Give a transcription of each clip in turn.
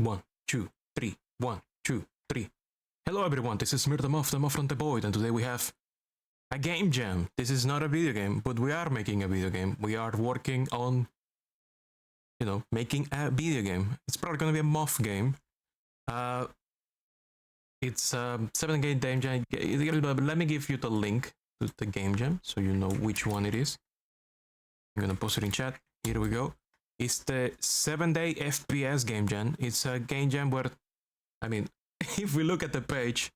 1, 2, 3, 1, 2, 3. Hello everyone, this is Mir the Moth from the Void, and today we have a game jam. This is not a video game, but we are making a video game. We are working on, making a video game. It's probably going to be a Moth game. It's a 7-game game jam. Let me give you the link to the game jam so you know which one it is. I'm going to post it in chat. Here we go. It's the 7-day FPS game jam. It's a game jam where, if we look at the page,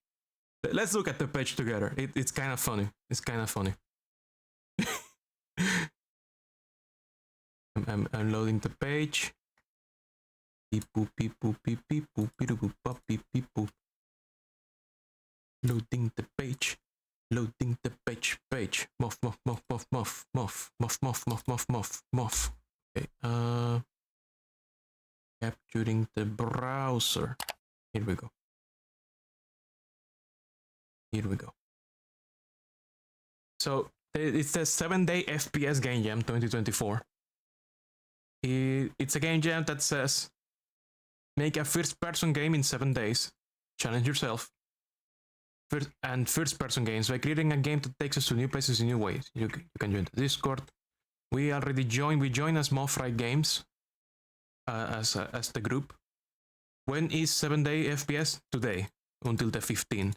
let's look at the page together. It's kind of funny. It's kind of funny. I'm loading the page. Loading the page. Loading the page. Moth. Okay, capturing the browser. Here we go. So it's the 7-day FPS game jam 2024. It's a game jam that says, make a first-person game in 7 days. Challenge yourself. First-person games by creating a game that takes us to new places in new ways. You can join the Discord. We already joined. We joined as Moth Games as the group. When is 7-day FPS? Today, until the 15th.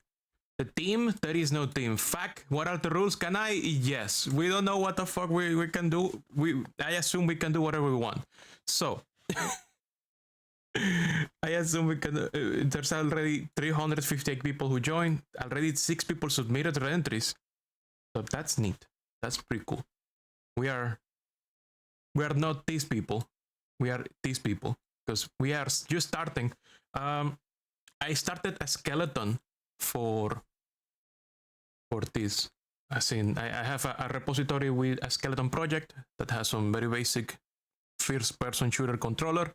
The team? There is no team. Fuck. What are the rules? Can I? Yes. We don't know what the fuck we can do. I assume we can do whatever we want. So I assume we can. There's already 358 people who joined. Already 6 people submitted their entries. So that's neat. That's pretty cool. We are not these people. We are these people because we are just starting. I started a skeleton for for this. As in, I have a repository with a skeleton project that has some very basic first-person shooter controller.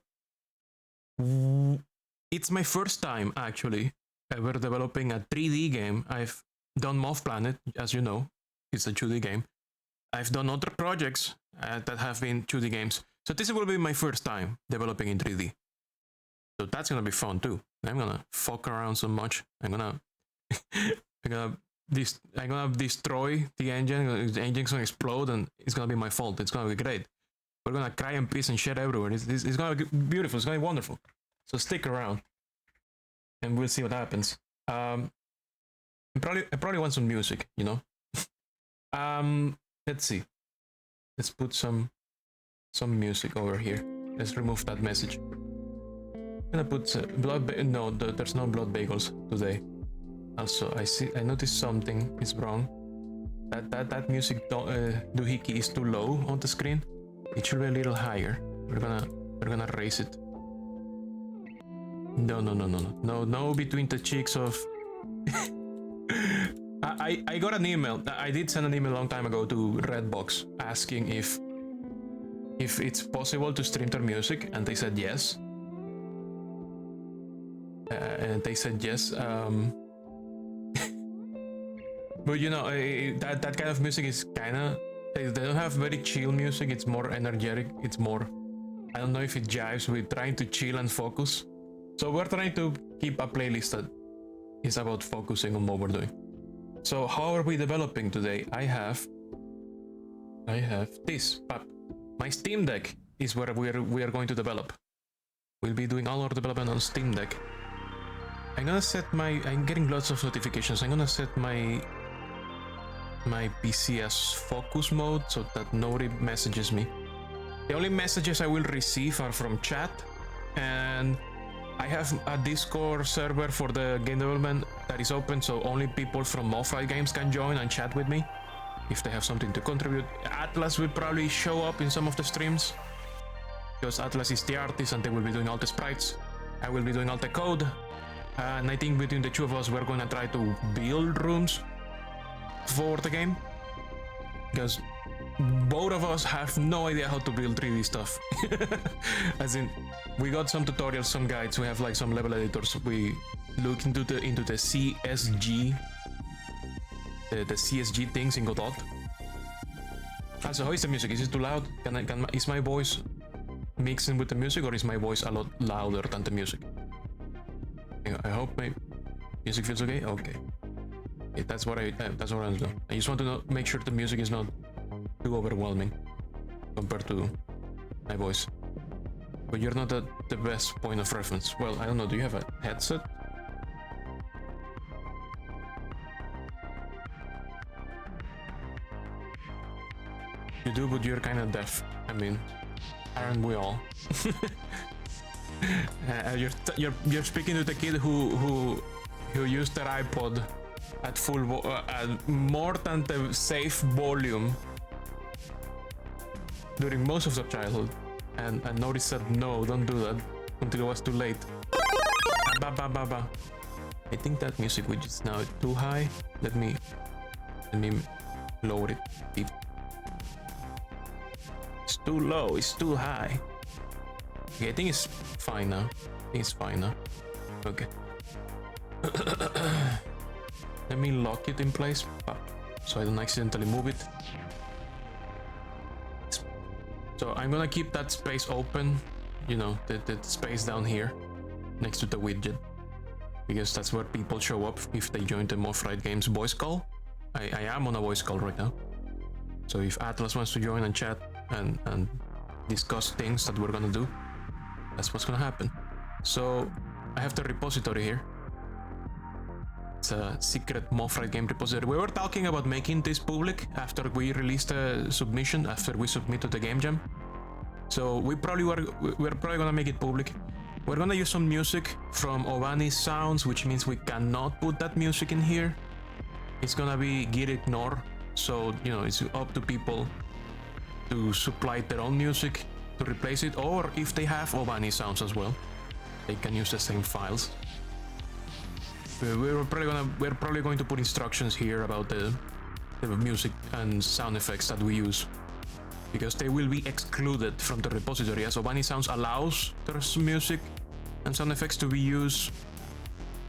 It's my first time, actually, ever developing a 3D game. I've done Moth Planet, as you know. It's a 2D game. I've done other projects that have been 2D games. So this will be my first time developing in 3D. So that's gonna be fun too. I'm gonna fuck around so much. I'm gonna destroy the engine. The engine's gonna explode, and it's gonna be my fault. It's gonna be great. We're gonna cry and piss and shit everywhere. It's gonna be beautiful. It's gonna be wonderful. So stick around, and we'll see what happens. I probably want some music, you know. Let's see. Let's put some music over here. Let's remove that message. I'm gonna put no, there's no blood bagels today. Also, I noticed something is wrong. That music doohickey is too low on the screen. It should be a little higher. We're gonna raise it. No between the cheeks of. I got an email. I did send an email a long time ago to Redbox asking if it's possible to stream their music, and they said yes. But you know, that kind of music is kinda. They don't have very chill music. It's more energetic. It's more. I don't know if it jives with trying to chill and focus. So we're trying to keep a playlist that is about focusing on what we're doing. So how are we developing today? I have this. My Steam Deck is where we are going to develop. We'll be doing all our development on Steam Deck. I'm gonna set I'm getting lots of notifications. I'm gonna set my PC as focus mode so that nobody messages me. The only messages I will receive are from chat, and I have a Discord server for the game development that is open, so only people from Moth Games can join and chat with me if they have something to contribute. Atlas will probably show up in some of the streams because Atlas is the artist and they will be doing all the sprites. I will be doing all the code, and I think between the two of us we're gonna try to build rooms for the game, because both of us have no idea how to build 3D stuff. As in, we got some tutorials, some guides, we have like some level editors. We look into the CSG, the CSG things in Joth. Also, how is the music? Is it too loud? Is my voice mixing with the music, or is my voice a lot louder than the music? I hope my music feels okay. Okay, that's what I'm doing. I just want to make sure the music is not too overwhelming compared to my voice. But you're not the best point of reference. Well, I don't know. Do you have a headset? You do, but you're kind of deaf. I mean, aren't we all? You're speaking to the kid who used their iPod at at more than the safe volume during most of their childhood, and noticed that no, don't do that until it was too late. I think that music which is now too high. Let me lower it. It's too low. It's too high. Okay, I think it's fine now. Okay. Let me lock it in place so I don't accidentally move it. So I'm gonna keep that space open, you know, the space down here next to the widget, because that's where people show up if they join the Moth Games voice call. I am on a voice call right now, so if Atlas wants to join and chat and discuss things that we're gonna do, that's what's gonna happen. So I have the repository here. It's a secret Moth game repository. We were talking about making this public after we released a submission, after we submit to the game jam. So we're probably gonna make it public. We're gonna use some music from Ovani's sounds, which means we cannot put that music in here. It's gonna be git ignore. So, you know, it's up to people to supply their own music to replace it, or if they have Ovani sounds as well, they can use the same files. we're probably going to put instructions here about the music and sound effects that we use, because they will be excluded from the repository, as Obani Sounds allows there's music and sound effects to be used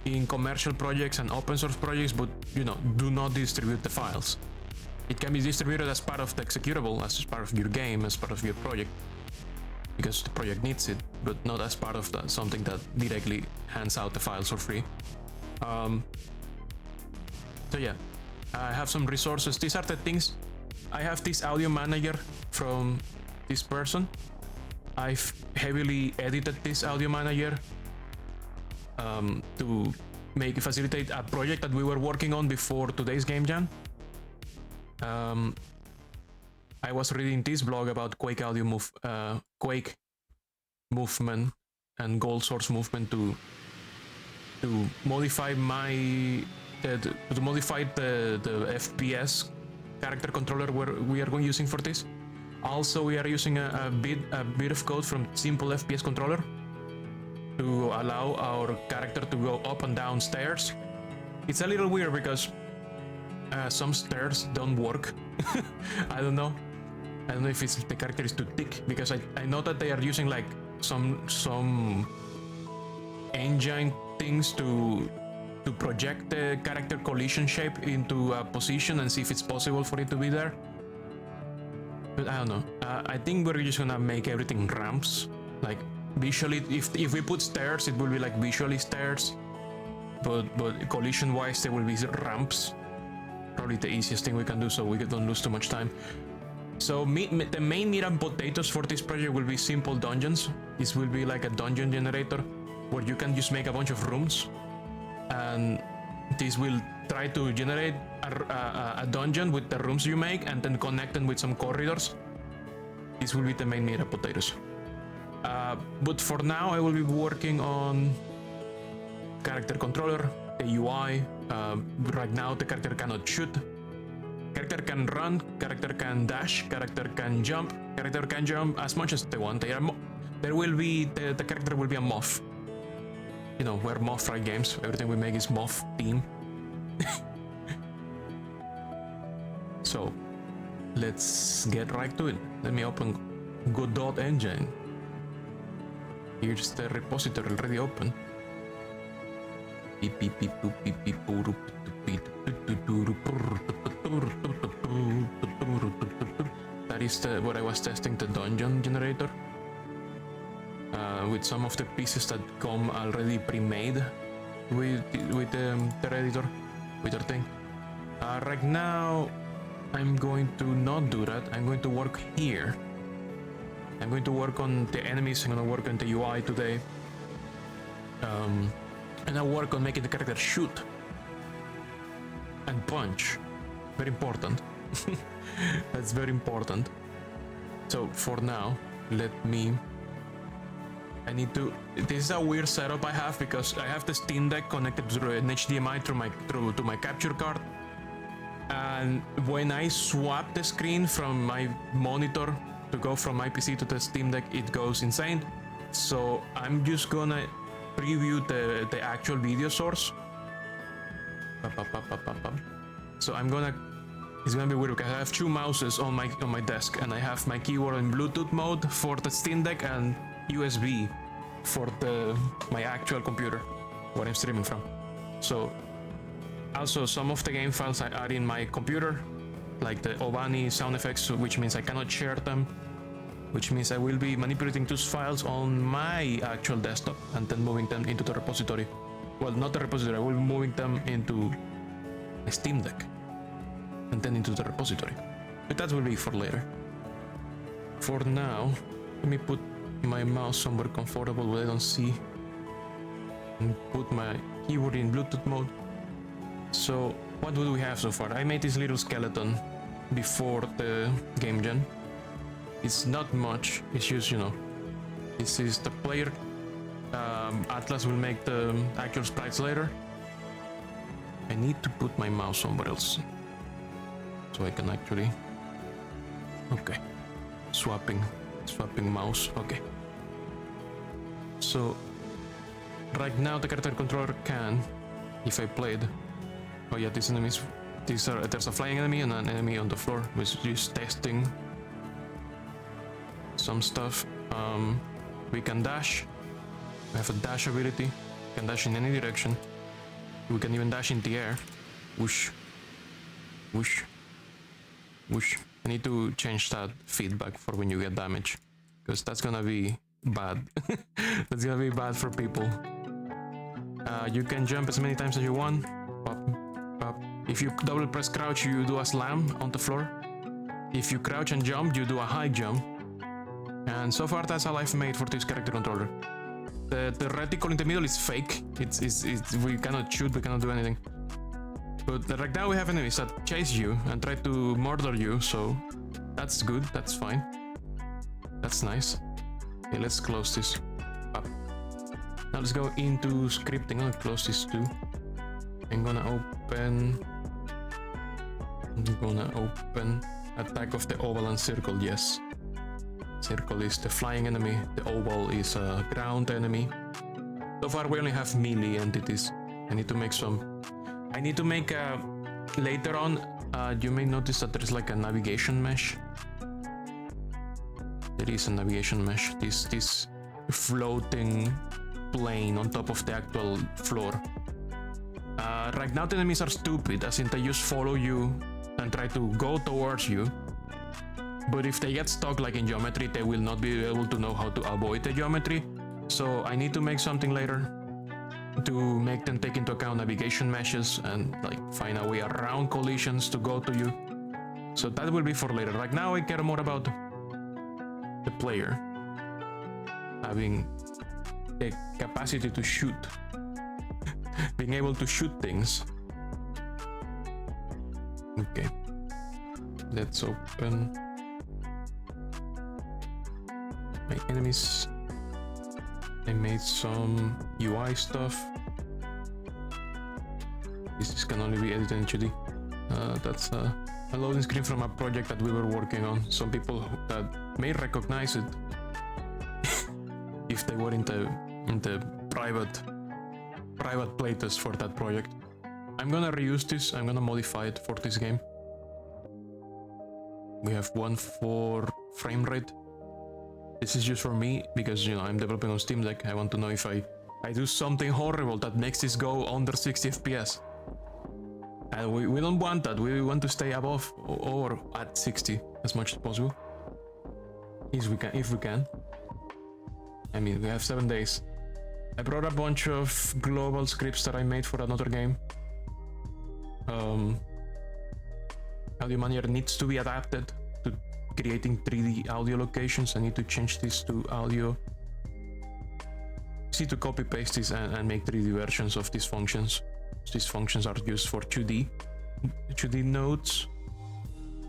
in commercial projects and open source projects, but do not distribute the files. It can be distributed as part of the executable, as part of your game, as part of your project, because the project needs it, but not as part of something that directly hands out the files for free. So yeah, I have some resources. These are the things. I have this audio manager from this person. I've heavily edited this audio manager to facilitate a project that we were working on before today's game jam. I was reading this blog about Quake audio Quake movement and goal source movement to modify the FPS character controller we are using for this. Also, we are using a bit of code from simple FPS controller to allow our character to go up and down stairs. It's a little weird because some stairs don't work. I don't know if the character is too thick, because I know that they are using like some engine things to project the character collision shape into a position and see if it's possible for it to be there. But I don't know. I think we're just gonna make everything ramps. Like visually, if we put stairs, it will be like visually stairs. But collision-wise, there will be ramps. Probably the easiest thing we can do, so we don't lose too much time. So the main meat and potatoes for this project will be simple dungeons. This will be like a dungeon generator where you can just make a bunch of rooms, and this will try to generate a dungeon with the rooms you make and then connect them with some corridors. This will be the main meat and potatoes. But for now, I will be working on character controller, the UI. Right now, the character cannot shoot. Character can run, character can dash, character can jump as much as they want. The character will be a Moth. We're Moth Fry Games. Everything we make is Moth theme. So, let's get right to it. Let me open Godot engine. Here's the repository already open. That is where I was testing the dungeon generator. With some of the pieces that come already pre-made with the editor, with our thing. Right now, I'm going to not do that. I'm going to work here. I'm going to work on the enemies. I'm going to work on the UI today. And I'll work on making the character shoot and punch. Very important. That's very important. So for now, this is a weird setup I have, because I have the Steam Deck connected through an HDMI to my capture card. And when I swap the screen from my monitor to go from my PC to the Steam Deck, it goes insane. So I'm just gonna preview the actual video source. So it's gonna be weird because I have two mouses on my desk, and I have my keyboard in Bluetooth mode for the Steam Deck and USB for my actual computer where I'm streaming from. So also some of the game files are in my computer, like the Obani sound effects, which means I cannot share them, which means I will be manipulating those files on my actual desktop and then moving them into the repository. Well, not the repository, I will be moving them into my Steam Deck and then into the repository. But that will be for later. For now, let me put my mouse somewhere comfortable where I don't see, and put my keyboard in Bluetooth mode. So what do we have so far? I made this little skeleton before the game gen. It's not much, it's just, this is the player. Atlas will make the actual sprites later. I need to put my mouse somewhere else so I can actually, okay, swapping mouse. Okay, so right now the character controller can if I played. Oh yeah, these enemies, there's a flying enemy and an enemy on the floor. We're just testing some stuff. We can dash. We have a dash ability. We can dash in any direction. We can even dash in the air. Whoosh. Whoosh. Whoosh. I need to change that feedback for when you get damage, because that's gonna be bad. That's gonna be bad for people. You can jump as many times as you want. Pop, pop. If you double press crouch, you do a slam on the floor. If you crouch and jump, you do a high jump. And so far, that's all I've made for this character controller. The reticle in the middle is fake. It's we cannot shoot, we cannot do anything. But right now we have enemies that chase you and try to murder you, so that's good, that's fine. That's nice. Okay, let's close this up. Now let's go into scripting. I'll close this too. I'm gonna open attack of the oval and circle, yes. Circle is the flying enemy, the oval is a ground enemy. So far we only have melee entities. I need to make later on, you may notice that there's like a navigation mesh. There is a navigation mesh, this floating plane on top of the actual floor. Right now the enemies are stupid, as in they just follow you and try to go towards you. But if they get stuck like in geometry, they will not be able to know how to avoid the geometry. So I need to make something later to make them take into account navigation meshes and like find a way around collisions to go to you. So that will be for later. Right now I care more about the player having the capacity to shoot, being able to shoot things. Okay, let's open my enemies. I made some UI stuff. This can only be edited in 2D. That's a loading screen from a project that we were working on. Some people that may recognize it if they were in the private playtest for that project. I'm gonna reuse this. I'm gonna modify it for this game. We have one for frame rate. This is just for me because, you know, I'm developing on Steam Deck. I want to know if I do something horrible that makes this go under 60 FPS. And we don't want that. We want to stay above or at 60 as much as possible. If we can. I mean, we have 7 days. I brought a bunch of global scripts that I made for another game. Audio Manager needs to be adapted to creating 3D audio locations. I need to change this to audio. Just need to copy paste this and make 3D versions of these functions. These functions are used for 2D nodes.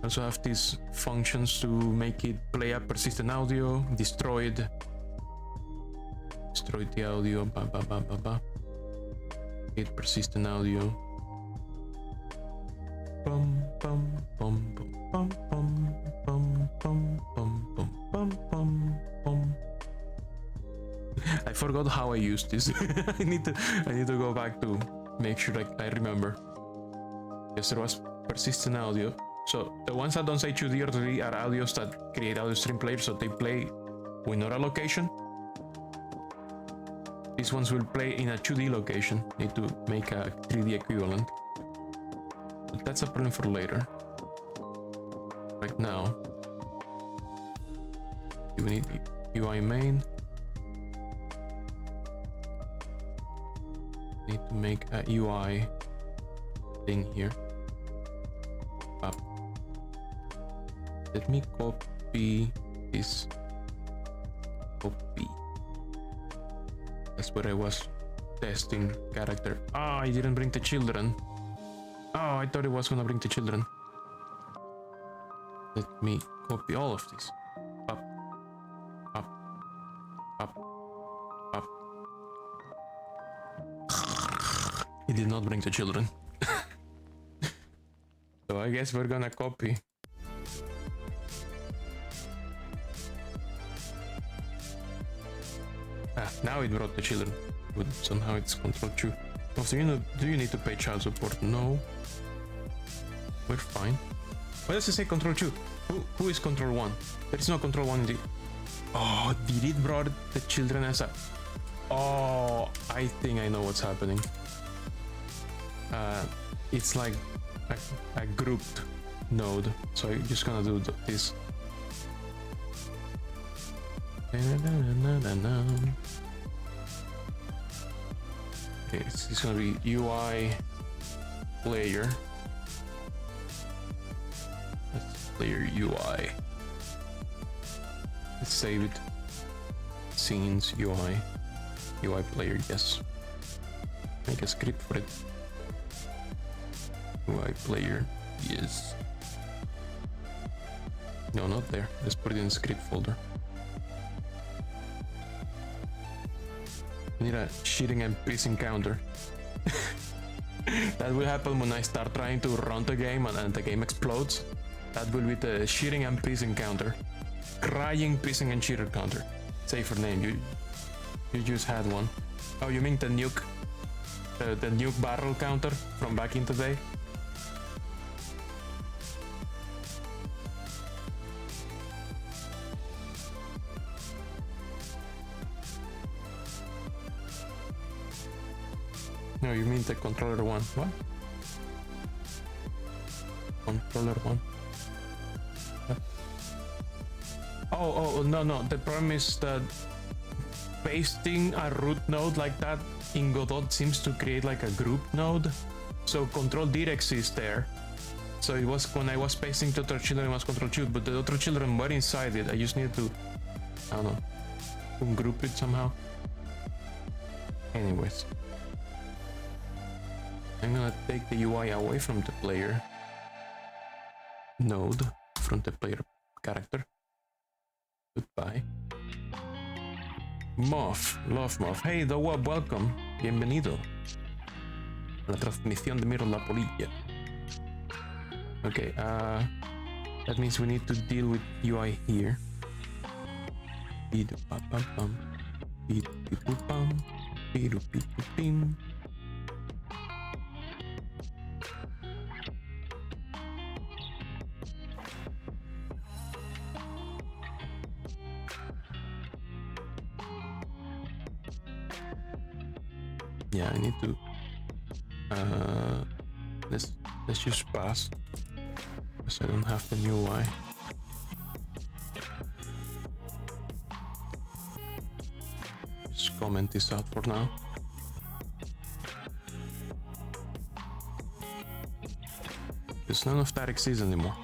I also have these functions to make it play up persistent audio, destroy the audio, hit persistent audio. Bum bum bum bum bum bum bum bum bum bum bum. I forgot how I used this. I need to go back to make sure I remember. Yes, there was persistent audio. So the ones that don't say 2D or 3D are audios that create audio stream players, so they play within a location. These ones will play in a 2D location. Need to make a 3D equivalent. But that's a problem for later. Right now, we need UI main. Need to make a UI thing here. Up. Let me copy this. Copy. That's where I was testing character. Ah, I didn't bring the children. Oh, I thought it was gonna bring the children. Let me copy all of this. Up, up, up, up. It did not bring the children. So I guess we're gonna copy. Ah, now it brought the children. But somehow it's Ctrl 2. Also, do you need to pay child support? No. We're fine. Why does it say control 2? Who is control 1? There is no control 1 in the... Oh, did it brought the children as a... Oh, I think I know what's happening. It's like a grouped node. So I'm just gonna do this. Okay, it's gonna be UI player. Let's player UI. Let's save it. Scenes UI. UI player, yes. Make a script for it. UI player, yes. No, not there. Let's put it in the script folder. We need a shitting and pissing counter. That will happen when I start trying to run the game and the game explodes. That will be the shitting and pissing counter. Crying, pissing and cheater counter. Safer name, you just had one. Oh, you mean the nuke? The nuke barrel counter from back in the day? No, you mean the controller one. What? Controller one? What? Oh, no. The problem is that pasting a root node like that in Godot seems to create like a group node. So control did exist there. So it was when I was pasting the other children, it was control shoot, but the other children were inside it. I just needed to, I don't know, ungroup it somehow. Anyways. I'm gonna take the UI away from the player node, from the player character. Goodbye. Moth, love Moth. Hey, the web, welcome. Bienvenido. A la transmisión de Miro la Polilla. Okay, that means we need to deal with UI here. Yeah, I need to let's just pass because I don't have the new UI. Just comment this out for now. Because none of that exists anymore.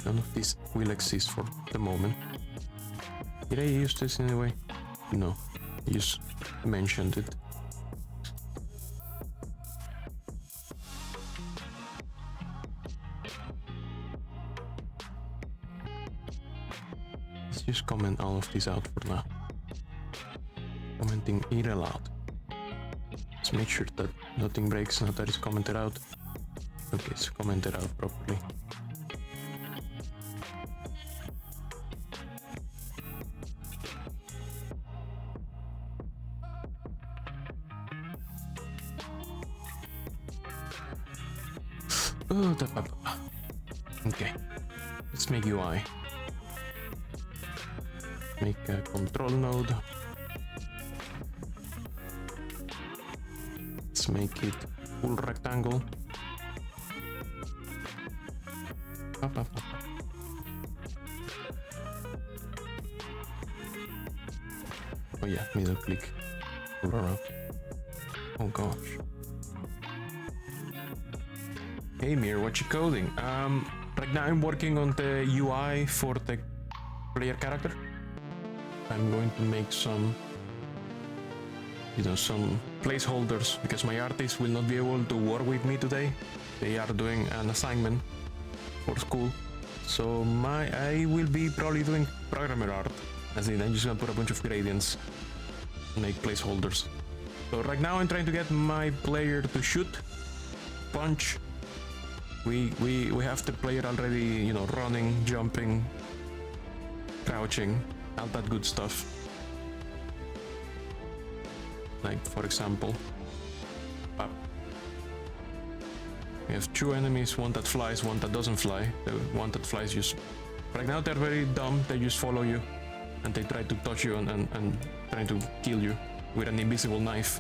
None of this will exist for the moment. Did I use this anyway? No, I just mentioned it. Let's just comment all of this out for now. Commenting it aloud. Let's make sure that nothing breaks now that it's commented out. Okay, it's commented out properly. Oh, okay, let's make UI. Make a control node. Let's make it full rectangle. Oh yeah, middle click. Pull around. Oh gosh. Hey Mir, what you coding? Right now I'm working on the UI for the player character. I'm going to make some, some placeholders because my artists will not be able to work with me today. They are doing an assignment for school. So I will be probably doing programmer art. As in, I'm just gonna put a bunch of gradients and make placeholders. So right now I'm trying to get my player to shoot, punch. We have the player already, running, jumping, crouching, all that good stuff. Like, for example, we have 2 enemies, one that flies, one that doesn't fly. The one that flies just... Right now they're very dumb, they just follow you. And they try to touch you and try to kill you with an invisible knife.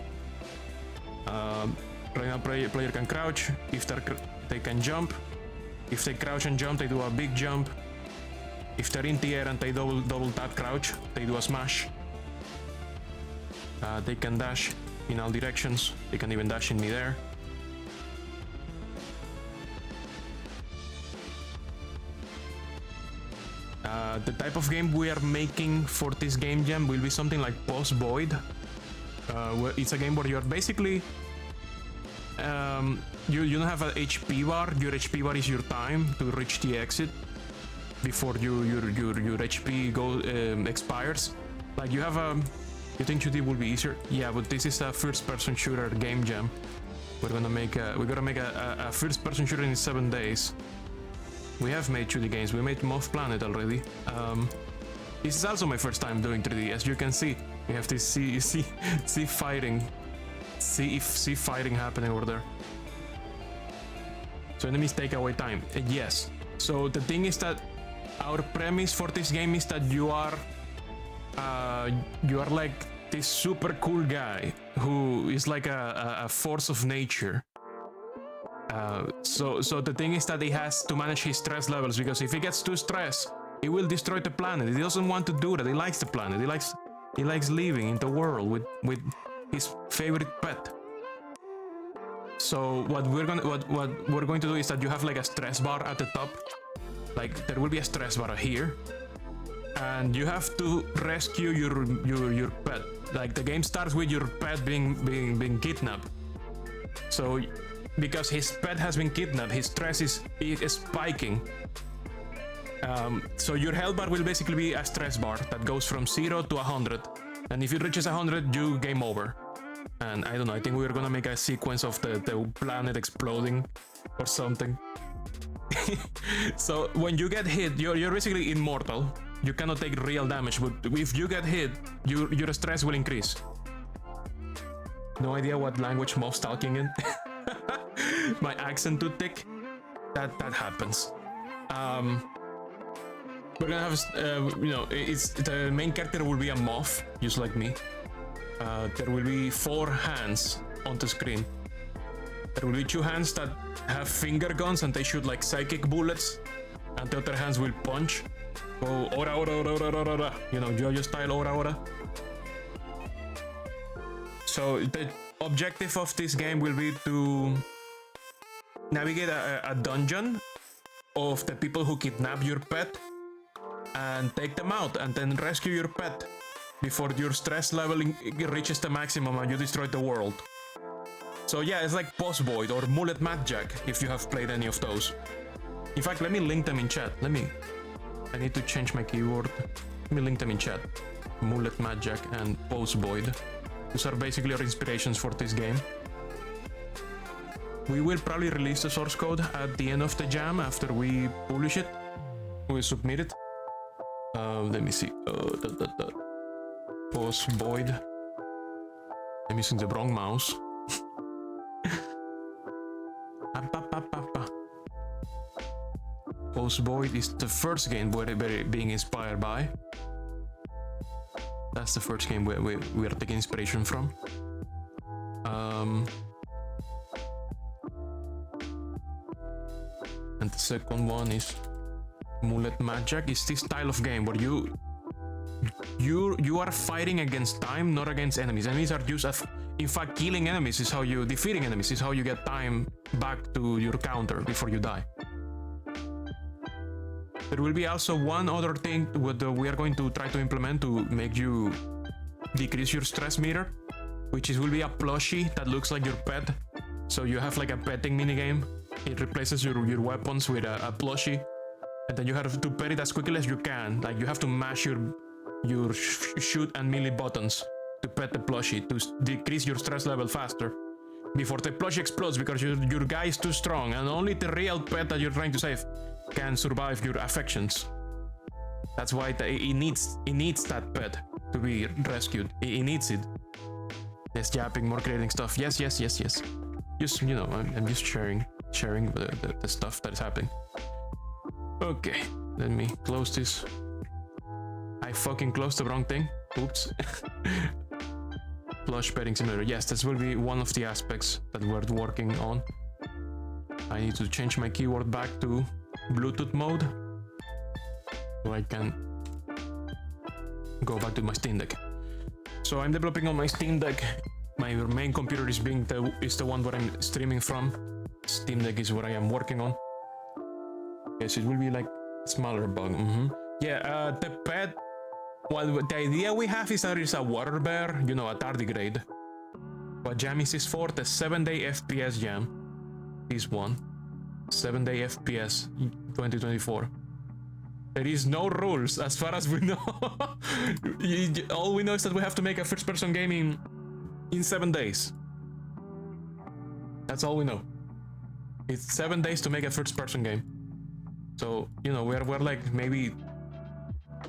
Right now player can crouch, if they can jump. If they crouch and jump, they do a big jump. If they're in the air and they double tap crouch, they do a smash. They can dash in all directions, they can even dash in midair. The type of game we are making for this game jam will be something like Post Void. It's a game where you're basically you don't have an HP bar. Your HP bar is your time to reach the exit before your HP expires. Like you have a... You think 2D will be easier? Yeah, but this is a first-person shooter game jam. We're gonna make a first-person shooter in 7 days. We have made 2D games. We made Moth Planet already. This is also my first time doing 3D. As you can see, we have this see fighting. See fighting happening over there. So enemies take away time. Yes. So the thing is that our premise for this game is that you are like this super cool guy who is like a force of nature. So the thing is that he has to manage his stress levels, because if he gets too stressed, he will destroy the planet. He doesn't want to do that. He likes the planet. He likes living in the world with his favorite pet. So what we're going to do is that you have like a stress bar at the top. Like there will be a stress bar here, and you have to rescue your pet. Like the game starts with your pet being kidnapped. So because his pet has been kidnapped, his stress is spiking. So your health bar will basically be a stress bar that goes from 0 to 100, and if it reaches 100, you game over. And I don't know, I think we're gonna make a sequence of the planet exploding or something. So when you get hit, you're basically immortal. You cannot take real damage, but if you get hit, your stress will increase. No idea what language Moth's talking in. My accent too thick. That happens. We're gonna have, it's the main character will be a moth, just like me. There will be 4 hands on the screen. There will be 2 hands that have finger guns and they shoot like psychic bullets, and the other hands will punch. Go ora ora ora ora ora ora. JoJo style ora ora. So the objective of this game will be to navigate a dungeon of the people who kidnap your pet and take them out, and then rescue your pet before your stress level reaches the maximum and you destroy the world. So yeah, it's like Post Void or Mullet Madjack, if you have played any of those. In fact, let me link them in chat. I need to change my keyword. Let me link them in chat. Mullet Madjack and Post Void. Those are basically our inspirations for this game. We will probably release the source code at the end of the jam after we publish it. We submit it. Let me see. Post Void. I'm using the wrong mouse. Post Void is the first game we're being inspired by. That's the first game we are taking inspiration from. And the second one is Mullet Madjack. Is this style of game where you are fighting against time, not against enemies. Enemies are used as, in fact, killing enemies is how you, defeating enemies is how you get time back to your counter before you die. There will be also one other thing we are going to try to implement to make you decrease your stress meter, which will be a plushie that looks like your pet. So you have like a petting minigame. It replaces your weapons with a plushie, and then you have to pet it as quickly as you can. Like you have to mash your shoot and melee buttons to pet the plushie to decrease your stress level faster before the plushie explodes, because your guy is too strong and only the real pet that you're trying to save can survive your affections. That's why it needs that pet to be rescued. It needs it. Less yapping, more creating stuff. Yes. Just, you know, I'm just sharing the stuff that is happening. Okay, let me close this. I fucking closed the wrong thing. Oops. Plush petting simulator. Yes, this will be one of the aspects that we're working on. I need to change my keyboard back to Bluetooth mode so I can go back to my Steam Deck. So I'm developing on my Steam Deck. My main computer is the one where I'm streaming from. Steam Deck is what I am working on. Yes, it will be like smaller bug. Yeah, the pet. Well, the idea we have is that it's a water bear, you know, a tardigrade. What jam is this for? The 7-day FPS jam. This one. 7-day FPS 2024. There is no rules as far as we know. All we know is that we have to make a first-person game in 7 days. That's all we know. It's 7 days to make a first-person game. So, you know, we're like maybe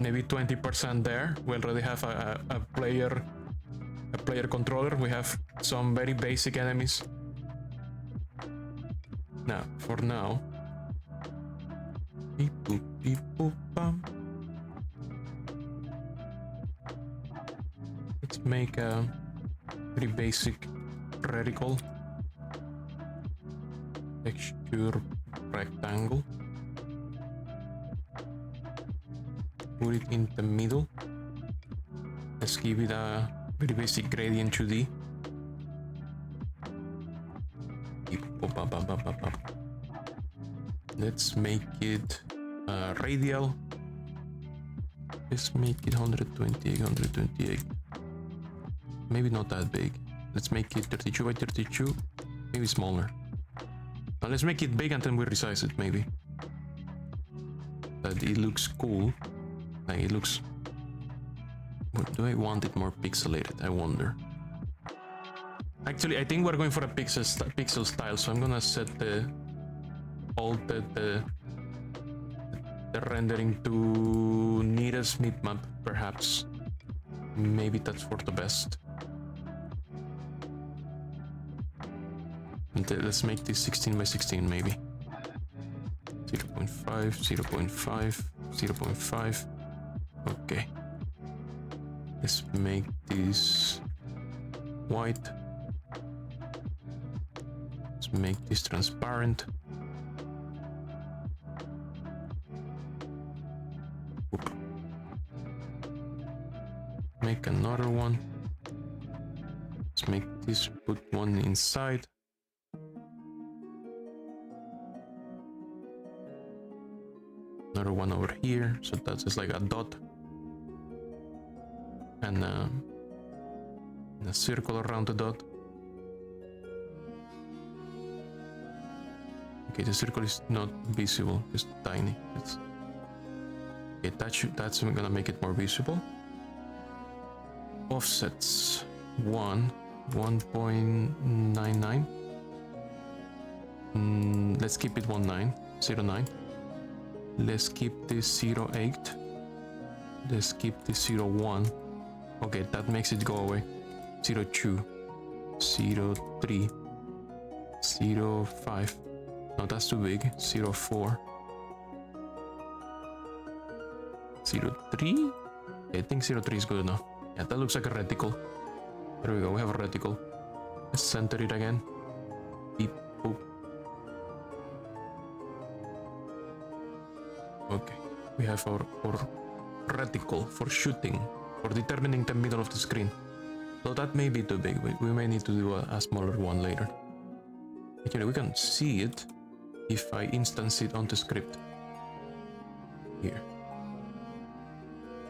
20% there. We already have a player controller. We have some very basic enemies. Now, for now, beep boop beep boop bum. Let's make a very basic reticle texture rectangle. Put it in the middle. Let's give it a very basic gradient 2D. Let's make it radial. Let's make it 128. Maybe not that big. Let's make it 32 by 32. Maybe smaller. Now let's make it big and then we resize it maybe. That it looks cool. Like it looks... Do I want it more pixelated? I wonder. Actually, I think we're going for a pixel style, so I'm gonna set the rendering to nearest bitmap, perhaps. Maybe that's for the best. And let's make this 16 by 16, maybe. 0.5, 0.5, 0.5. Okay. Let's make this white. Let's make this transparent. Oop. Make another one. Let's make this, put one inside. Another one over here, so that's just like a dot. And a circle around the dot. Okay, the circle is not visible, it's tiny. Okay, that's gonna make it more visible. Offsets 1.99. Let's keep it 0.9. Let's keep this 0.8. Let's keep this 0.1. Okay, that makes it go away. 0.2, 0.3, 0.5. No, that's too big. 0.4, 0.3. I think 0.3 is good enough. Yeah, that looks like a reticle. There we go. We have a reticle. Let's center it again. Beep, boop. Okay, we have our reticle for shooting. For determining the middle of the screen. So that may be too big. We may need to do a smaller one later. Actually, we can see it if I instance it on the script. Here.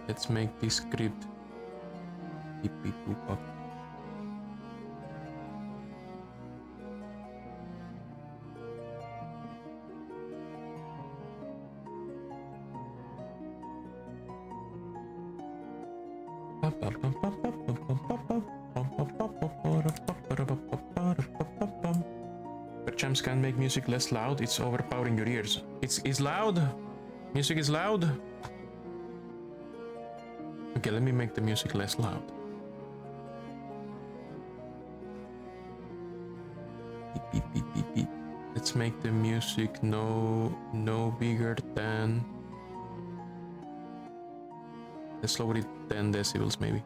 Let's make this script beep beep boop up. Perchance can make music less loud, it's overpowering your ears. It's loud. Music is loud. Okay, let me make the music less loud. beep, beep, beep, beep. Let's make the music no bigger than. Let's lower it 10 decibels maybe.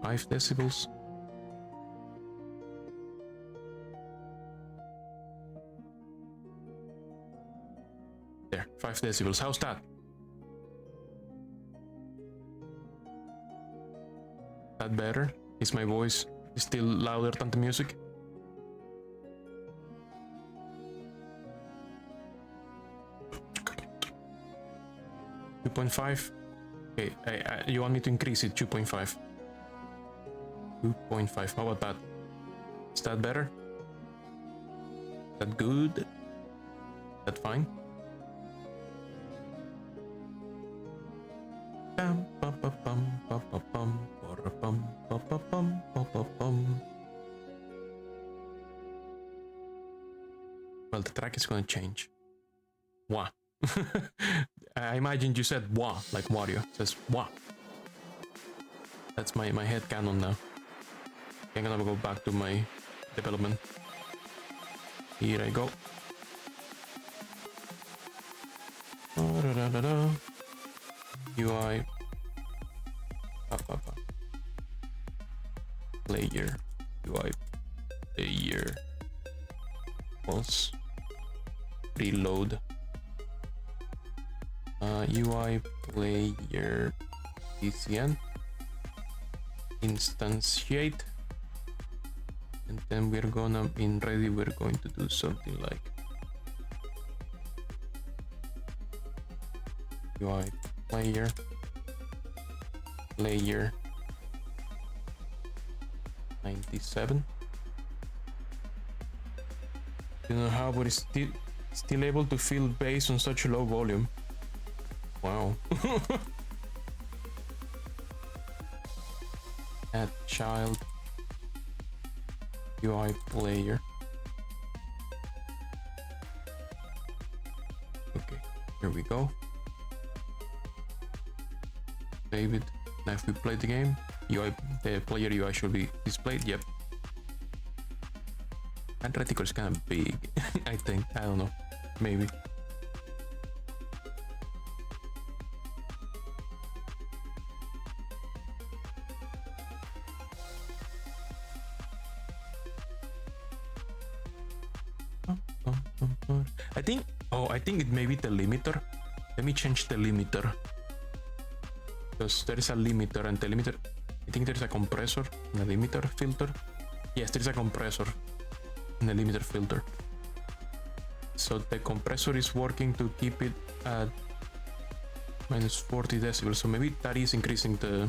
5 decibels. There, 5 decibels. How's that? That better? Is my voice still louder than the music? .5. Okay, you want me to increase it? 2.5. 2.5. How about that? Is that better? Is that good? Is that fine? Well, the track is gonna change. Wah. I imagine you said wah, like Wario. It says wah. That's my head canon now. I'm gonna go back to my development. Here I go. UI. Player. UI. Player. Pulse. Reload. UI player PCN. Instantiate. And then we're gonna, in ready, we're going to do something like UI player 97. You know how, but it's still able to feel bass on such a low volume. Wow. Add child UI player. Okay, here we go. Save it. Now if we play the game, the player UI should be displayed. Yep. That reticle is kind of big. I think. I don't know. Maybe. I think it may be the limiter. Let me change the limiter. Because there is a limiter and the limiter, I think there's a compressor and a limiter filter. Yes, there's a compressor and a limiter filter. So the compressor is working to keep it at minus 40 decibels. So maybe that is increasing the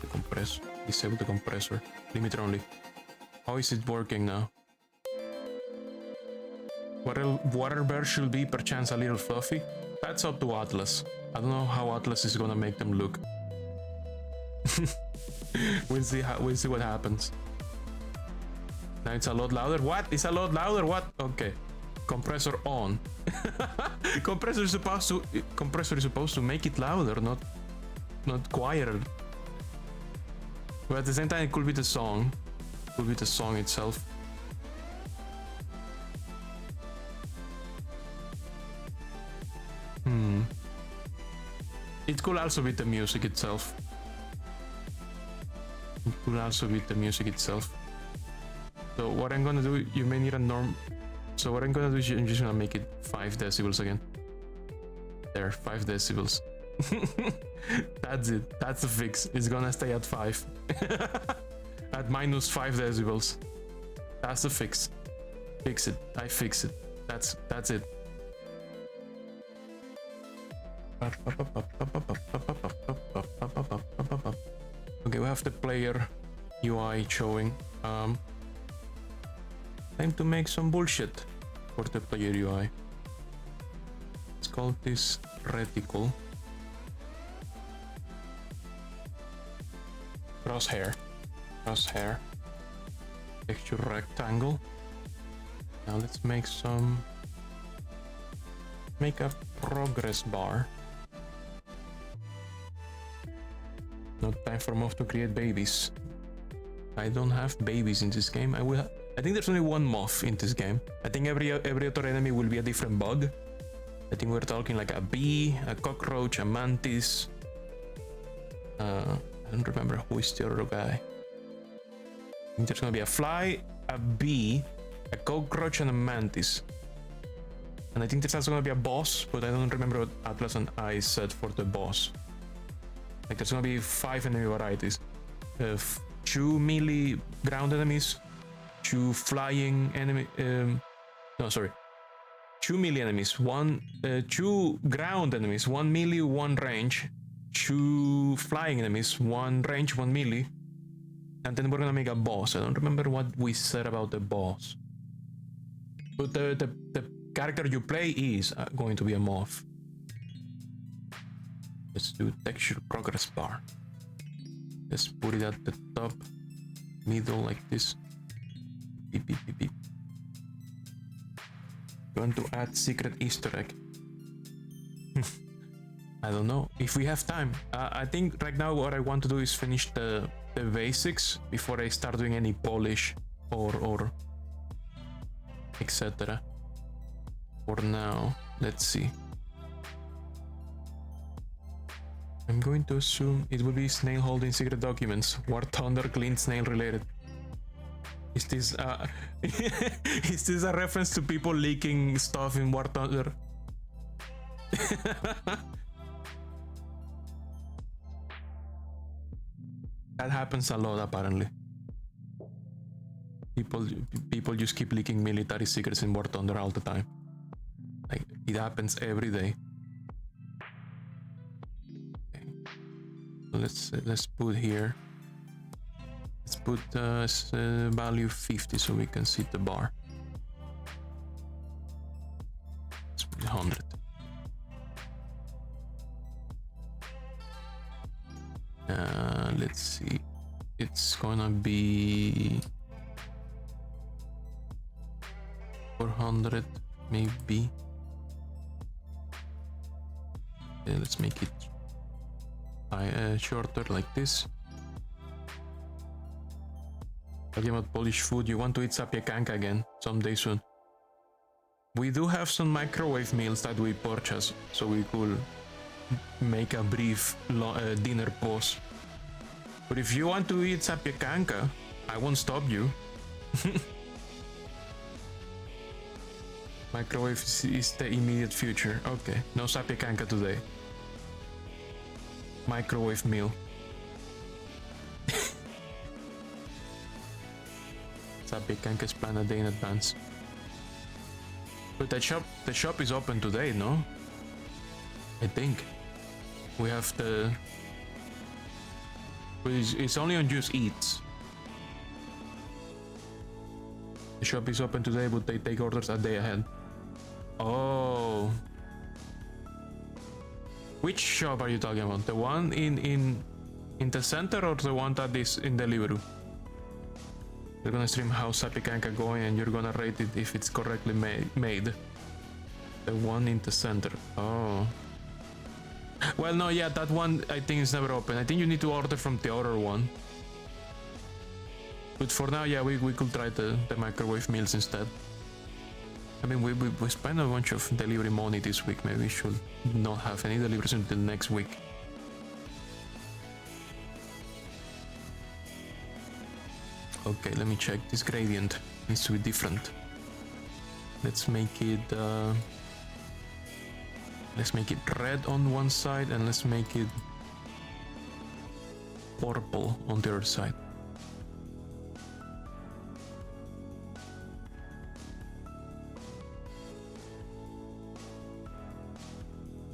compressor. Disable the compressor. Limiter only. How is it working now? Water should be perchance a little fluffy. That's up to Atlas. I don't know how Atlas is gonna make them look. We'll see what happens. Now it's a lot louder. What? It's a lot louder. What? Okay. Compressor on. Compressor is supposed to make it louder, not quieter. But at the same time, it could be the song. It could be the song itself. It could also be the music itself. So what I'm gonna do, you may need a norm. So what I'm gonna do is I'm just gonna make it 5 decibels again. There, 5 decibels. That's it. That's the fix. It's gonna stay at 5. At minus 5 decibels. That's the fix. Fix it. I fix it. That's it. Okay, we have the player UI showing. Time to make some bullshit for the player UI. Let's call this reticle. Crosshair. Texture rectangle. Now let's make a progress bar. No time for Moth to create babies. I don't have babies in this game. I think there's only one moth in this game. I think every other enemy will be a different bug. I think we're talking like a bee, a cockroach, a mantis. I don't remember who is the other guy. I think there's gonna be a fly, a bee, a cockroach, and a mantis. And I think there's also gonna be a boss, but I don't remember what Atlas and I said for the boss. Like there's gonna be 5 enemy varieties. 2 melee ground enemies, 2 flying enemy. No, sorry. 2 melee enemies, 2 ground enemies, 1 melee, 1 range, 2 flying enemies, 1 range, 1 melee. And then we're gonna make a boss. I don't remember what we said about the boss. But the character you play is going to be a moth. Let's do texture progress bar. Let's put it at the top, middle like this. Beep, beep, beep, beep. Going to add secret Easter egg. I don't know if we have time. I think right now what I want to do is finish the basics before I start doing any polish or etc. For now, let's see. I'm going to assume it will be snail holding secret documents. War Thunder clean snail related. Is this is this a reference to people leaking stuff in War Thunder? That happens a lot apparently. People just keep leaking military secrets in War Thunder all the time. Like it happens every day. Okay. Let's put here. Let's put value 50 so we can see the bar. Let's put 100. Let's see. It's gonna be 400 maybe. Let's make it shorter like this. Talking about Polish food, you want to eat zapiekanka again someday soon. We do have some microwave meals that we purchase, so we could make a brief dinner pause. But if you want to eat zapiekanka, I won't stop you. Microwave is the immediate future. Okay, no zapiekanka today. Microwave meal. Zapiekanka is planned a day in advance. But the shop is open today, no? I think. We have the... But it's only on Just Eats. The shop is open today, but they take orders a day ahead. Oh. Which shop are you talking about? The one in the center or the one that is in Deliveroo? You're gonna stream how zapiekanka going and you're gonna rate it if it's correctly made. The one in the center. Oh. Well, no, yeah, that one I think is never open. I think you need to order from the other one. But for now, yeah, we could try the microwave meals instead. I mean, we spent a bunch of delivery money this week. Maybe we should not have any deliveries until next week. Okay, let me check. This gradient needs to be different. Let's make it red on one side and let's make it purple on the other side.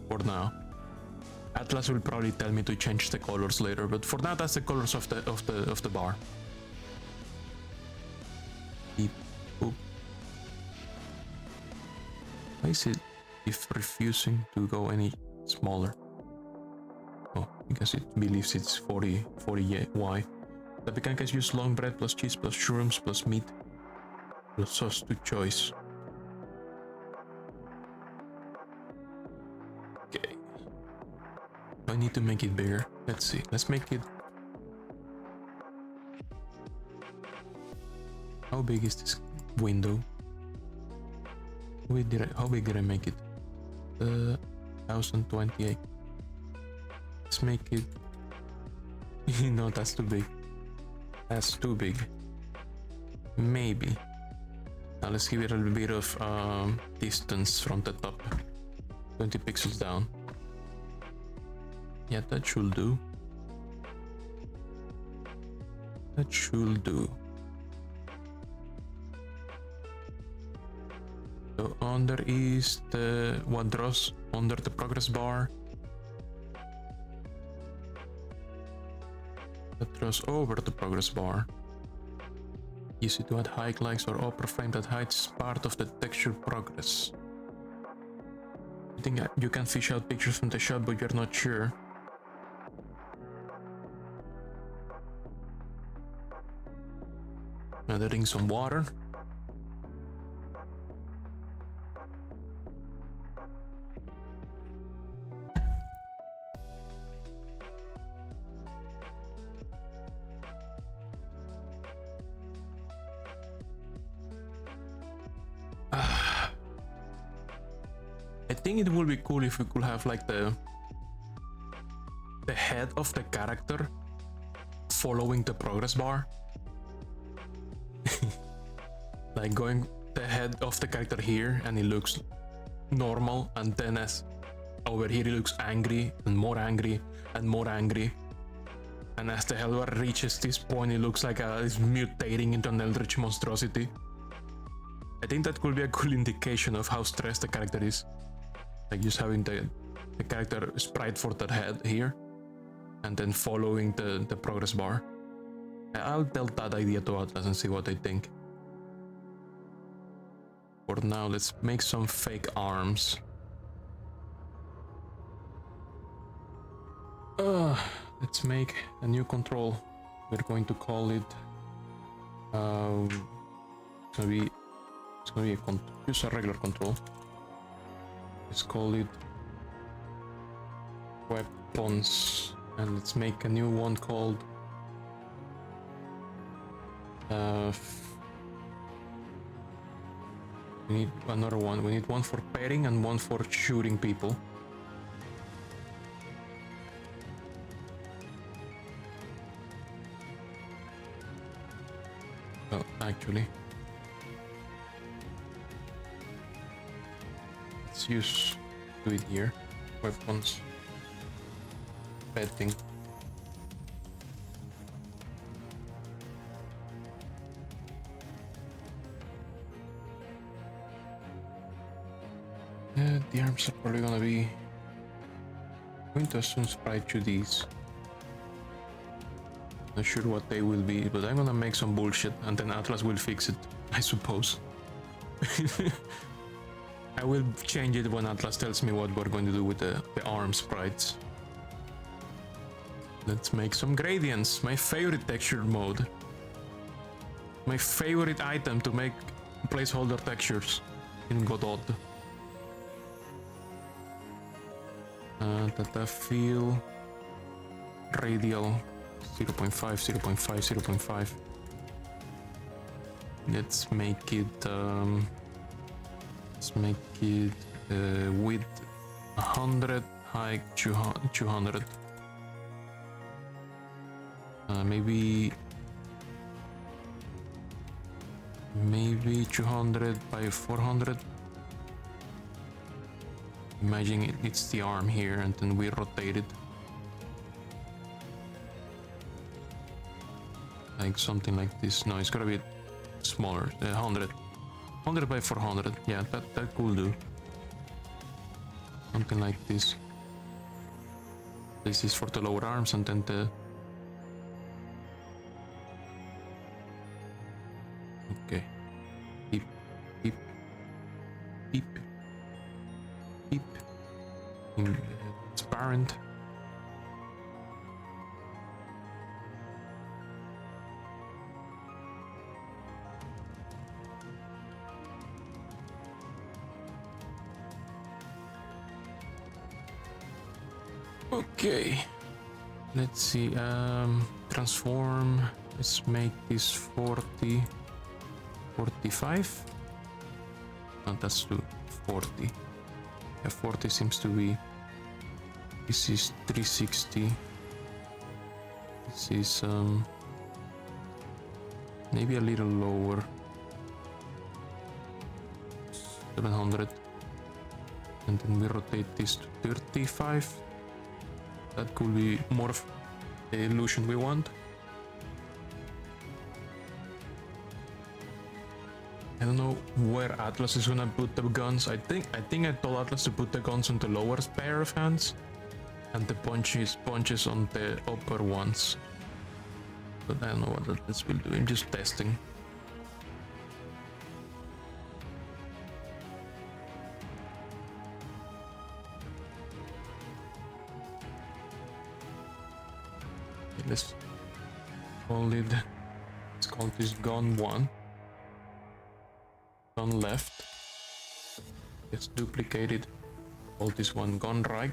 For now. Atlas will probably tell me to change the colors later, but for now that's the colors of the bar. Beep, boop. Why is it refusing to go any smaller? Oh, because it believes it's 40 Y. The Zapiekankas use long bread plus cheese plus shrooms plus meat plus sauce to choice. Okay. I need to make it bigger. Let's see. Let's make it How big is this window? How big did I make it? 1028. Let's make it. No, that's too big. That's too big. Maybe. Now let's give it a little bit of distance from the top. 20 pixels down. Yeah, that should do. That should do. So under is the what draws under the progress bar. That draws over the progress bar. Easy to add highlights or upper frame that hides part of the texture progress. I think you can fish out pictures from the shot, but you're not sure. Adding some water. I think it would be cool if we could have like the head of the character following the progress bar. Like going the head of the character here and it looks normal, and then as over here it looks angry and more angry and more angry, and as the hell reaches this point it looks like it's mutating into an eldritch monstrosity. I think that could be a cool indication of how stressed the character is, like just having the character sprite for that head here and then following the progress bar. I'll tell that idea to Atlas and see what they think. For now, let's make some fake arms. Let's make a new control. We're going to call it. It's gonna be just a regular control. Let's call it weapons, and let's make a new one called. We need another one. We need one for pairing and one for shooting people. Oh, actually, let's do it here. Weapons, petting. The arms are probably gonna be. I'm going to assume sprite to these. Not sure what they will be, but I'm gonna make some bullshit and then Atlas will fix it, I suppose. I will change it when Atlas tells me what we're going to do with the arm sprites. Let's make some gradients, my favorite texture mode. My favorite item to make placeholder textures in Godot. Data feel radial 0.5, 0.5, 0.5. Let's make it width 100, height 200. Maybe 200 by 400. Imagine it's the arm here and then we rotate it. Like something like this. No, it's gotta be smaller. 100 by 400. Yeah, that could do. Something like this. This is for the lower arms and then the... Okay. Beep, beep, beep. Beep. Transparent. Okay. Let's see. Transform. Let's make this 40. 45. No, that's too 40. Yeah, 40 seems to be. This is 360. This is maybe a little lower. 700. And then we rotate this to 35. That could be more of the illusion we want. I don't know where Atlas is gonna put the guns. I think I told Atlas to put the guns on the lower pair of hands and the punches on the upper ones. But I don't know what Atlas will do. I'm just testing. Okay, let's call it. Let's call this gun 1. Gun left. Let's duplicate it. Call this one gun right.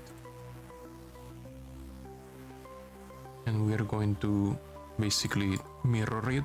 And we're going to basically mirror it.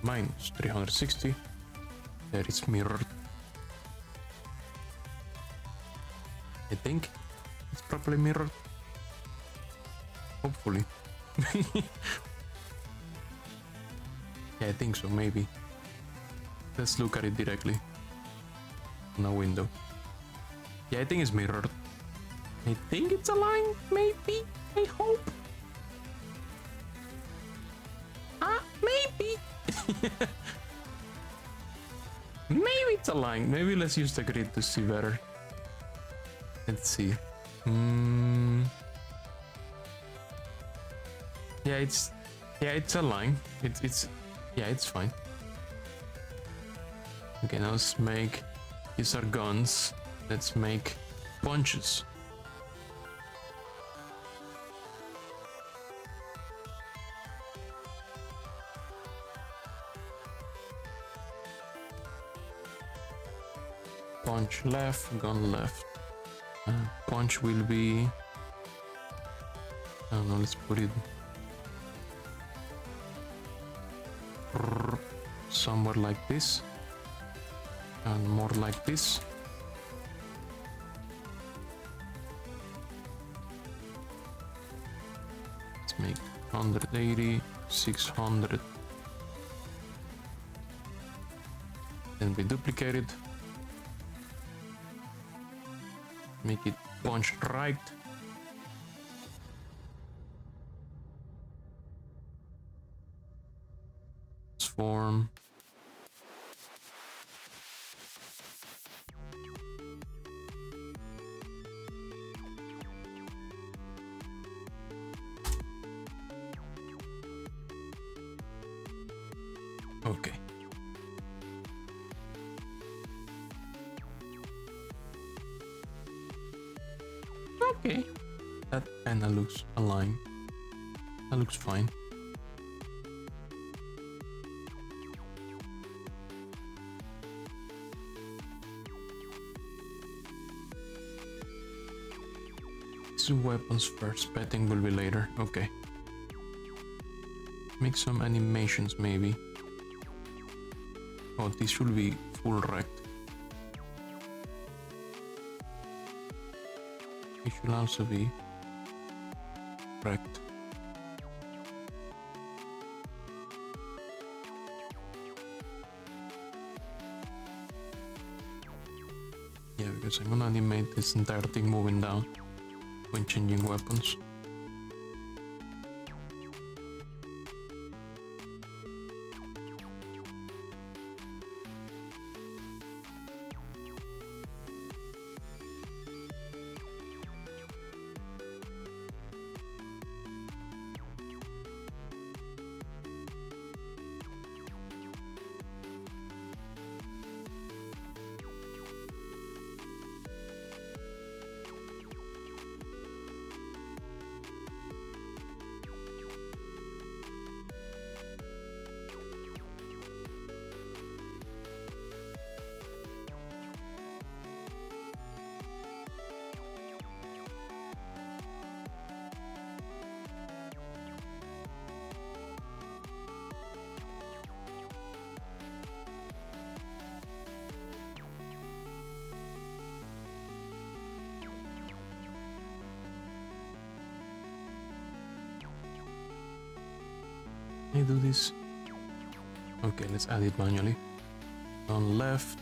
Minus 360. There it's mirrored. I think it's properly mirrored. Hopefully. Yeah, I think so, maybe. Let's look at it directly on a window. Yeah, I think it's mirrored. I think it's aligned, maybe. I hope. Maybe. Maybe it's aligned. Maybe let's use the grid to see better. Let's see. Yeah, it's aligned. It's fine. Okay, now let's make. These are guns. Let's make punches. Punch left, gun left. Punch will be. I don't know, let's put it somewhere like this. And more like this. Let's make 180, 600. Then we duplicate it. Make it punched right. Transform. Okay. Okay. That kinda looks aligned. That looks fine. Do weapons first, betting will be later. Okay. Make some animations maybe. Oh, this should be full rect. It should also be rect. Yeah, because I'm gonna animate this entire thing moving down when changing weapons. Can I do this? Okay, let's add it manually. On left,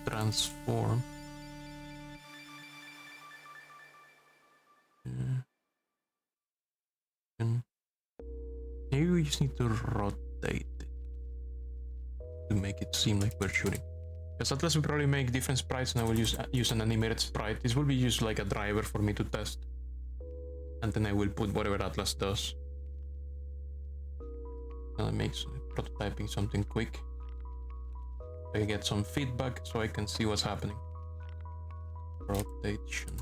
transform. Maybe we just need to rotate it to make it seem like we're shooting. Because Atlas will probably make different sprites, and I will use an animated sprite. This will be used like a driver for me to test. And then I will put whatever Atlas does. And it makes prototyping something quick. I get some feedback so I can see what's happening. Rotation.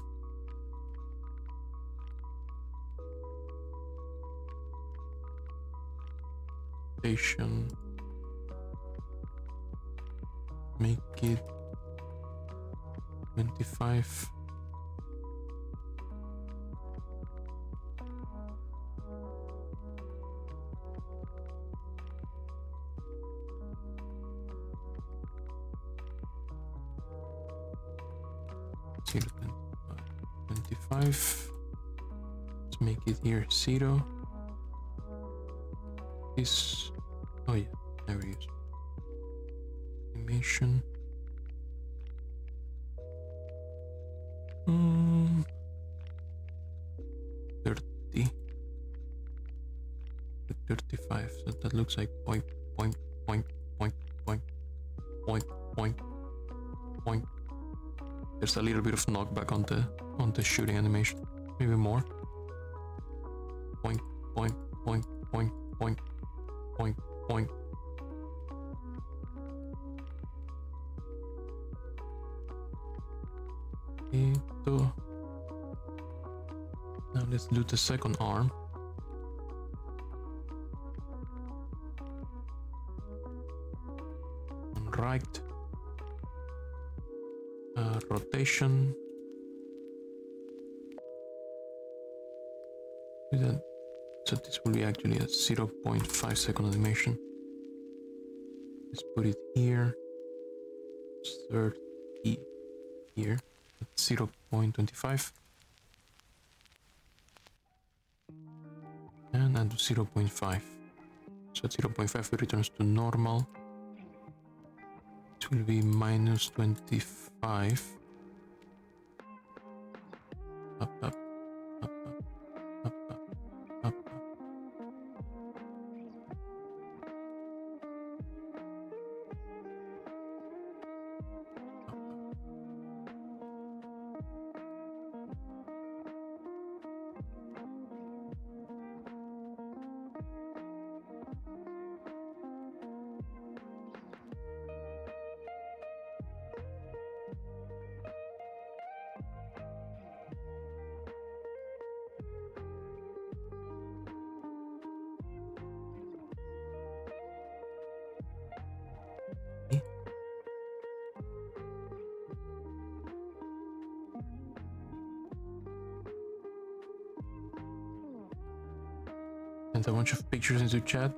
Rotation. Make it 25. Zero 25. Let's make it here 0. This. Oh yeah, never use. Animation. 30 to 35. So that looks like point. There's a little bit of knockback on the shooting animation. Maybe more. Point. Now let's do the second arm. On right. Rotation. So this will be actually a 0.5 second animation. Let's put it here. 30 here at 0.25. And add 0.5. So at 0.5 it returns to normal. It will be minus 25. Up. Sent a bunch of pictures into chat.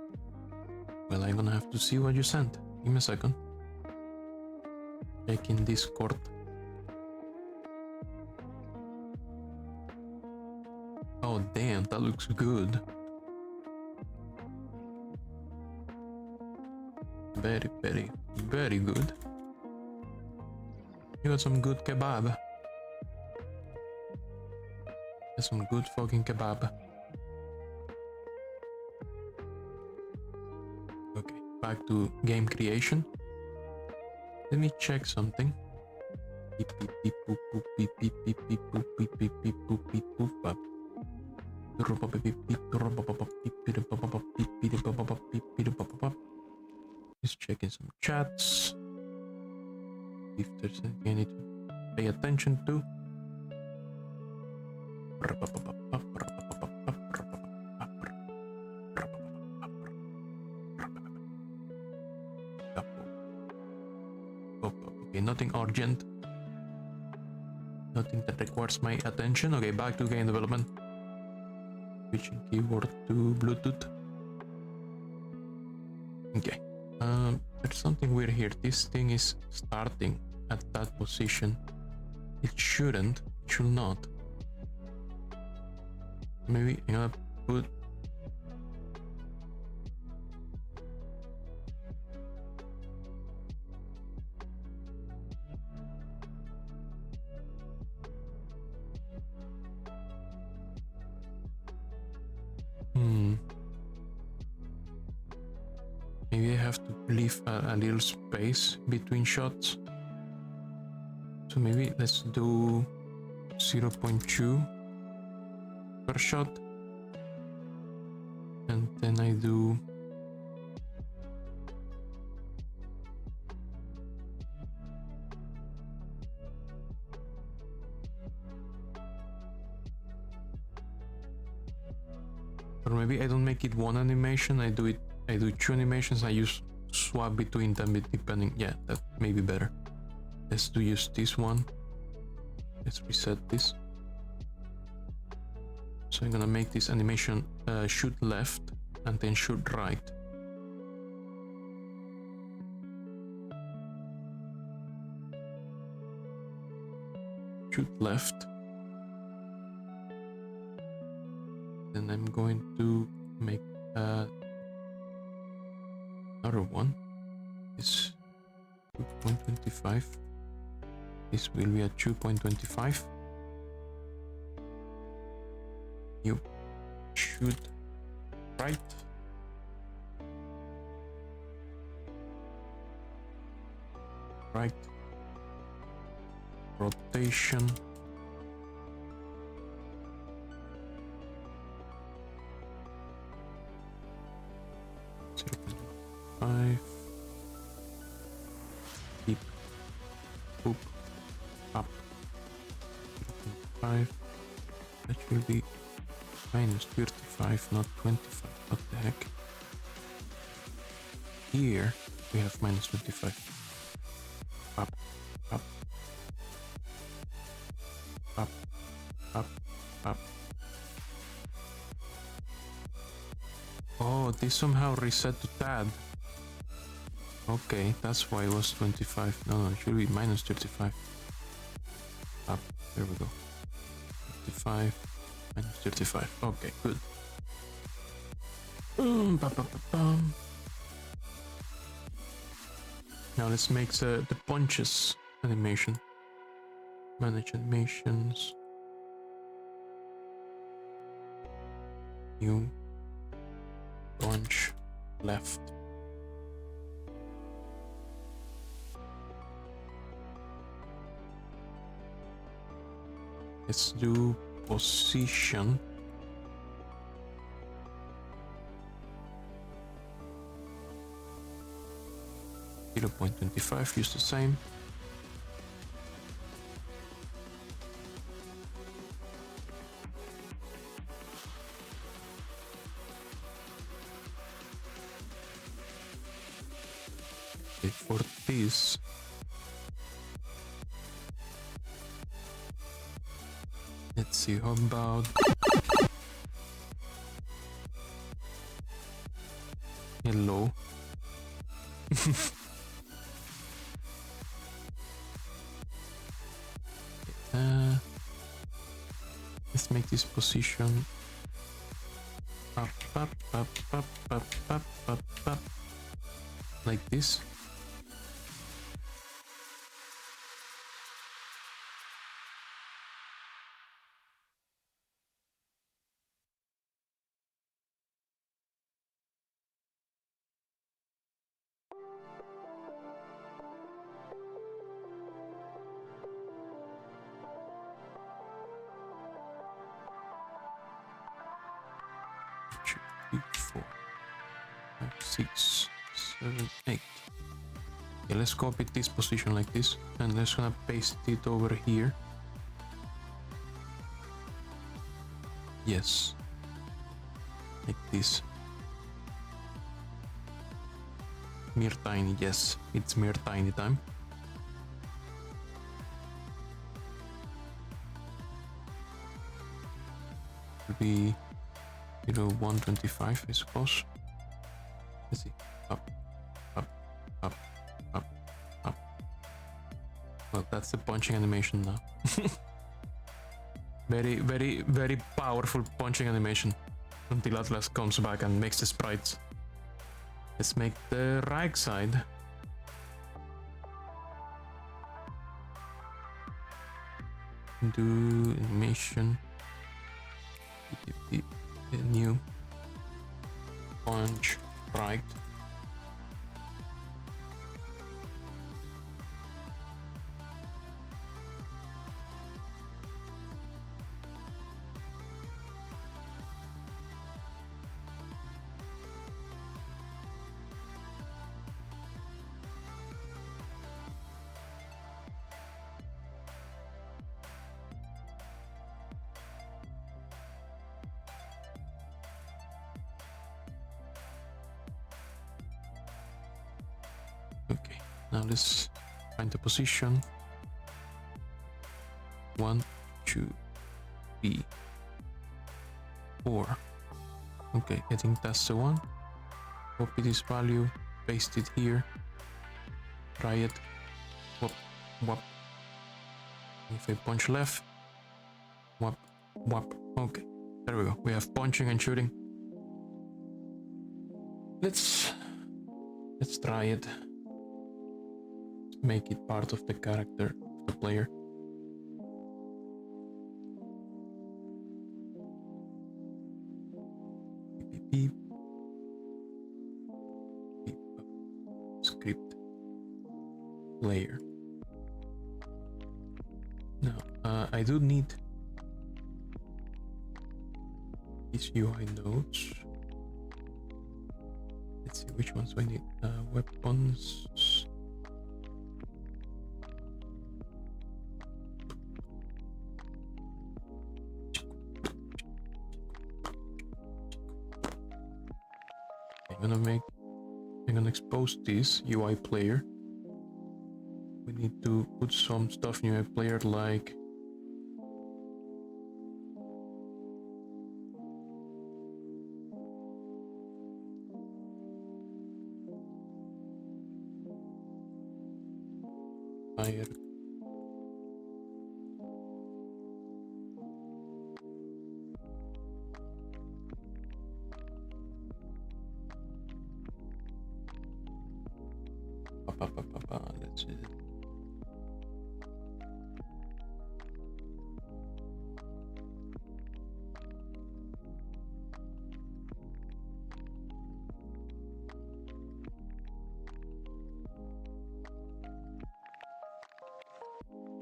Well, I'm gonna have to see what you sent. Give me a second. Check in Discord. Oh damn, that looks good. Very, very, very good. You got some good kebab. Got some good fucking kebab. Okay, back to game creation. Let me check something. Beep beep beep boop boop beep beep beep beep boop beep beep beep boop beep boop bop. Just checking some chats. If there's anything I need to pay attention to. Okay, nothing urgent. Nothing that requires my attention. Okay, back to game development. Switching keyboard to Bluetooth. Okay. There's something weird here. This thing is starting at that position. It shouldn't. It should not. Maybe I'm gonna put Maybe I have to leave a little space between shots. So maybe let's do 0.2 per shot. And then I do or maybe I don't make it one animation, I do two animations, I swap between them depending. Yeah, that may be better. Let's use this one. Let's reset this. So I'm gonna make this animation shoot left and then shoot right. Shoot left. Then I'm going to make another one. This 2.25. This will be a 2.25. You shoot right. Right. Rotation. Five. Keep. Boop. Up. 5. That will be minus 35, not 25. What the heck? Here we have minus 25. Up, up, up, up, up. Oh, this somehow reset to tad. Okay, that's why it was 25. No, it should be minus 35. Up, there we go. 35, minus 35. Okay, good. Now let's make the punches animation. Manage animations. New punch left. Let's do position. .25, use the same. Okay, for this, let's see, how about hello? Let's make this position up, up, up, up, up, up, up, up, like this. Six, 7, 8. Okay, let's copy this position like this, and let's gonna paste it over here. Yes, like this. Mere tiny, yes, it's mere tiny time. Will be 125, I suppose. Let's see. Up, up, up, up, up. Well, that's the punching animation now. Very, very, very powerful punching animation. Until Atlas comes back and makes the sprites. Let's make the right side. Do animation. New. punch, right. Okay, now let's find the position. 1, 2, 3, 4. Okay, I think that's the one. Copy this value, paste it here, try it. Whoop, whoop. If I punch left, whoop, whoop. Okay, there we go. We have punching and shooting. Let's try it. Make it part of the character of the player. Beep, beep, beep. Script player. Now, I do need these UI nodes. Let's see which ones I need. Weapons. I'm gonna expose this UI player. We need to put some stuff in UI player like fire. Let's see.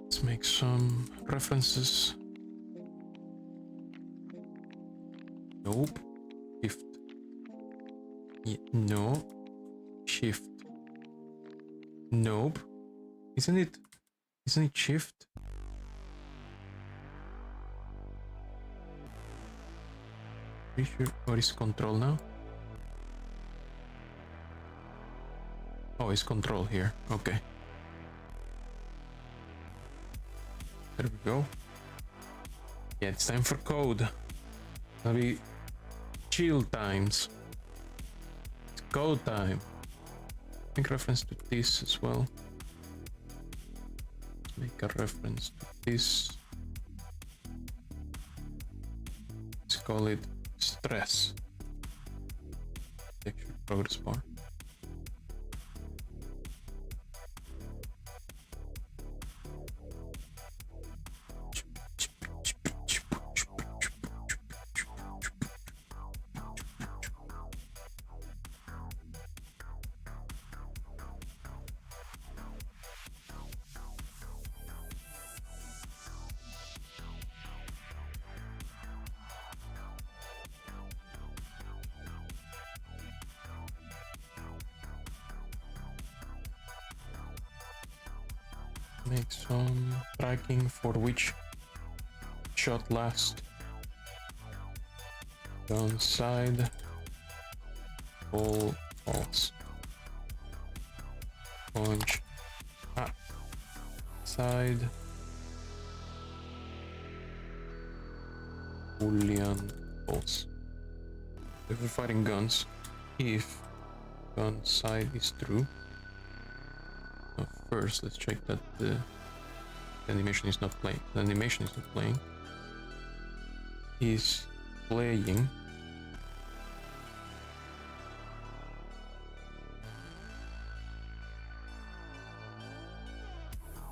Let's make some references. Nope. Shift. Yeah, no. Shift. Nope. Isn't it shift? Pretty sure. Or is control now? Oh, it's control here. Okay. There we go. Yeah, it's time for code. That'll be chill times. It's code time. Make reference to this as well. Make a reference to this. Let's call it stress. Texture progress bar. Make some tracking for which shot last. Downside, all false. Punch up. Side. Boolean false. If we're fighting guns, if gun side is true. First, let's check that the animation is not playing. The animation is not playing. Is playing.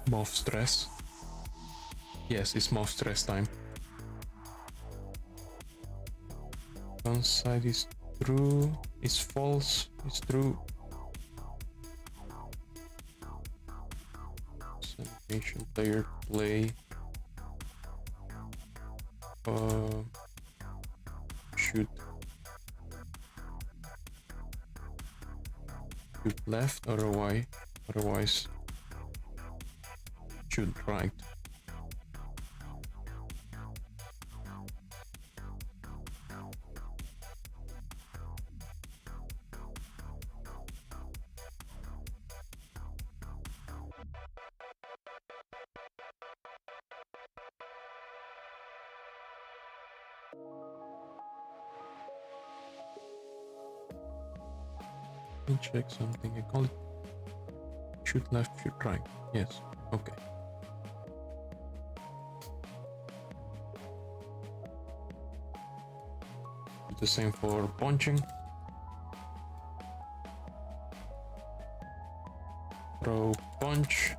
Moth stress. Yes, it's Moth stress time. One side is True is false is true. Animation player play. Shoot. Shoot left, otherwise shoot right. Let me check something. I call it shoot left, shoot right. Yes. Okay. Do the same for punching. Throw, punch.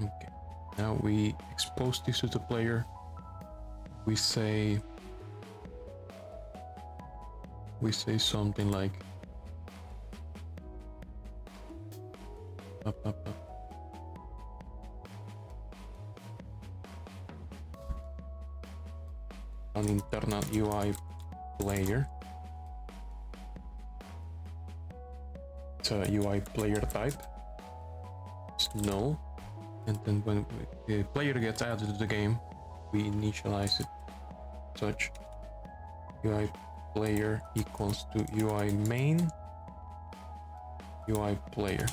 Okay, now we expose this to the player. We say something like up. An internal UI player. It's a UI player type. It's null. And then when the player gets added to the game, we initialize it such UI player equals to UI main UI player.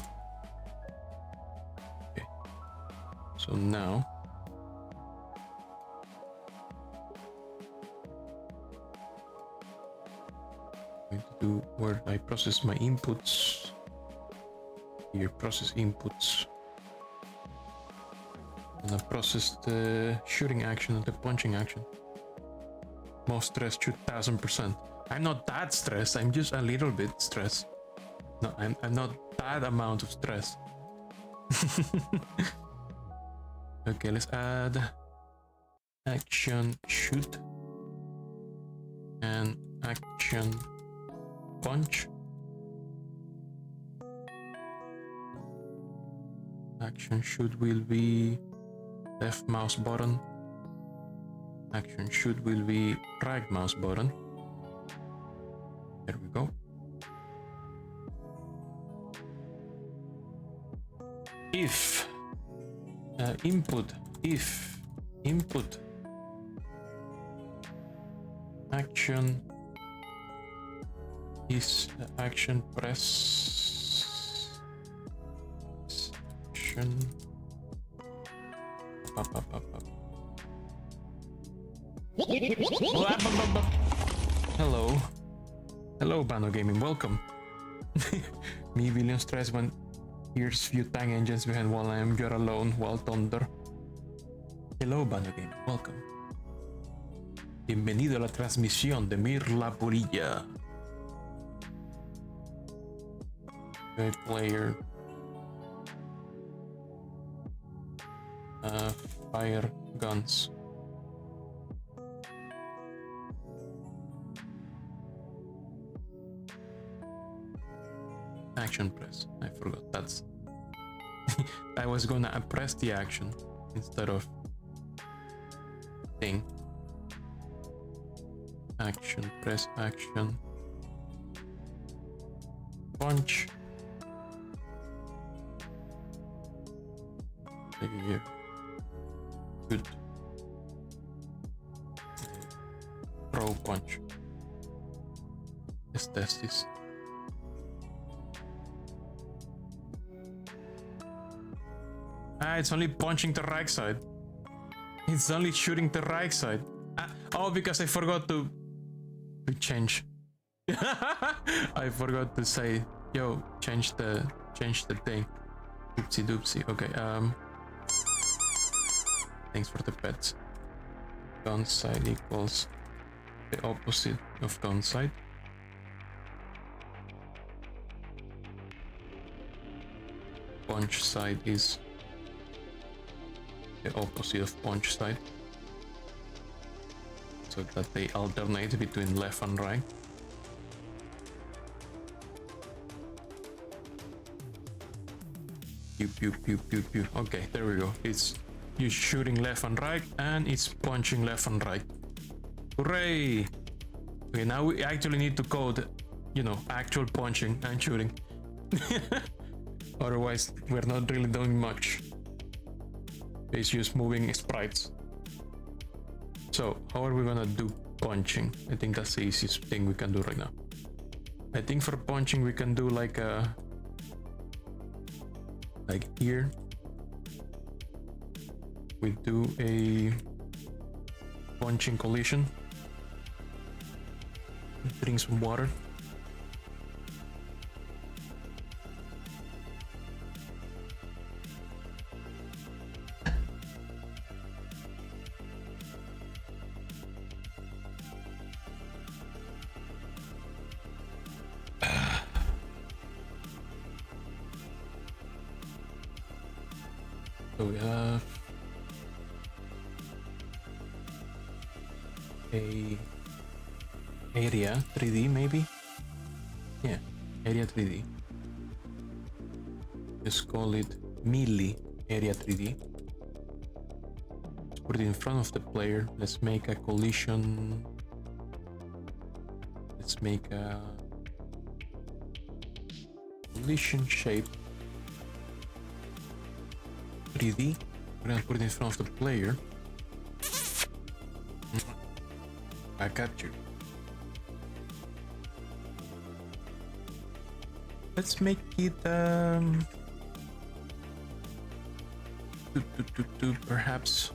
Okay. So now I'm going to do where I process my inputs. Here, process inputs. And I process the shooting action and the punching action. Most stressed, shoot 1000%. I'm not that stressed, I'm just a little bit stressed. No, I'm not that amount of stress. Okay, let's add action shoot and action punch. Action shoot will be left mouse button. Action shoot will be right mouse button. There we go. If input action is action press action Hello Bano Gaming, welcome. Me William stress when here's few tank engines behind while you're alone while thunder. Hello Bano Gaming, welcome. Bienvenido a la transmisión de Mir La Purilla. Good player. Fire guns. Action press. I forgot. That's. I was gonna press the action instead of thing. Action press action. Punch. Here. Good. Throw punch. Let's test this. It's only punching the right side. It's only shooting the right side. Oh, because I forgot to change. I forgot to say, yo, change the thing. Oopsie doopsie. Okay. Thanks for the pets. Downside equals the opposite of downside. Punch side is the opposite of punch side, so that they alternate between left and right. Pew pew pew pew pew. Okay, there we go. It's you shooting left and right, and it's punching left and right. Hooray! Okay, now we actually need to code, you know, actual punching and shooting. Otherwise, we're not really doing much. It's just moving sprites. So, how are we gonna do punching? I think that's the easiest thing we can do right now. I think for punching we can do like here. We do a punching collision. Drink some water. So we have a area 3D maybe? Yeah, area 3D. Just call it melee area 3D. Let's put it in front of the player. Let's make a collision. Let's make a collision shape 3D. We're gonna put it in front of the player. I got you. Let's make it perhaps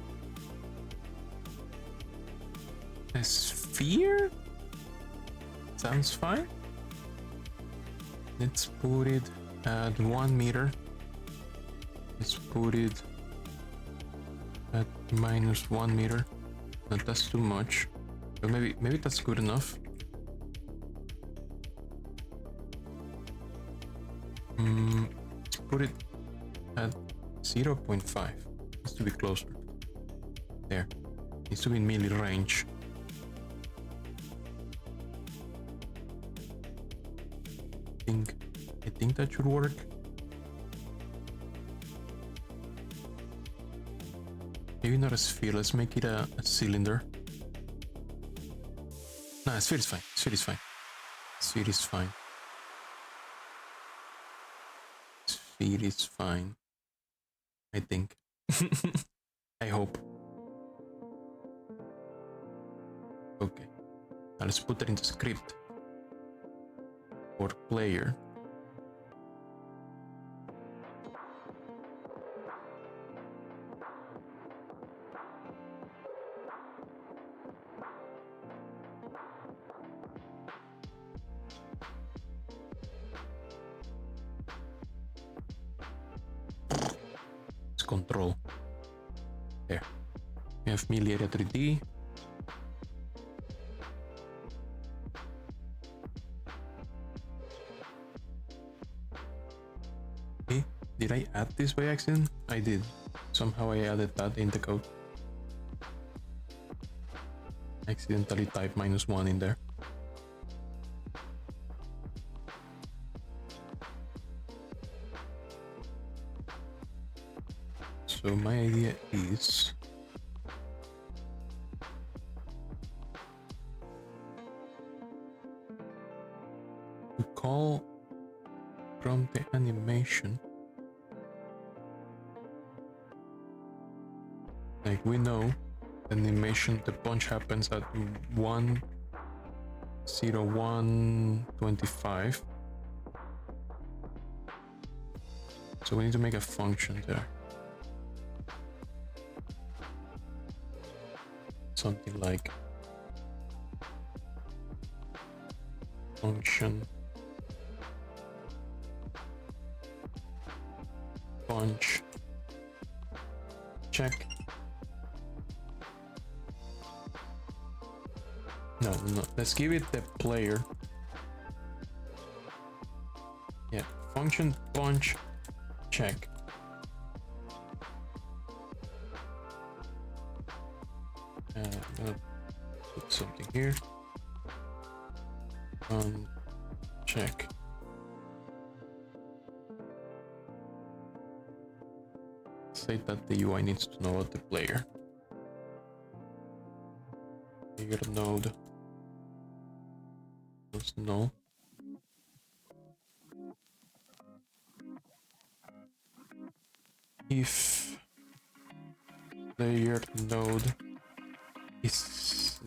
a sphere? Sounds fine. Let's put it at 1 meter. Let's put it at -1 meter. No, that's too much. But maybe that's good enough. Let's put it at 0.5. Needs to be closer. There. Needs to be in melee range. I think that should work. Maybe not a sphere, let's make it a cylinder. Nah, sphere is fine. Sphere is fine. Sphere is fine. Sphere is fine. I think. I hope. Okay. Now let's put that into script. For player. Control. There. We have melee area 3D. Hey, did I add this by accident? I did. Somehow I added that in the code. Accidentally typed -1 in there. So my idea is to call from the animation, like we know the animation, the punch happens at 1:01:25. So we need to make a function there. Something like function punch check. No, let's give it the player. Yeah, function punch check. I'm gonna put something here. Check. Say that the UI needs to know about the player. Player node. No. If player node is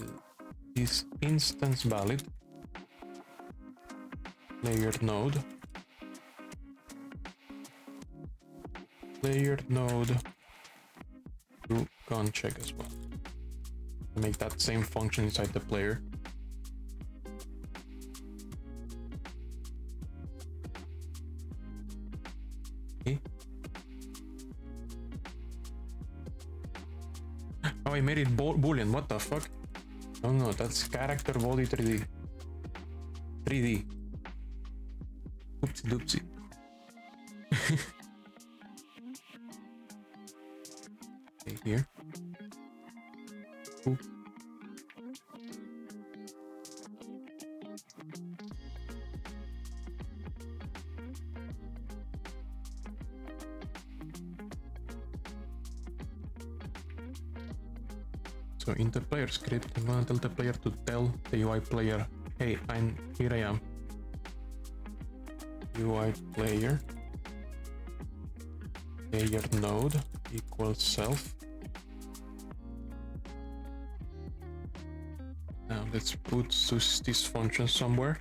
instance valid, player node do gun check as well. Make that same function inside the player. Okay. Oh, I made it boolean. What the fuck? Oh no, that's character body 3D. 3D. Oopsie doopsie. Okay, here. Ooh. So in the player script, I'm gonna tell the player to tell the UI player, hey, here I am. UI player node equals self. Now let's put this function somewhere.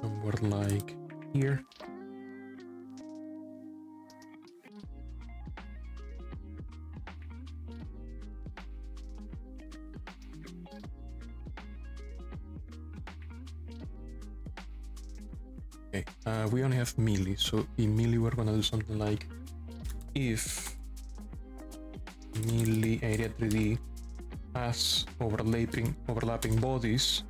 Somewhere like here. Okay, we only have melee, so in melee we're gonna do something like if melee area 3D has overlapping bodies,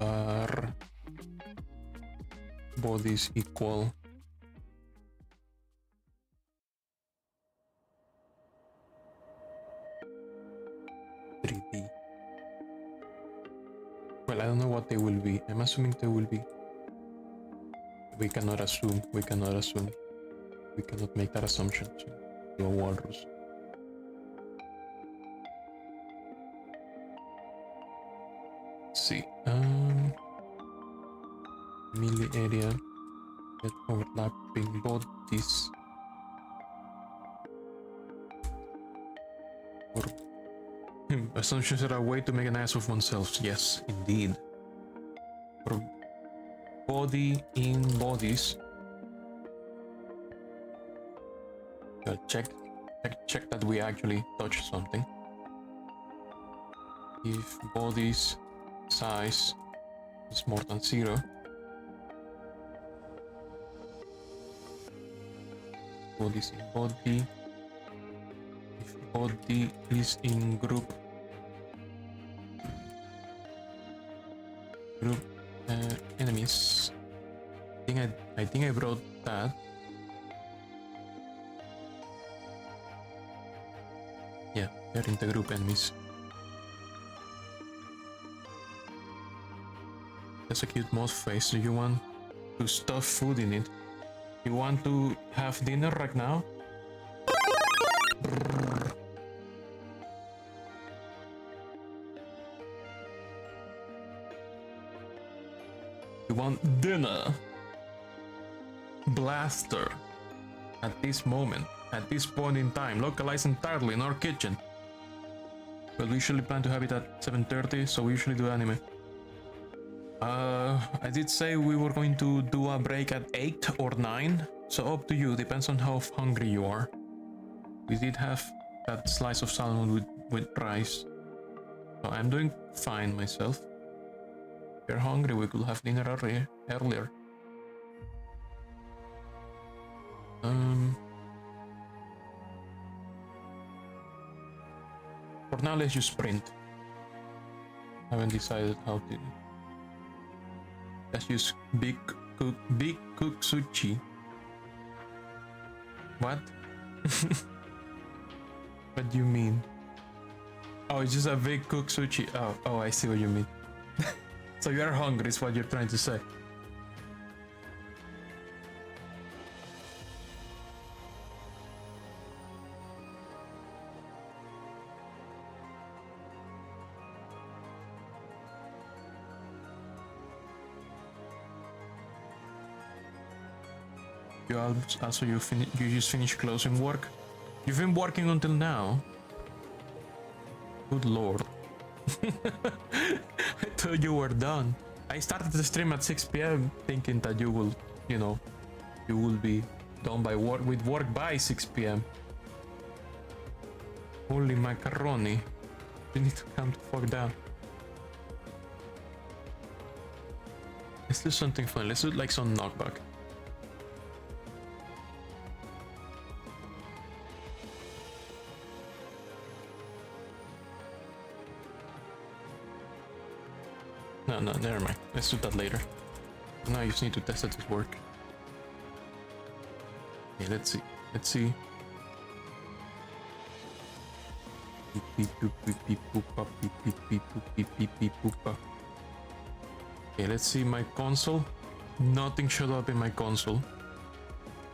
are bodies equal well, I don't know what they will be. I'm assuming they will be. We cannot assume. We cannot make that assumption. So do a walrus. Let's see. Melee area get overlapping bodies. Or assumptions are a way to make an ass of oneself. Yes, indeed. For body in bodies. Check that we actually touch something. If body's size is more than 0, bodies in body. If body is in group enemies. I think I brought that. Yeah, they're in the group enemies. That's a cute moth face. Do you want to stuff food in it? You want to have dinner right now? You want dinner? Blaster. At this moment, at this point in time, localized entirely in our kitchen. But we usually plan to have it at 7:30, so we usually do anime. I did say we were going to do a break at 8 or 9, so up to you, depends on how hungry you are. We did have that slice of salmon with rice, so I'm doing fine myself. If you're hungry, we could have dinner earlier. For now, let's just sprint. Haven't decided how to. Let's use big cook sushi. What? What do you mean? Oh, it's just a big cook sushi. Oh, I see what you mean. So you are hungry, is what you're trying to say. You just finished closing work. You've been working until now. Good lord. I thought you were done. I started the stream at 6 p.m. thinking that you will, you will be done with work by 6 p.m. Holy macaroni. You need to calm the fuck down. Let's do something fun. Let's do like some knockback. No, never mind. Let's do that later. Now you just need to test that it works. Okay, let's see. Okay, let's see my console. Nothing showed up in my console.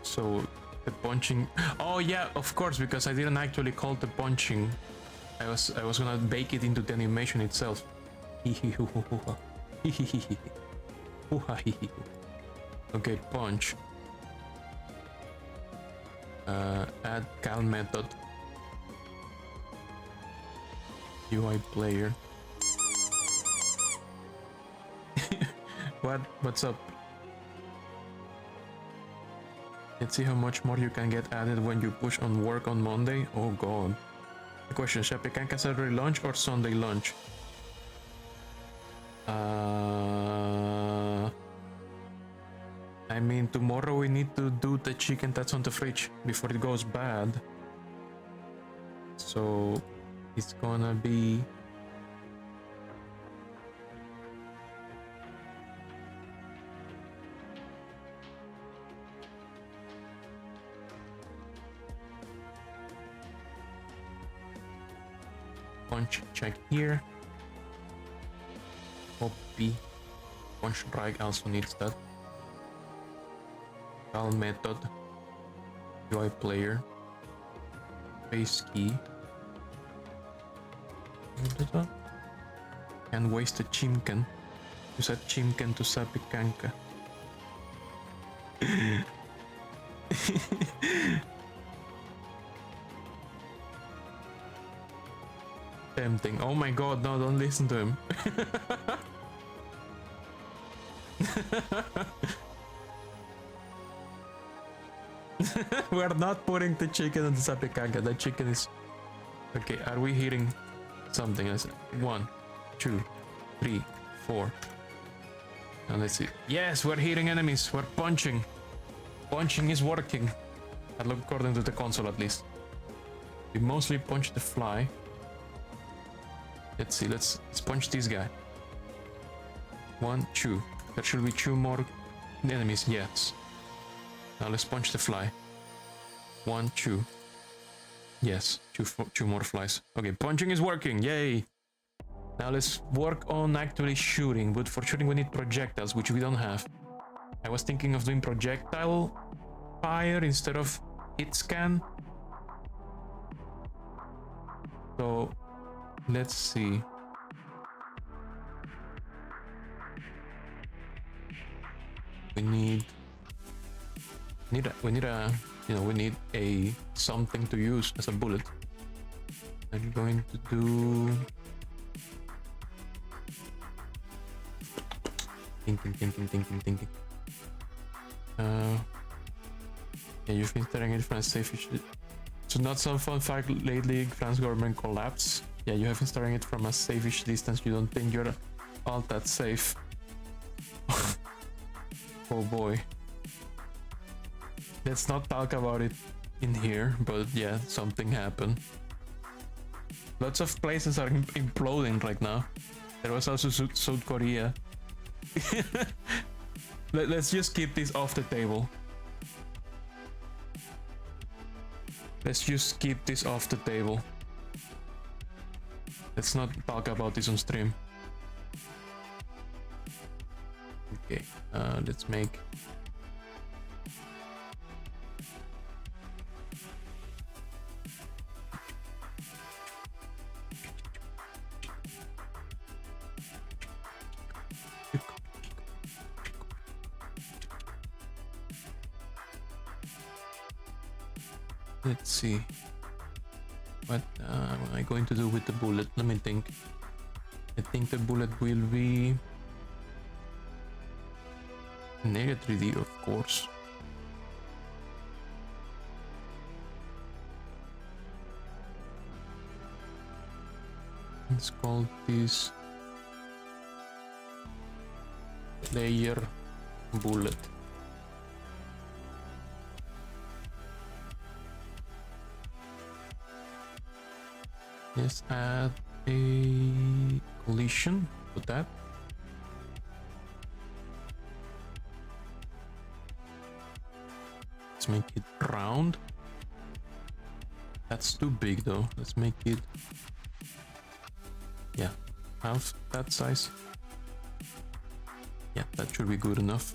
So the punching. Oh yeah, of course, because I didn't actually call the punching. I was gonna bake it into the animation itself. Okay, punch. Add cal method. UI player. What's up? Let's see how much more you can get added when you push on work on Monday. Oh god. The question, Shapikanka Saturday lunch or Sunday lunch? I mean, tomorrow we need to do the chicken that's on the fridge before it goes bad. So it's gonna be punch check here. Copy. Punch drag also needs that. Cal method. UI player. Base key. Can waste a chimken. Use a chimken to Shapikanka. Tempting. Oh my god, no, don't listen to him. We're not putting the chicken on the Shapikanka. The chicken is... Okay, are we hitting something? 1, 2, 3, 4. Now let's see. Yes, we're hitting enemies. We're punching. Punching is working. According to the console, at least. We mostly punch the fly. Let's see. Let's punch this guy. 1, 2. There should be 2 more enemies. Yes. Now let's punch the fly. 1, 2. Yes, 2 more flies. Okay, punching is working. Yay. Now let's work on actually shooting. But for shooting we need projectiles, which we don't have. I was thinking of doing projectile fire instead of hit scan. So let's see. We need a something to use as a bullet. I'm going to do... Thinking. Yeah, you've been staring at France safe. So not some fun fact lately France government collapsed. Yeah, you have been staring it from a safe-ish distance. You don't think you're all that safe. Oh boy. Let's not talk about it in here, but yeah, something happened. Lots of places are imploding right now. There was also South Korea. Let's just keep this off the table. Let's just keep this off the table. Let's not talk about this on stream. Okay, let's make... Let's see. What am I going to do with the bullet? Let me think. I think the bullet will be... Nega 3D, of course. Let's call this layer bullet. Let's add a collision to that. Let's make it round. That's too big though. Let's make it, yeah, half that size. Yeah, that should be good enough.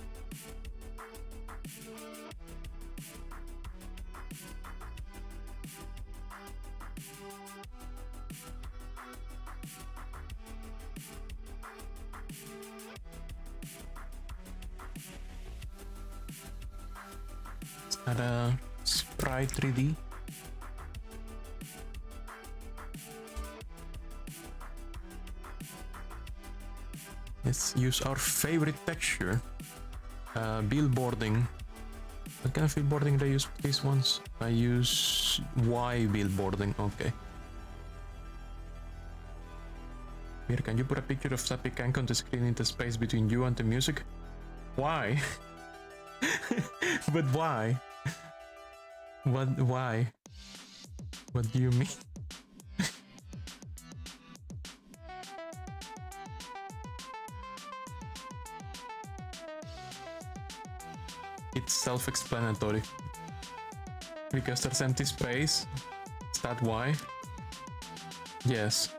Add a sprite 3D. Let's use our favorite texture, billboarding. What kind of billboarding do I use for these ones? I use Y billboarding. Okay. Here, can you put a picture of Sappy Kank on the screen in the space between you and the music? Why? But why? What? Why? What do you mean? It's self-explanatory. Because there's empty space. Is that why? Yes.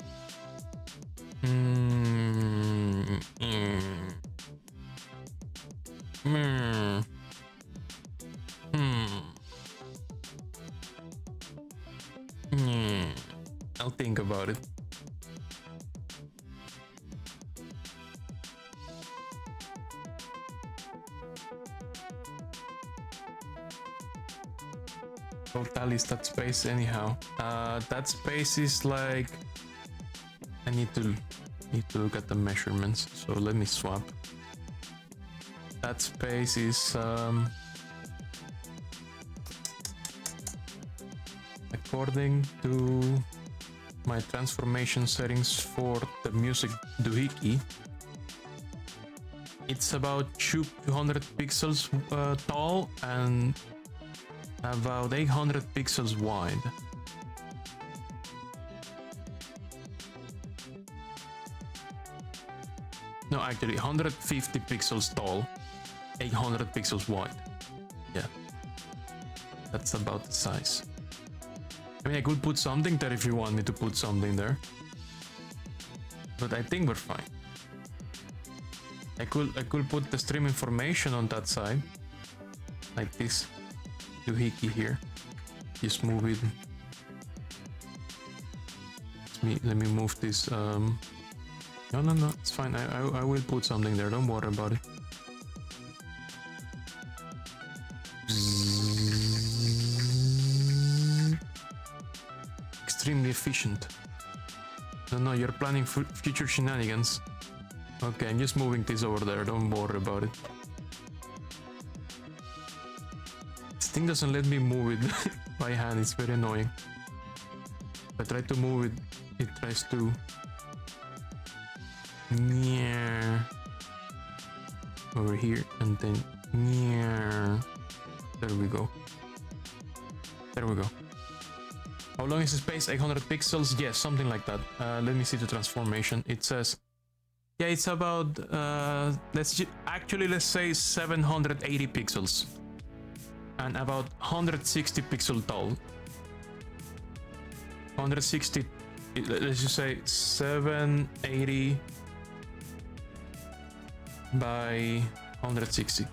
I'll think about it. How tall is that space anyhow? That space is like... I need to look at the measurements, so let me swap. That space is according to my transformation settings for the music doohickey, it's about 200 pixels tall and about 800 pixels wide. No, actually 150 pixels tall, 800 pixels wide. Yeah, that's about the size. I mean, I could put something there if you want me to put something there, but I think we're fine. I could put the stream information on that side, like this doohickey here. Just move it. Let me move this. No, it's fine. I will put something there. Don't worry about it. extremely efficient. No, you're planning future shenanigans. Okay, I'm just moving this over there, don't worry about it. This thing doesn't let me move it by hand, it's very annoying. If I try to move it, it tries to... Yeah. Over here, and then... Yeah. There we go. There we go. How long is the space? 800 pixels? Yes, something like that. Let me see the transformation. It says... Yeah, it's about... let's say 780 pixels. And about 160 pixel tall. 160... Let's just say 780 by 160.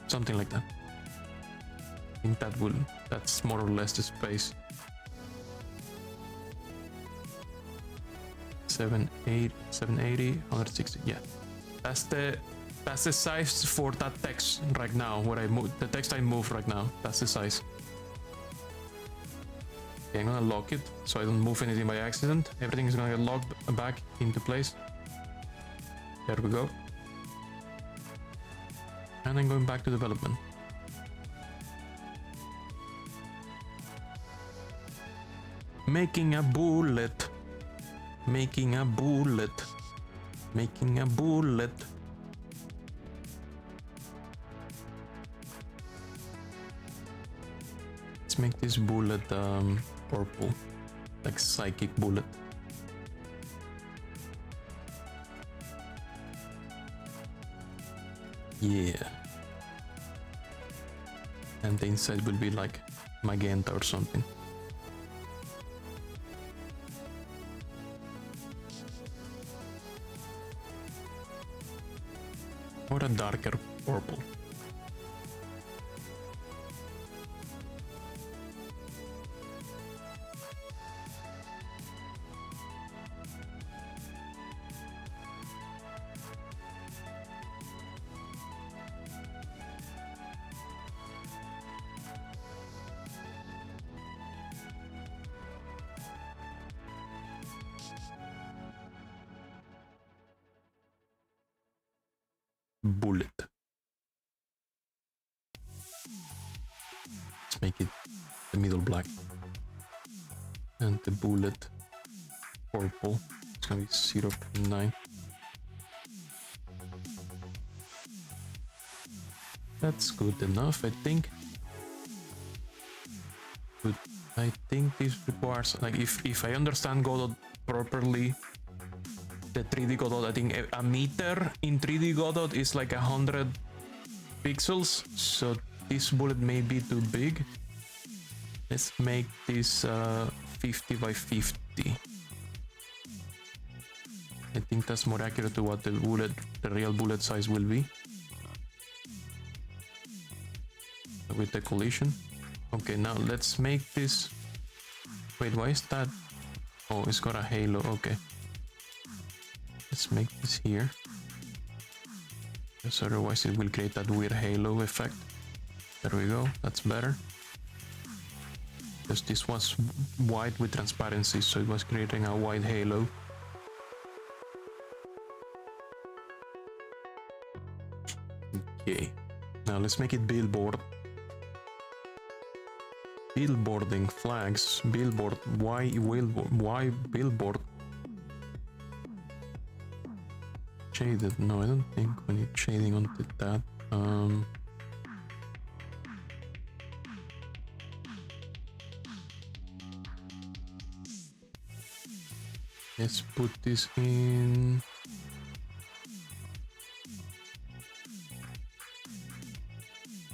Something like that. I think that's more or less the space. 780, 160. Yeah, that's the size for that text right now. What I move, the text I move right now. That's the size. Okay, I'm gonna lock it so I don't move anything by accident. Everything is gonna get locked back into place. There we go. And I'm going back to development. Making a bullet. Making a bullet. Making a bullet. Let's make this bullet purple. Like psychic bullet. Yeah. And the inside will be like magenta or something. Or a darker purple. Bullet. Let's make it the middle black. And the bullet purple. It's gonna be 0.9. That's good enough, I think. But I think this requires, like, if I understand Godot properly, the 3D Godot, I think a meter in 3D Godot is like 100 pixels, so this bullet may be too big. Let's make this 50 by 50. I think that's more accurate to what the real bullet size will be. With the collision. Okay, now let's make this... Wait, why is that? Oh, it's got a halo, okay. Let's make this here. Because otherwise it will create that weird halo effect. There we go, that's better. Because this was white with transparency, so it was creating a white halo. Okay, now let's make it billboard. Billboarding flags, billboard, why billboard? Shaded, no, I don't think we need shading onto that. Let's put this in.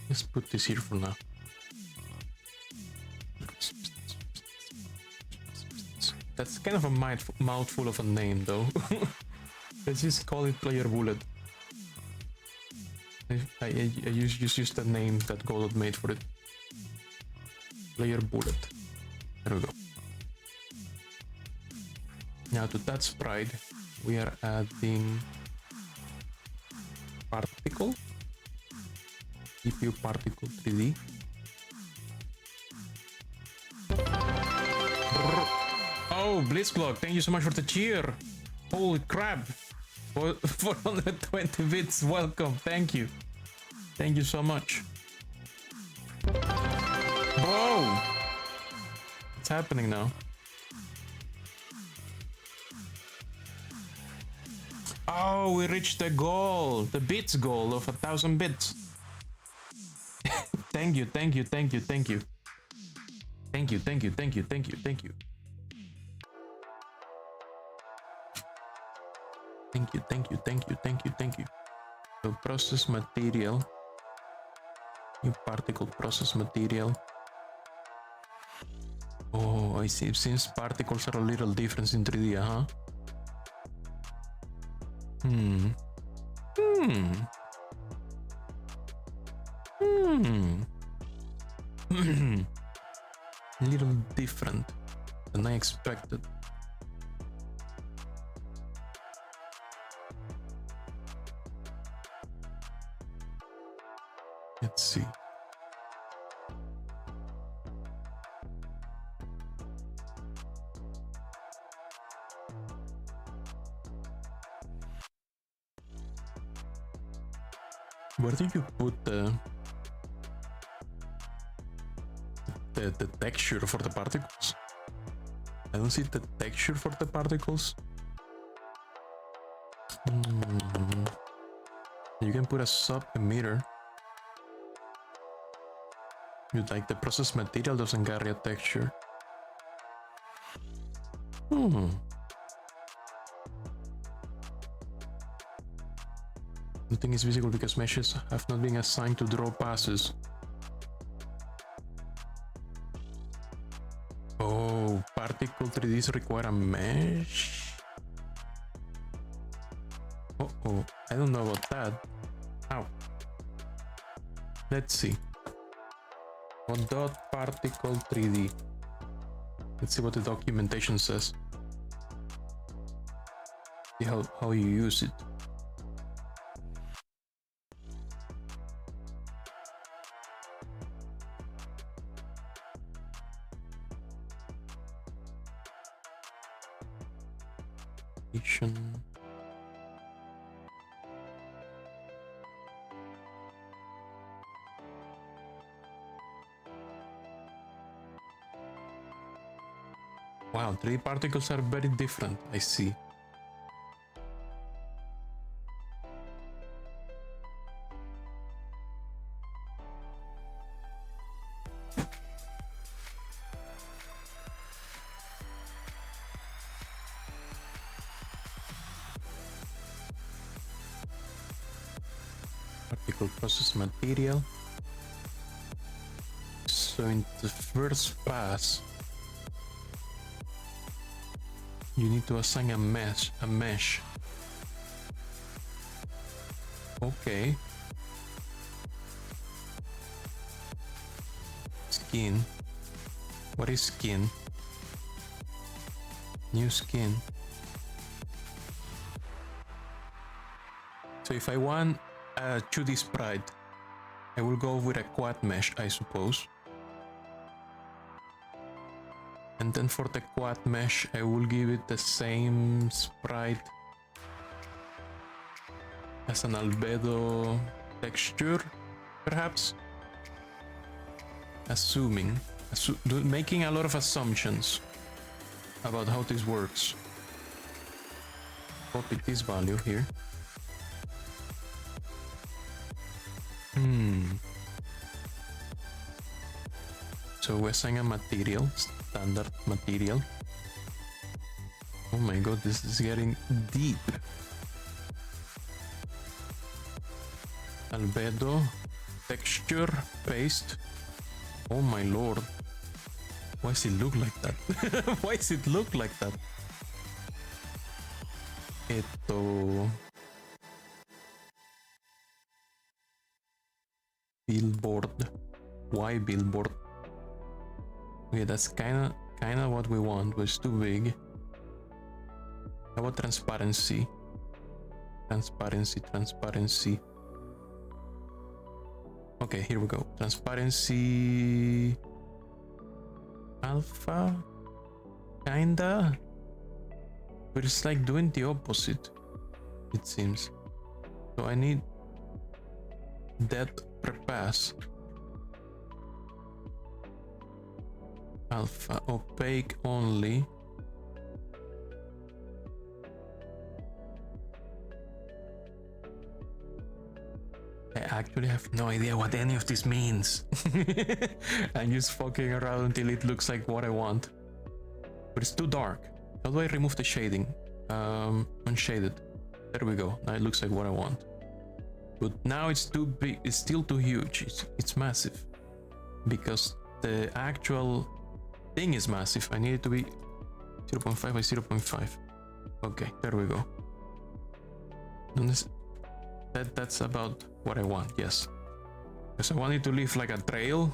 Let's put this here for now. That's kind of a mouthful of a name, though. Let's just call it Player Bullet. I just use the name that Godot made for it. Player Bullet. There we go. Now to that sprite, we are adding particle. CPU particle 3D. Oh, Blitzclock, thank you so much for the cheer. Holy crap. 420 bits, welcome, thank you. Thank you so much. Whoa! What's happening now? Oh, we reached the goal, the bits goal of 1,000 bits. Thank you, thank you, thank you, thank you. Thank you, thank you, thank you, thank you, thank you. Thank you, thank you, thank you, thank you, thank you. So process material. New particle process material. Oh, I see. Since particles are a little different in 3D, huh? Hmm. A little different than I expected. Let's see. Where did you put the texture for the particles? I don't see the texture for the particles. You can put a sub emitter. You'd like the process material doesn't carry a texture. Nothing is visible because meshes have not been assigned to draw passes. Oh, particle 3Ds require a mesh? Uh-oh, I don't know about that. Ow. Let's see. Dot particle 3D. Let's see what the documentation says. See how you use it. Wow, 3D particles are very different, I see. Particle process material. So in the first pass, you need to assign a mesh. Okay. Skin. What is skin? New skin. So if I want a 2D sprite, I will go with a quad mesh, I suppose. And then for the quad mesh, I will give it the same sprite as an albedo texture, perhaps? Assuming, making a lot of assumptions about how this works. Copy this value here. So we assign a material, standard material. Oh my god, this is getting deep. Albedo, texture, paste. Oh my lord. Why does it look like that? Why does it look like that? Billboard. Why billboard? Okay, that's kinda what we want, but it's too big. How about transparency? Transparency. Okay, here we go. Transparency alpha. Kinda. But it's like doing the opposite, it seems. So I need depth per pass. Alpha, opaque only. I actually have no idea what any of this means. I'm just fucking around until it looks like what I want. But it's too dark. How do I remove the shading? Unshaded. There we go. Now it looks like what I want. But now it's too big. It's still too huge. It's massive. Because the actual thing is massive. I need it to be 0.5 by 0.5. Okay, there we go. That's about what I want, yes. Because I want it to leave like a trail.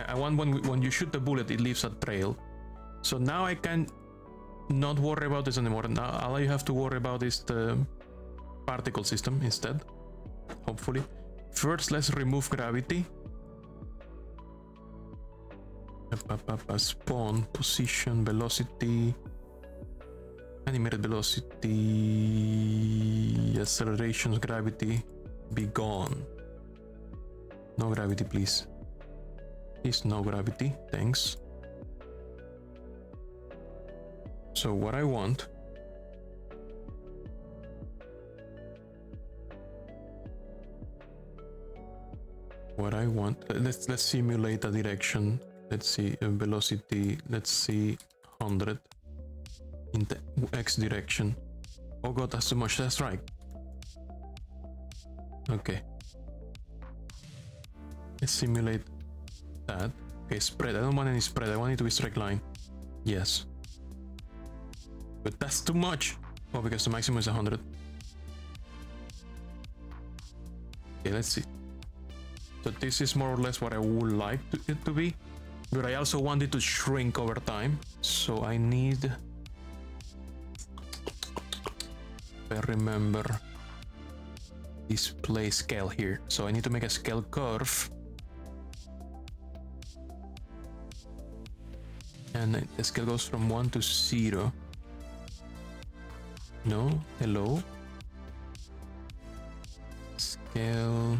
I want when you shoot the bullet, it leaves a trail. So now I can not worry about this anymore. Now all you have to worry about is the particle system instead. Hopefully. First, let's remove gravity. Spawn, position, velocity, animated velocity, accelerations, gravity, be gone. No gravity, please. Please, no gravity, thanks. So what I want let's simulate a direction. Let's see velocity, let's see 100 in the x direction. Oh god, that's too much. That's right. Okay, let's simulate that. Okay, spread. I don't want any spread. I want it to be straight line. Yes, but that's too much. Oh, because the maximum is 100. Okay, let's see. So this is more or less what I would like it to be, but I also want it to shrink over time. So I need, I remember, display scale here. So I need to make a scale curve, and the scale goes from 1 to 0. No, hello. Scale.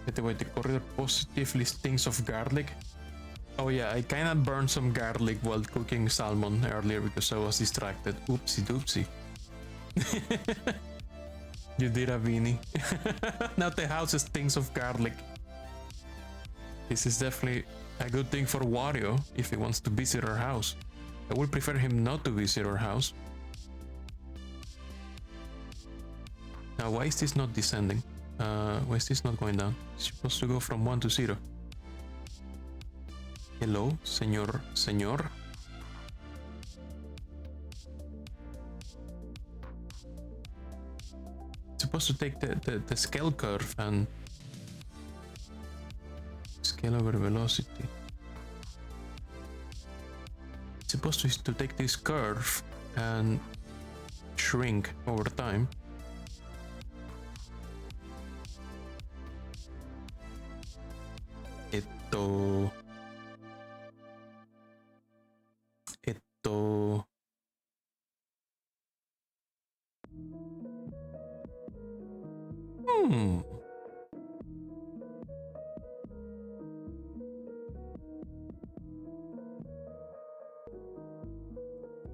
By the way, the corridor positively stinks of garlic. Oh yeah, I kinda burned some garlic while cooking salmon earlier because I was distracted. Oopsie doopsie. You did a beanie. Now the house stinks of garlic. This is definitely a good thing for Wario if he wants to visit our house. I would prefer him not to visit our house. Now why is this not descending? Why is this not going down? It's supposed to go from 1 to 0. Hello, señor. It's supposed to take the scale curve and scale over velocity. It's supposed to take this curve and shrink over time. Esto.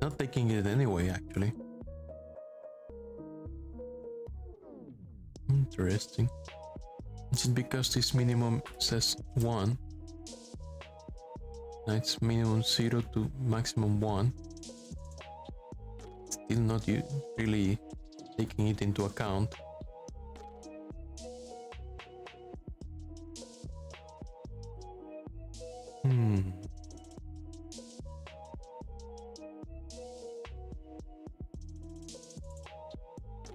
Not taking it anyway, actually. Interesting. Is it because this minimum says 1? Now it's minimum 0 to maximum 1. Still not really taking it into account.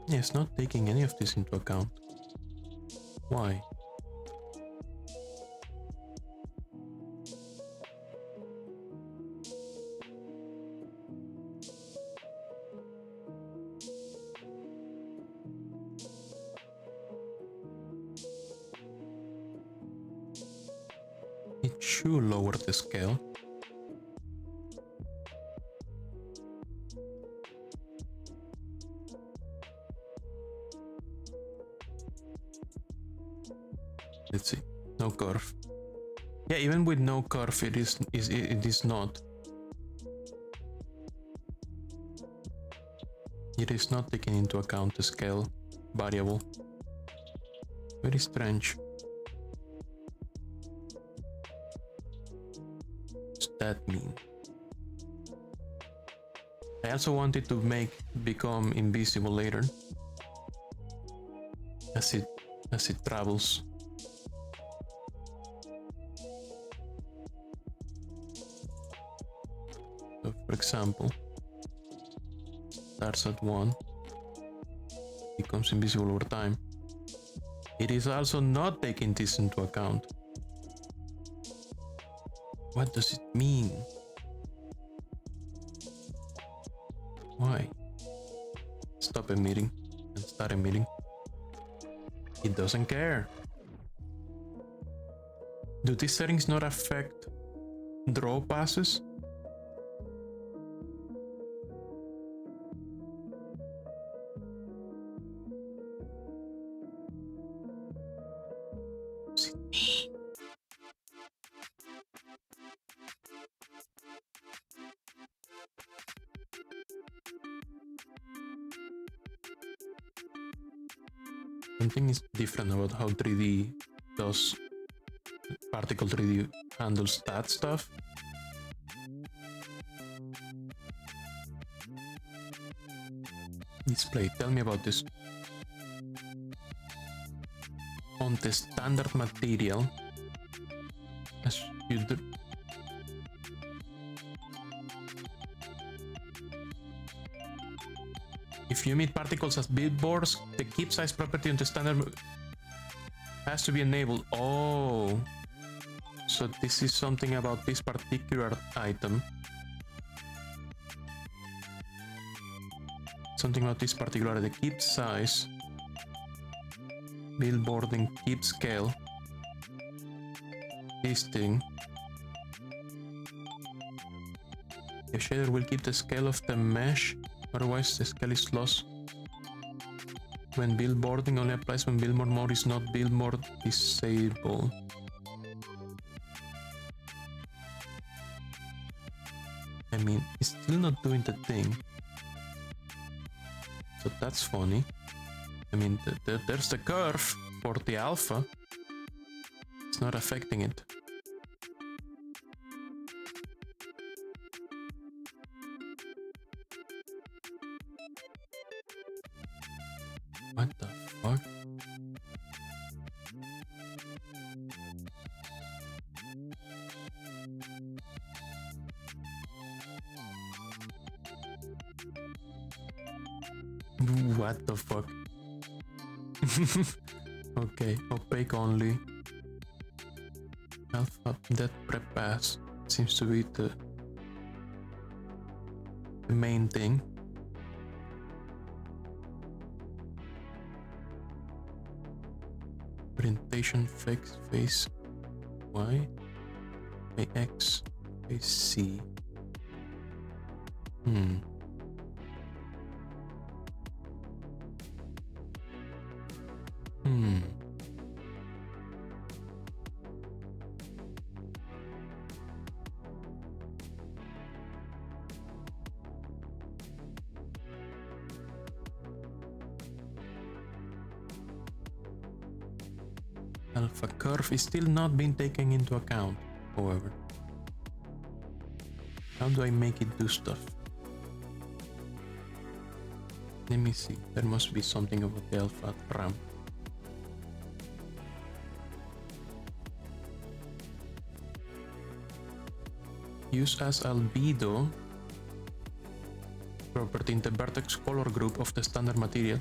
Yeah, it's not taking any of this into account. Why? should lower the scale. Let's see. No curve. Yeah, even with no curve, it is not. It is not taking into account the scale variable. Very strange. What's that mean? I also wanted to become invisible later as it travels. So for example, starts at 1, becomes invisible over time. It is also not taking this into account. What does it mean? Why? Stop emitting and start emitting. It doesn't care. Do these settings not affect draw passes? Something is different about how 3D does particle 3D handles that stuff. Display, tell me about this. On the standard material, as you do. If you emit particles as billboards, the keep size property on the standard has to be enabled. Oh, so this is something about this particular item. Something about this particular, the keep size, billboarding, keep scale. This thing. The shader will keep the scale of the mesh. Otherwise, the scale is lost. When billboarding only applies when billboard mode is not billboard disabled. I mean, it's still not doing the thing. So that's funny. I mean, there's the curve for the alpha. It's not affecting it. What the fuck? What the fuck? Okay, opaque only. Alpha that prep pass seems to be the main thing. Orientation fix face Y, X, face C. Alpha curve is still not being taken into account, however. How do I make it do stuff? Let me see, there must be something about the alpha ramp. Use as albedo property in the vertex color group of the standard material.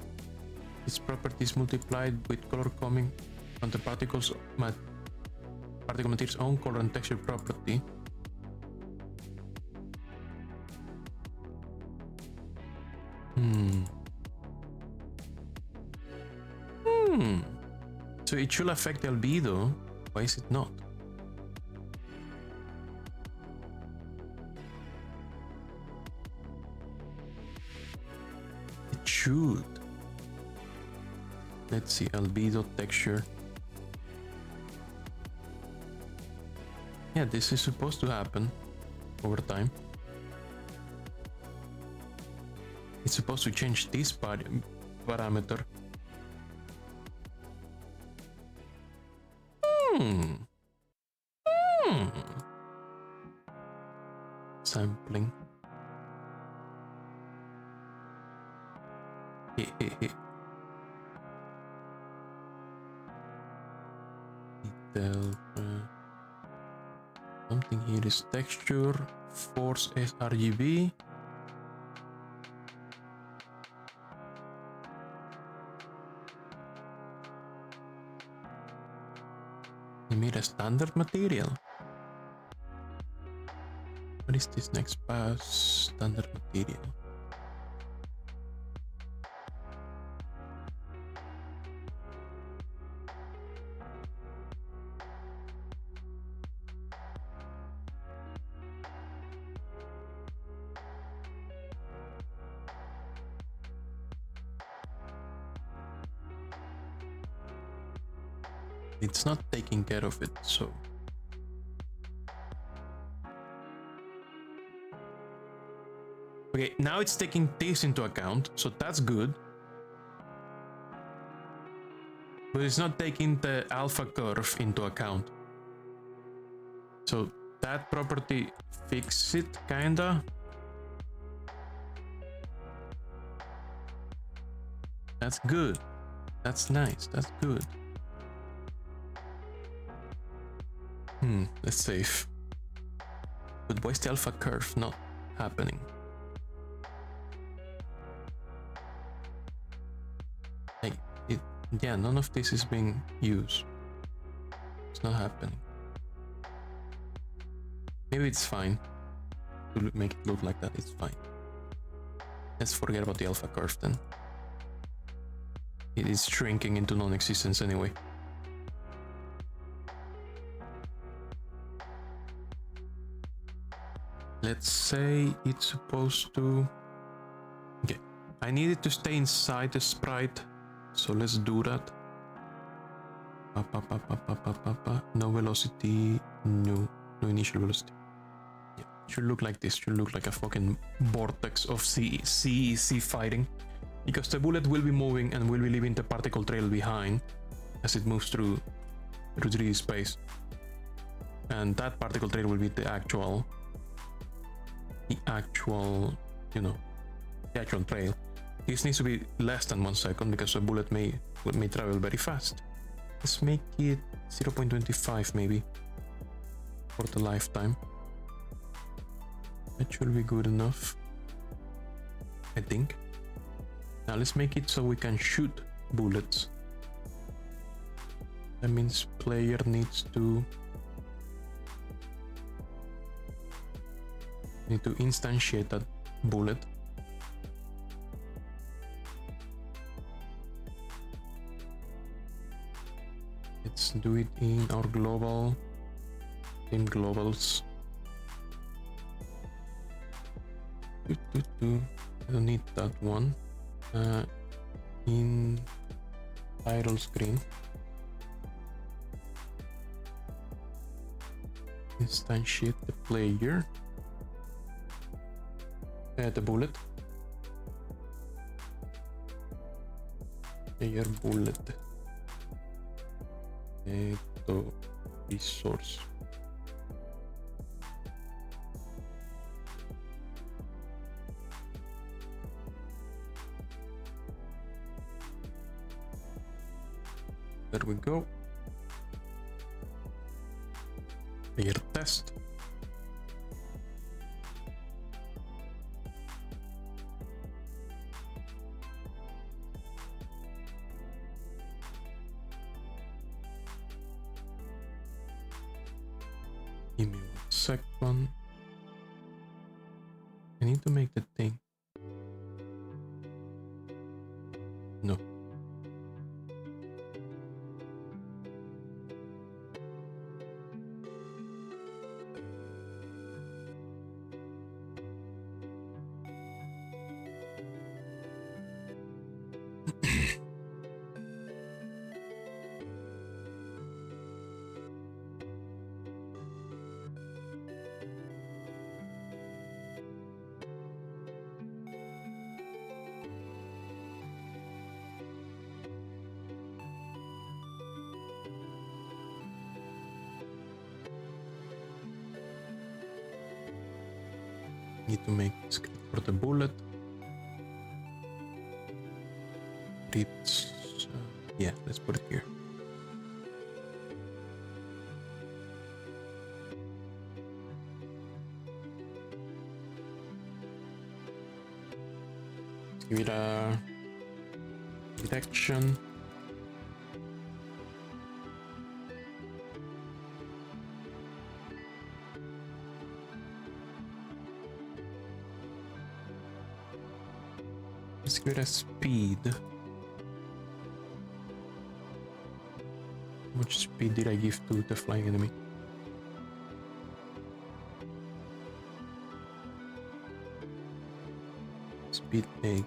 This property is multiplied with color coming from the particle material's own color and texture property. So it should affect the albedo. Why is it not? should. Let's see, albedo texture. Yeah, this is supposed to happen over time. It's supposed to change this parameter. Sampling. Detail. Something here is texture. Force sRGB. We made a standard material. What is this next pass? Standard material. It's not taking care of it, so okay, now it's taking this into account, so that's good. But it's not taking the alpha curve into account. So that property fixes it, kinda. That's good. That's nice. That's good. Let's save. But why is the alpha curve not happening? Like, yeah, none of this is being used. It's not happening. Maybe it's fine to make it look like that. It's fine. Let's forget about the alpha curve then. It is shrinking into non-existence anyway. Let's say it's supposed to... Okay, I need it to stay inside the sprite, so let's do that. No velocity, no initial velocity. Yeah, it should look like this, should look like a fucking vortex of sea fighting. Because the bullet will be moving and will be leaving the particle trail behind as it moves through 3D space. And that particle trail will be the actual, you know, the actual trail. This needs to be less than 1 second because a bullet may travel very fast. Let's make it 0.25 maybe for the lifetime. That should be good enough, I think. Now let's make it so we can shoot bullets. That means player needs to instantiate that bullet. Let's do it in our global in globals. I don't need that one. In title screen, instantiate the player, the bullet, player bullet, to resource. There we go. Player test. Give me 1 second. I need to make the thing. No. Need to make script for the bullet. It's yeah, let's put it here. Let's give it a detection. Let's give it a speed. How much speed did I give to the flying enemy? Speed 8.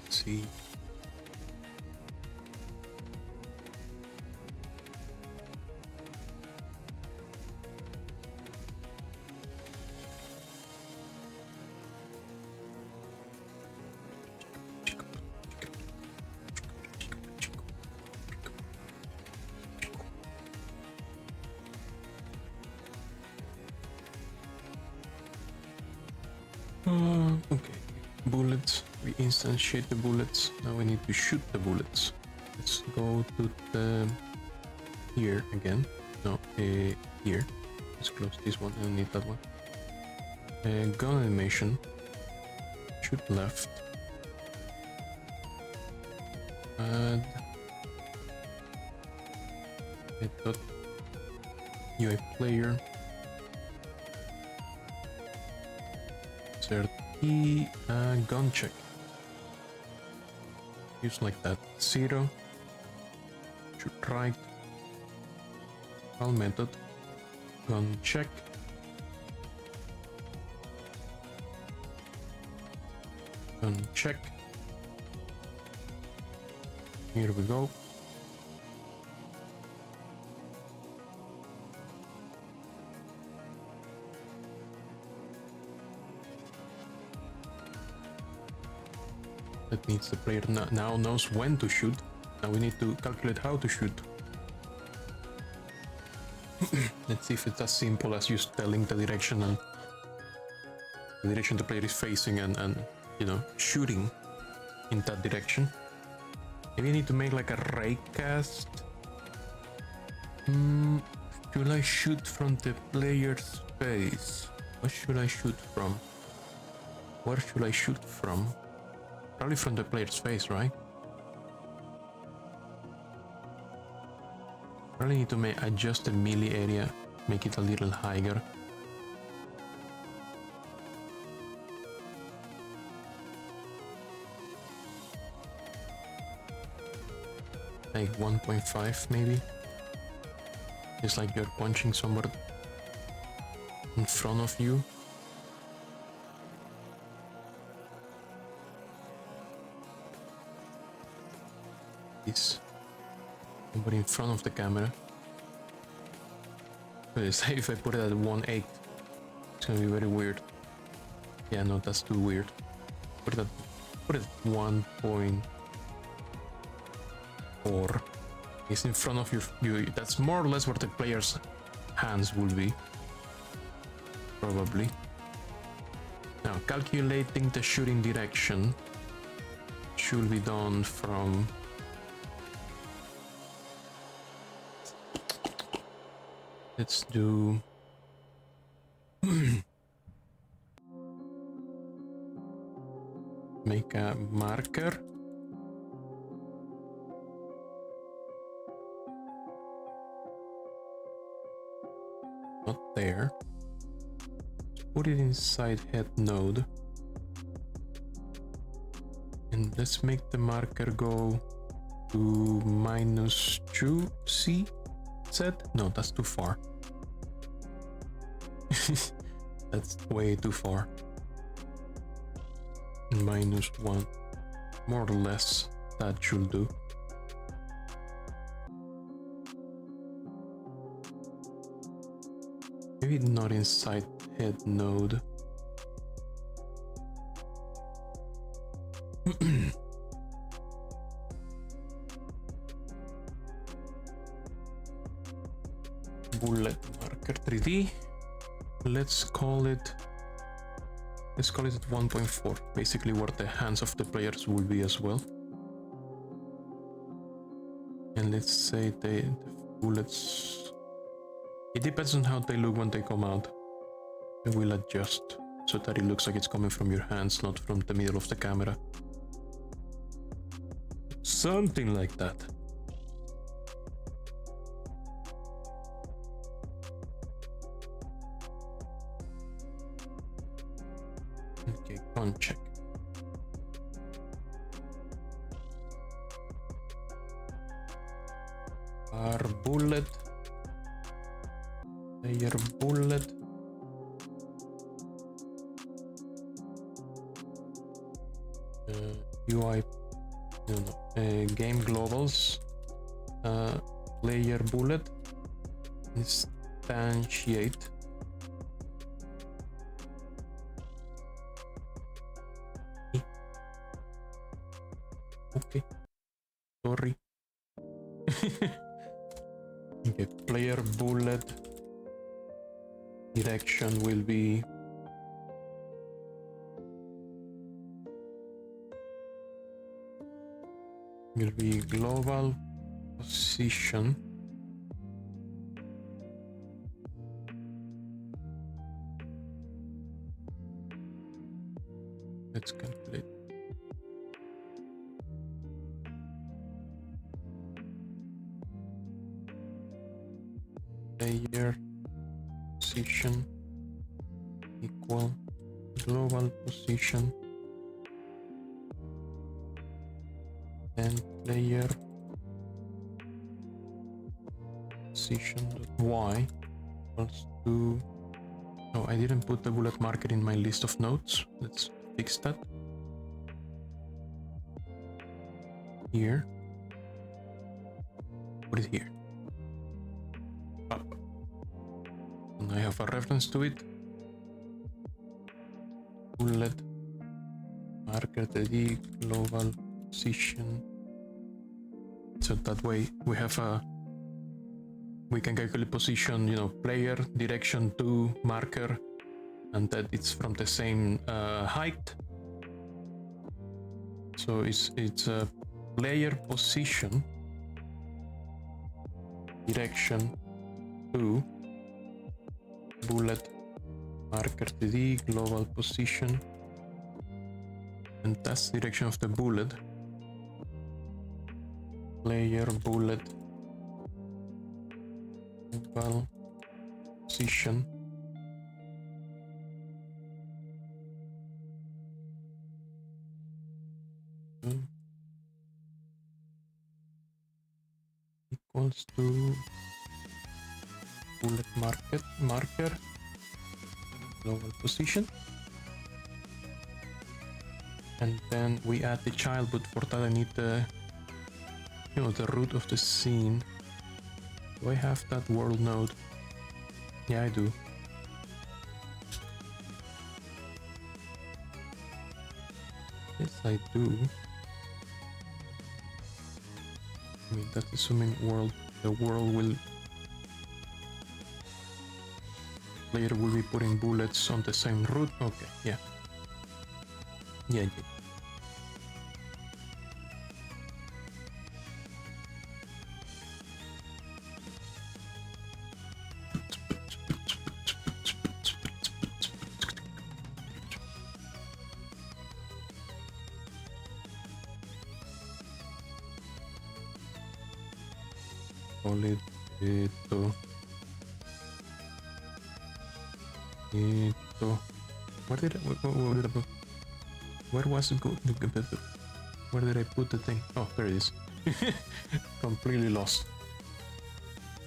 See. Okay, bullets. We instantiate the bullets. Now we need to shoot the bullets. Let's go to the here again. No, here. Let's close this one. I don't need that one. Gun animation. Shoot left. Add. Dot UI player. Insert key. Gun check. Use like that. 0. Shoot right. File method. Gun check. Gun check. Here we go. That means the player now knows when to shoot. Now we need to calculate how to shoot. Let's see if it's as simple as just telling the direction and the direction the player is facing and you know, shooting in that direction. Maybe I need to make like a ray cast. Should I shoot from the player's face? What should I shoot from? Where should I shoot from? Probably from the player's face, right? Probably need to adjust the melee area, make it a little higher. Like 1.5 maybe. It's like you're punching somewhere in front of you. This somebody in front of the camera. But if I put it at 1/8, it's gonna be very weird. Yeah, no, that's too weird. Put it at 1.4. It's in front of you. That's more or less where the player's hands will be. Probably. Now, calculating the shooting direction should be done from... Let's do... Make a marker. Not there. Put it inside head node. And let's make the marker go to -2C. No, that's too far. That's way too far. -1. More or less, that should do. Maybe not inside head node. Bullet marker 3D. Let's call it at 1.4, basically where the hands of the players will be as well. And let's say the bullets, it depends on how they look when they come out. I will adjust so that it looks like it's coming from your hands, not from the middle of the camera. Something like that. Okay, gun check. Our bullet. Player bullet. UI. Game globals. Player bullet. Instantiate. Okay. Sorry. Okay, player bullet direction will be global position. Let's calculate. Player position equal global position and player position y equals to... Oh, I didn't put the bullet marker in my list of notes. Let's fix that. Here. Put it here. Up. And I have a reference to it. Bullet marker 3D global position. So that way we have a we can calculate position, you know, player, direction to marker, and that it's from the same height. So it's a player position, direction to bullet marker 3D global position, and that's the direction of the bullet. Player bullet global position. Equals to bullet marker global position, and then we add the child, but for that I need the, you know, the root of the scene. Do I have that world node? Yeah, I do. Yes, I do. I mean, that's assuming the world will, player will be putting bullets on the same route. Okay, yeah. Yeah. Solid ito. Where did where was it go? Where did I put the thing? Oh, there it is. Completely lost.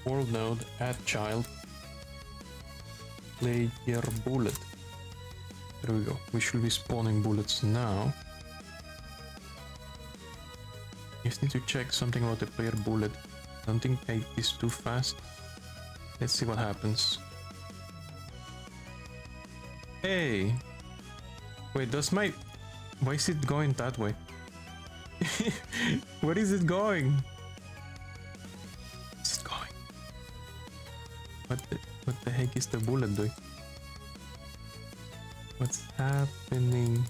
World node, add child, player bullet. There we go. We should be spawning bullets now. Just need to check something about the player bullet. I don't think it's too fast. Let's see what happens. Hey! Wait, does my... Why is it going that way? Where is it going? Where's it going? What the heck is the bullet doing? What's happening?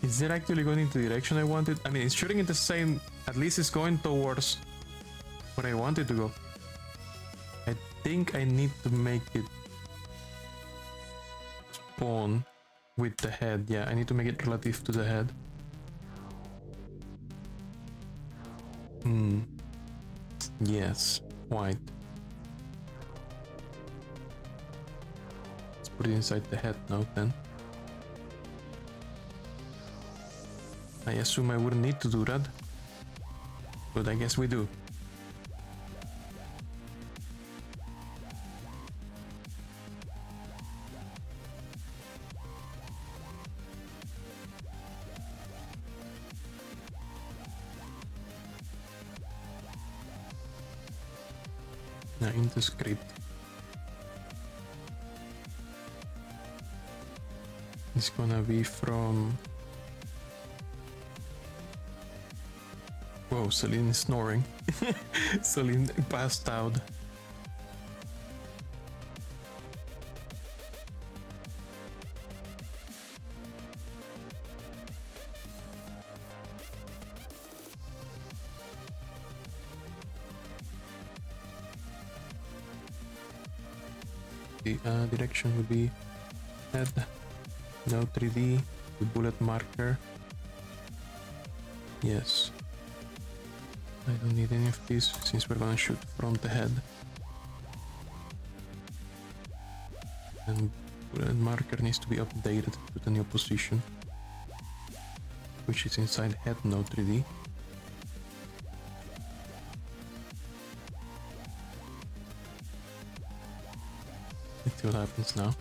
Is it actually going into the direction I wanted? I mean, it's shooting in the same... At least it's going towards where I wanted to go. I think I need to make it spawn with the head. Yeah, I need to make it relative to the head. Yes, white. Let's put it inside the head now then. I assume I wouldn't need to do that, but I guess we do. Now in the script, it's gonna be from... Whoa, Celine is snoring. Celine passed out. The direction would be head, no 3D, the bullet marker. Yes. I don't need any of these since we're gonna shoot from the head. And bullet marker needs to be updated to the new position, which is inside head, no 3D. Let's see what happens now.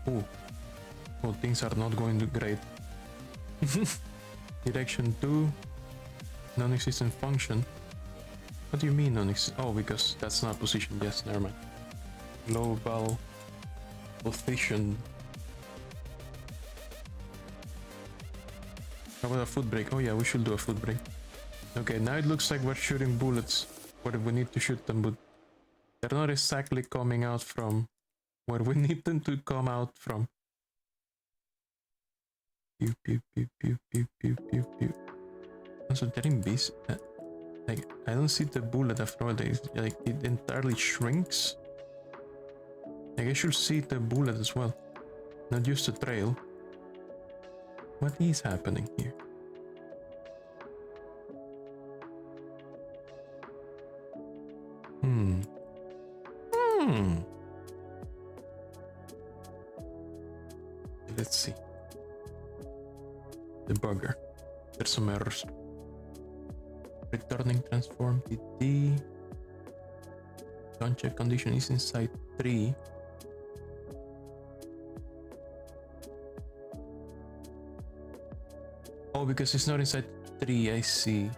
Oh, things are not going great. Direction 2, non-existent function. What do you mean non-existent? Oh, because that's not position. Yes, never mind. Global position. How about a foot break? Oh yeah, we should do a foot break. Okay, now it looks like we're shooting bullets where we need to shoot them, but they're not exactly coming out from where we need them to come out from. Pew pew pew pew pew pew pew pew. Also, they're in bees. Like, I don't see the bullet after all. Like, it entirely shrinks. Like, I should see the bullet as well, not just the trail. What is happening here? Let's see. Debugger. There's some errors. Returning transform TT. Don't check condition is inside 3. Oh, because it's not inside 3, I see.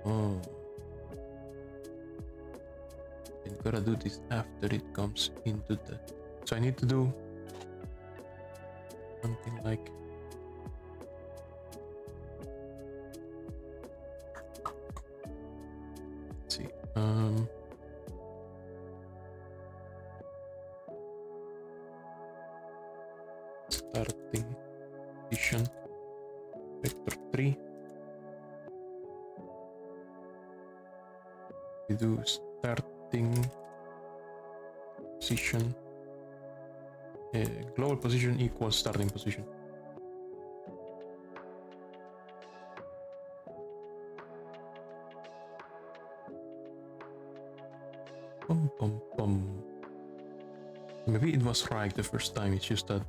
Oh. I gotta do this after it comes into the... So I need to do something like... Let's see. Starting position vector 3. We do starting position. Global position equals starting position. Bum, bum, bum. Maybe it was right the first time, it's just that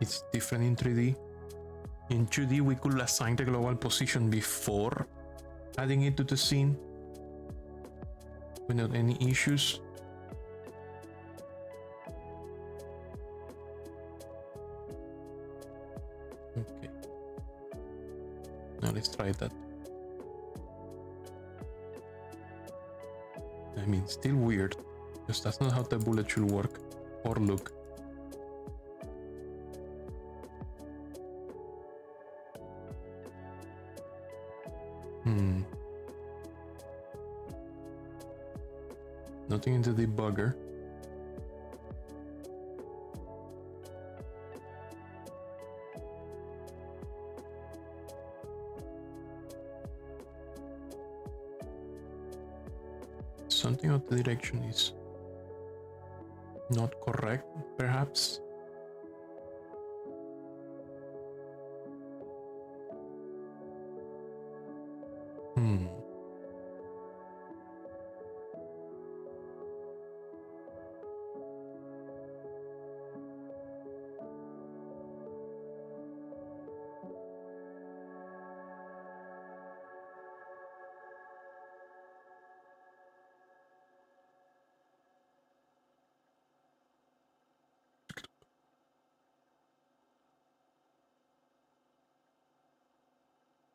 it's different in 3D. In 2D we could assign the global position before adding it to the scene without any issues. Okay. Now let's try that. I mean, still weird, because that's not how the bullet should work or look. Nothing in the debugger. Something of the direction is not correct, perhaps.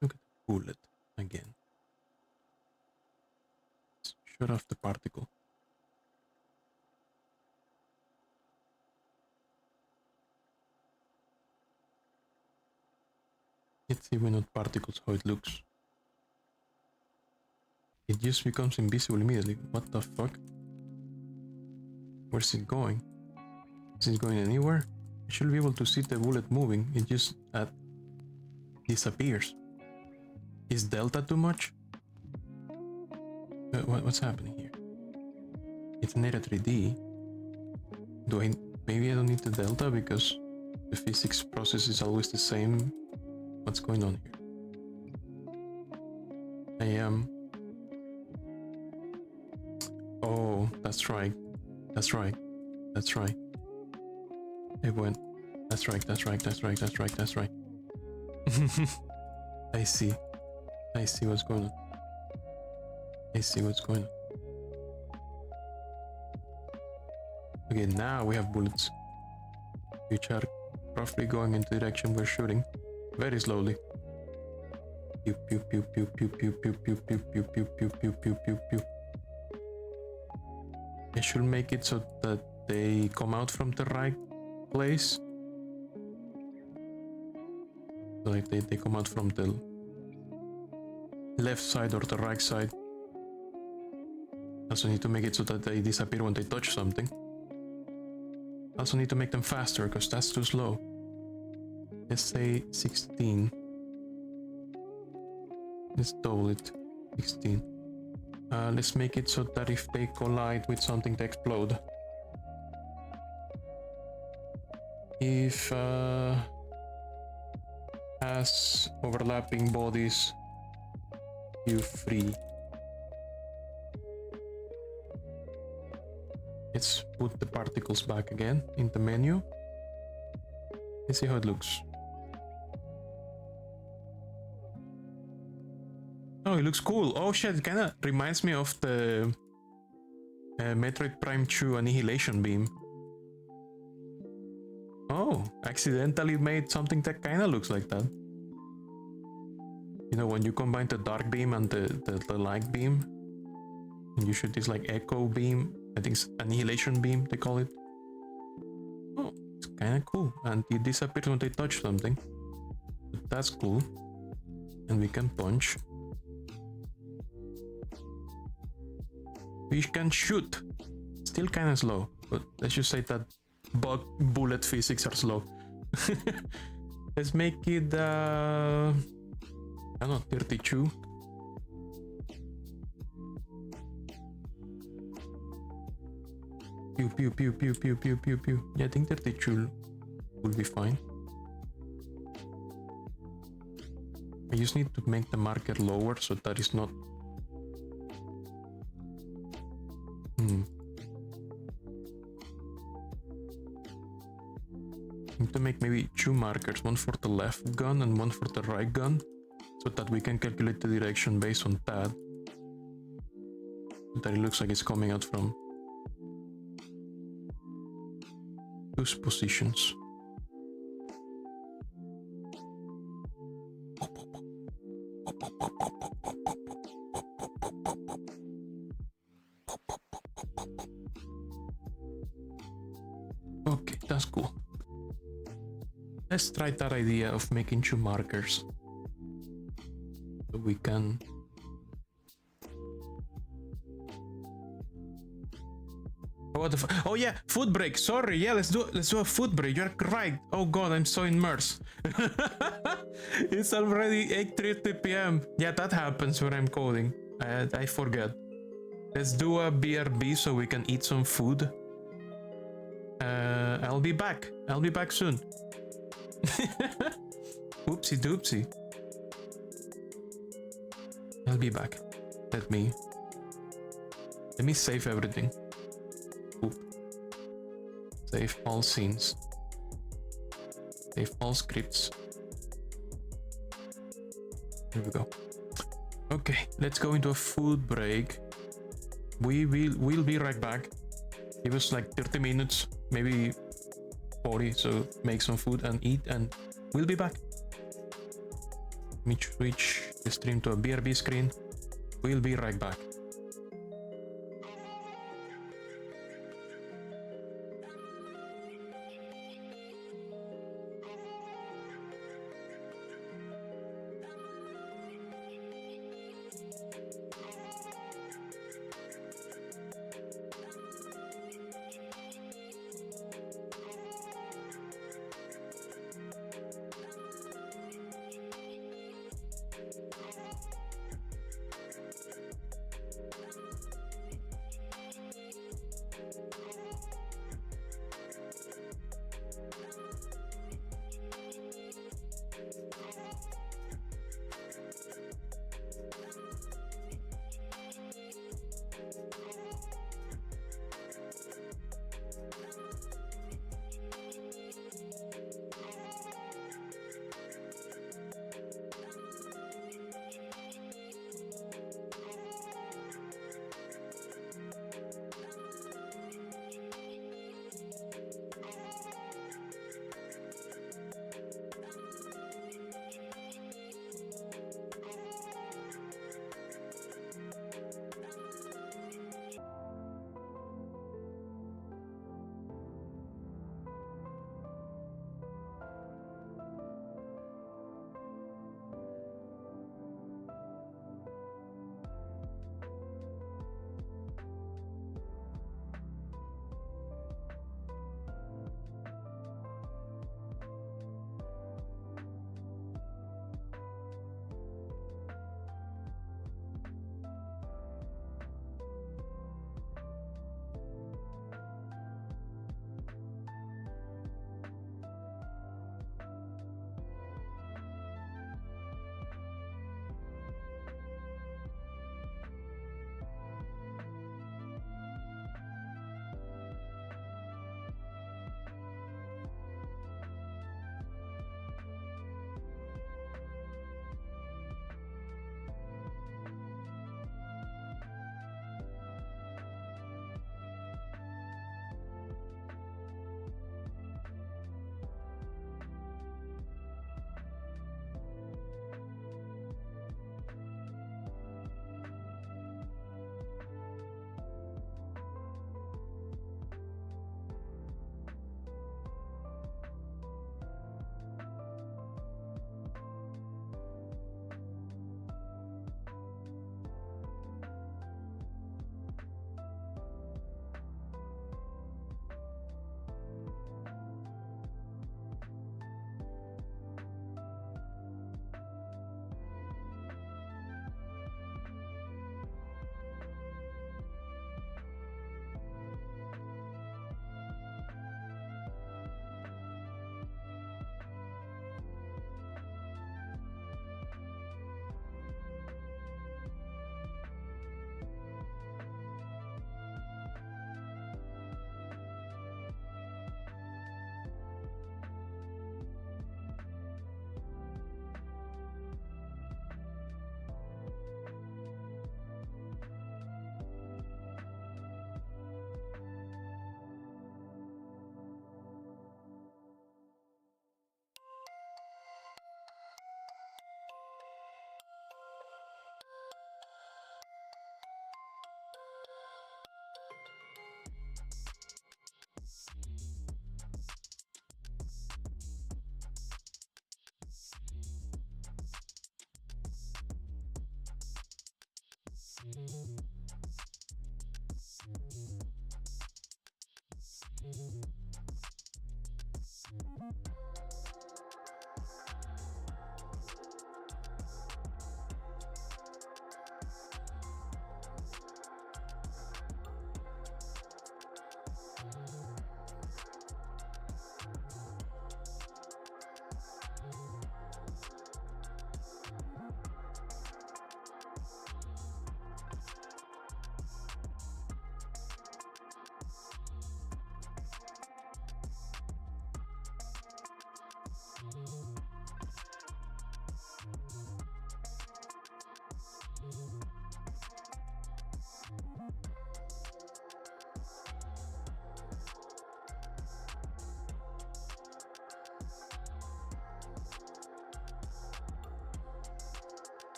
Look at the bullet again. Shut off the particle. Let's see when not particles how it looks. It just becomes invisible immediately. What the fuck? Where's it going? Is it going anywhere? I should be able to see the bullet moving. It just disappears. Is delta too much? What's happening here? It's an area 3D. Maybe I don't need the delta because the physics process is always the same. What's going on here? I am... Oh, that's right. That's right. That's right. It went... That's right, that's right, that's right, that's right, that's right. I see. I see what's going on. I see what's going on. Okay, now we have bullets, which are roughly going in the direction we're shooting, very slowly. Pew pew pew pew pew pew pew pew pew pew pew pew pew pew pew pew. I should make it so that they come out from the right place. Like they come out from the left side or the right side. Also need to make it so that they disappear when they touch something. Also need to make them faster, because that's too slow. Let's say 16. Let's double it. 16. Let's make it so that if they collide with something, they explode. If has overlapping bodies, you free. Let's put the particles back again in the menu. Let's see how it looks. Oh, it looks cool. Oh shit, it kinda reminds me of the Metroid Prime 2 Annihilation Beam. Oh, accidentally made something that kinda looks like that. You know, when you combine the dark beam and the light beam, and you shoot this like echo beam, I think it's Annihilation Beam, they call it. Oh, it's kinda cool. And it disappears when they touch something. But that's cool. And we can punch. We can shoot. Still kinda slow, but let's just say that bullet physics are slow. Let's make it I don't know, 32. Pew pew pew pew pew pew pew pew. Yeah, I think 32 will be fine. I just need to make the marker lower so that it's not. I need to make maybe 2 markers, one for the left gun and one for the right gun, so that we can calculate the direction based on that. That it looks like it's coming out from those positions. Okay, that's cool. Let's try that idea of making 2 markers. So we can. What the oh yeah, food break. Sorry, yeah, let's do a food break. You're right. Oh god, I'm so immersed. It's already 8:30 p.m. Yeah, that happens when I'm coding. I forget. Let's do a BRB so we can eat some food. I'll be back. I'll be back soon. Oopsie doopsie. I'll be back. Let me save everything. Oop. Save all scenes. Save all scripts. Here we go. Okay, let's go into a food break. We'll be right back. Give us like 30 minutes, maybe 40, so make some food and eat, and we'll be back. Let me switch the stream to a BRB screen. We'll be right back.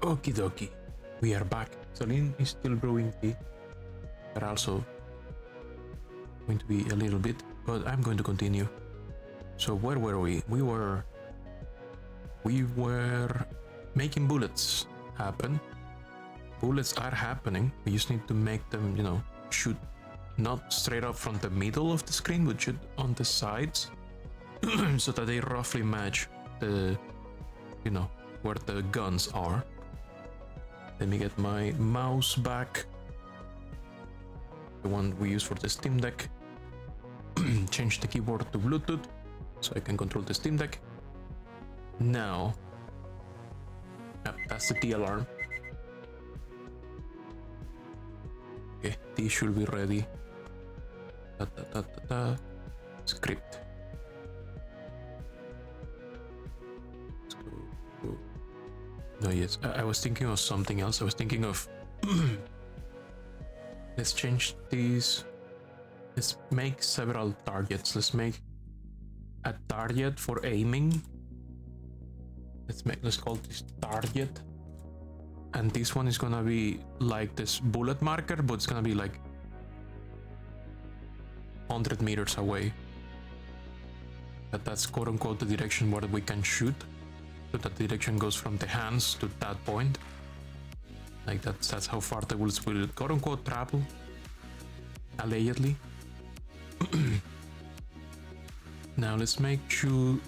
Okie dokie. We are back. Celine is still brewing tea. But also going to be a little bit, but I'm going to continue. So where were we? We were making bullets happen. Bullets are happening. We just need to make them, you know, shoot not straight up from the middle of the screen, but shoot on the sides, so that they roughly match the, you know, where the guns are. Let me get my mouse back, the one we use for the Steam Deck. Change the keyboard to Bluetooth so I can control the Steam Deck. Now, that's the T alarm. Okay, T should be ready. Script. Let's go. No, yes, I was thinking of something else. I was thinking of let's change these. Let's make several targets. Let's make a target for aiming. Let's call this target. And this one is gonna be like this bullet marker, but it's gonna be like 100 meters away. That's quote unquote the direction where we can shoot. So that direction goes from the hands to that point. Like that's how far the bullets will quote unquote travel. Allegedly. Now let's make sure.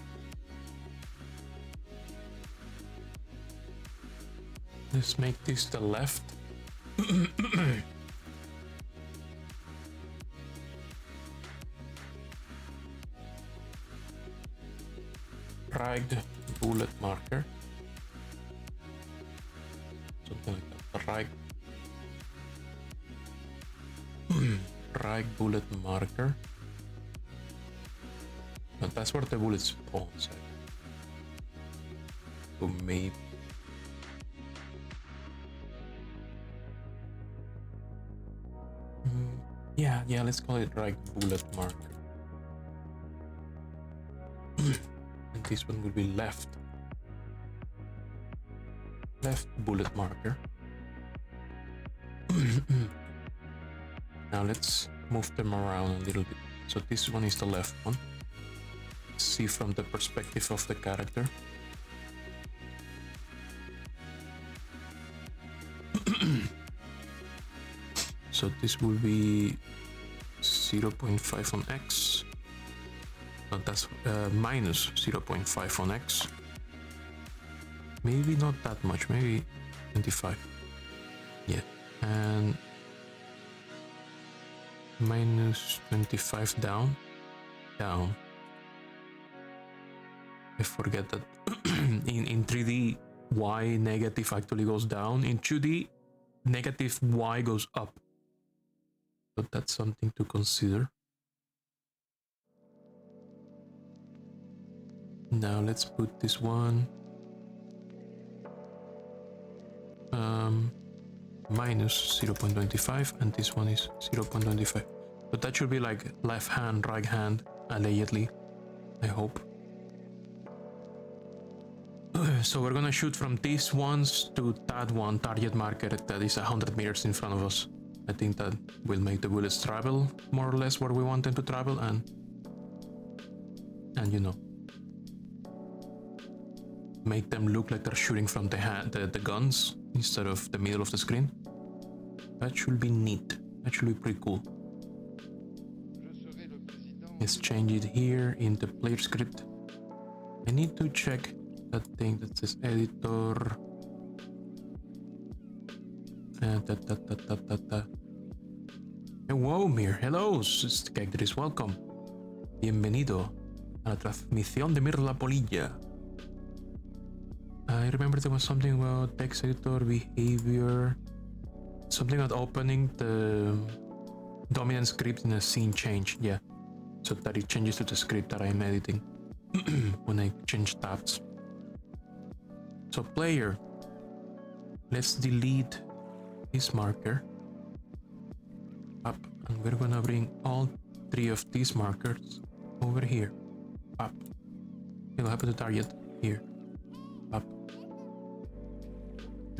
Let's make this the left. Right bullet marker. Something like that. Right bullet marker. But that's where the bullet spawns. So maybe. Yeah, let's call it right bullet marker. And this one will be left bullet marker. Now let's move them around a little bit. So this one is the left one. See from the perspective of the character. So this will be 0.5 on X. No, that's minus 0.5 on X. Maybe not that much, maybe 25. Yeah, and minus 25 down. I forget that in 3D Y negative actually goes down. In 2D negative Y goes up. But that's something to consider. Now let's put this one minus 0.25 and this one is 0.25. But that should be like left hand, right hand, allegedly, I hope. So we're gonna shoot from these ones to that one target marker that is 100 meters in front of us. I think that will make the bullets travel more or less where we want them to travel, and you know, make them look like they're shooting from the guns instead of the middle of the screen. That should be neat. That should be pretty cool. Let's change it here in the player script. I need to check that thing that says editor. Wow, Mir. Hello, Skagdris. Welcome. Bienvenido a la transmisión de Mir la Polilla. I remember there was something about text editor behavior. Something about opening the dominant script in a scene change. Yeah. So that it changes to the script that I'm editing when I change tabs. So player, let's delete this marker up, and we're gonna bring all 3 of these markers over here, up. It'll happen to target here, up.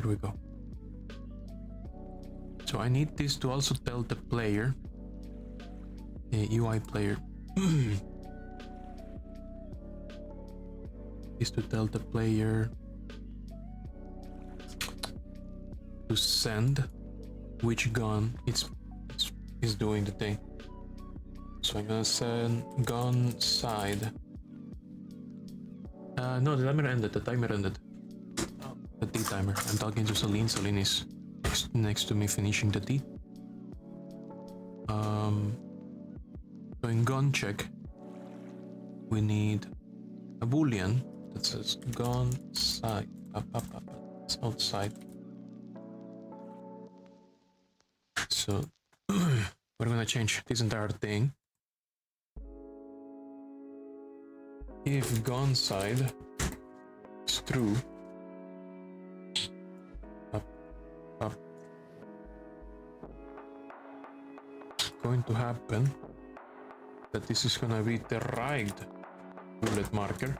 Here we go. So I need this to also tell the player, UI player, is to tell the player to send which gun is doing the thing. So I'm gonna send gun side. No, the timer ended. The timer ended. The tea timer. I'm talking to Celine. Celine is next to me finishing the tea. So in gun check, we need a boolean that says gun side. It's outside. So we're gonna change this entire thing. If gun side is true, up, going to happen that this is gonna be the right bullet marker,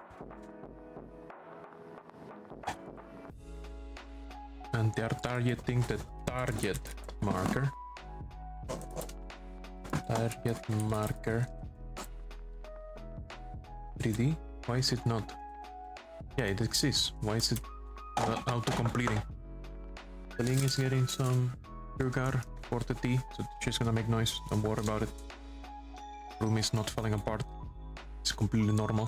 and they are targeting the target marker. Target marker 3D. Why is it not? Yeah, it exists. Why is it auto-completing? The link is getting some sugar for the tea, so she's gonna make noise. Don't worry about it. Room is not falling apart. It's completely normal.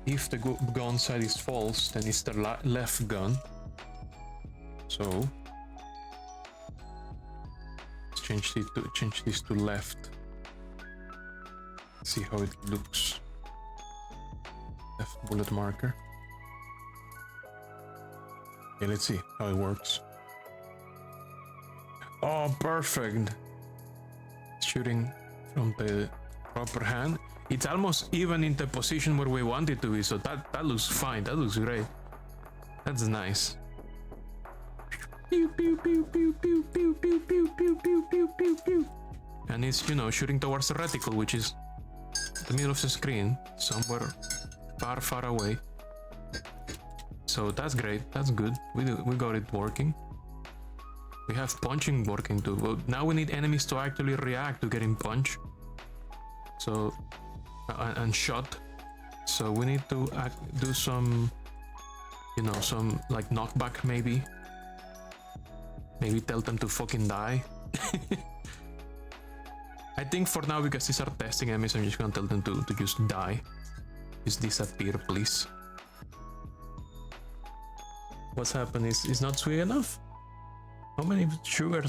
If the gun side is false, then it's the left gun. So let's change this to left. See how it looks. Left bullet marker. Okay, let's see how it works. Oh, perfect. Shooting from the proper hand. It's almost even in the position where we want it to be, so that looks fine. That looks great. That's nice. Pew, pew, pew, pew, pew, pew, pew, pew, pew, pew, pew, pew, pew. And it's, you know, shooting towards the reticle, which is the middle of the screen, somewhere far, far away. So that's great. That's good. We got it working. We have punching working too. Well, now we need enemies to actually react to getting punched. So and shot. So we need to do some, you know, some like knockback maybe. Maybe tell them to fucking die. I think for now, because these are testing enemies, I'm just gonna tell them to just die. Just disappear, please. What's happened is it's not sweet enough. How many sugar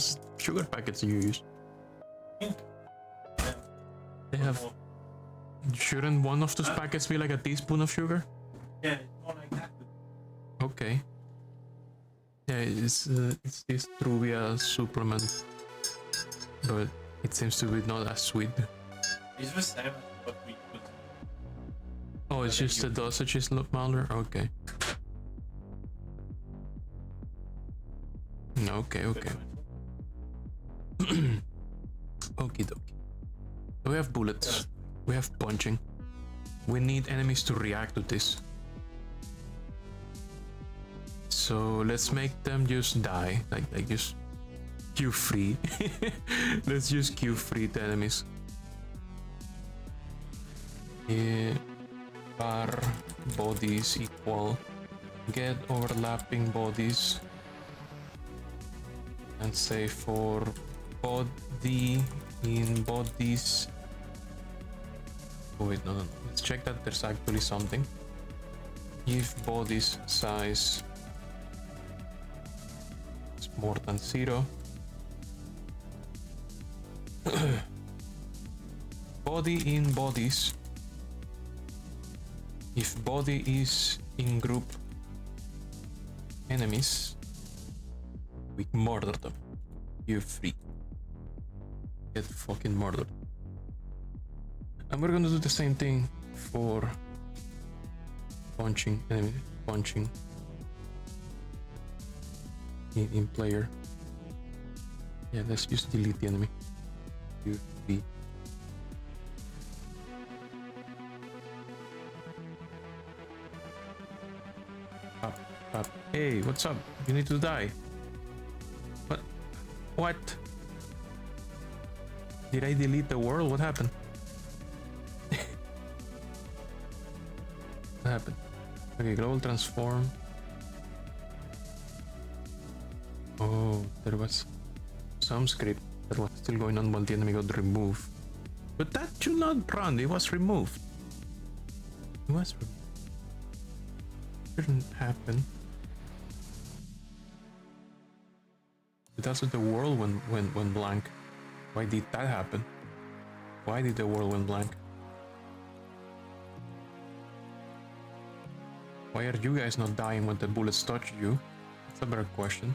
packets do you use? They have. Shouldn't one of those packets be like a teaspoon of sugar? Yeah, it's more like that. Okay. Yeah, it's this Truvia supplement, but it seems to be not as sweet. It's the same as what we put. Oh, it's just the dosage is smaller? Okay. Okay. Okie dokie. We have bullets. We have punching. We need enemies to react to this. So let's make them just die. Like just Q free. Let's just Q free the enemies. Bar bodies equal get overlapping bodies, and say for body in bodies. Oh wait, no. Let's check that there's actually something. If bodies size is more than 0. Body in bodies. If body is in group enemies, we murder them. You're free. Get fucking murdered. And we're gonna do the same thing for punching enemy, punching in player. Yeah, let's just delete the enemy. You're free. Up. Hey, what's up? You need to die. What? What? Did I delete the world? What happened? What happened? Okay, global transform. Oh, there was some script that was still going on while the enemy got removed. But that should not run, it was removed. It was removed. Shouldn't happen. But also the world went blank. Why did that happen? Why did the world went blank? Why are you guys not dying when the bullets touch you? That's a better question.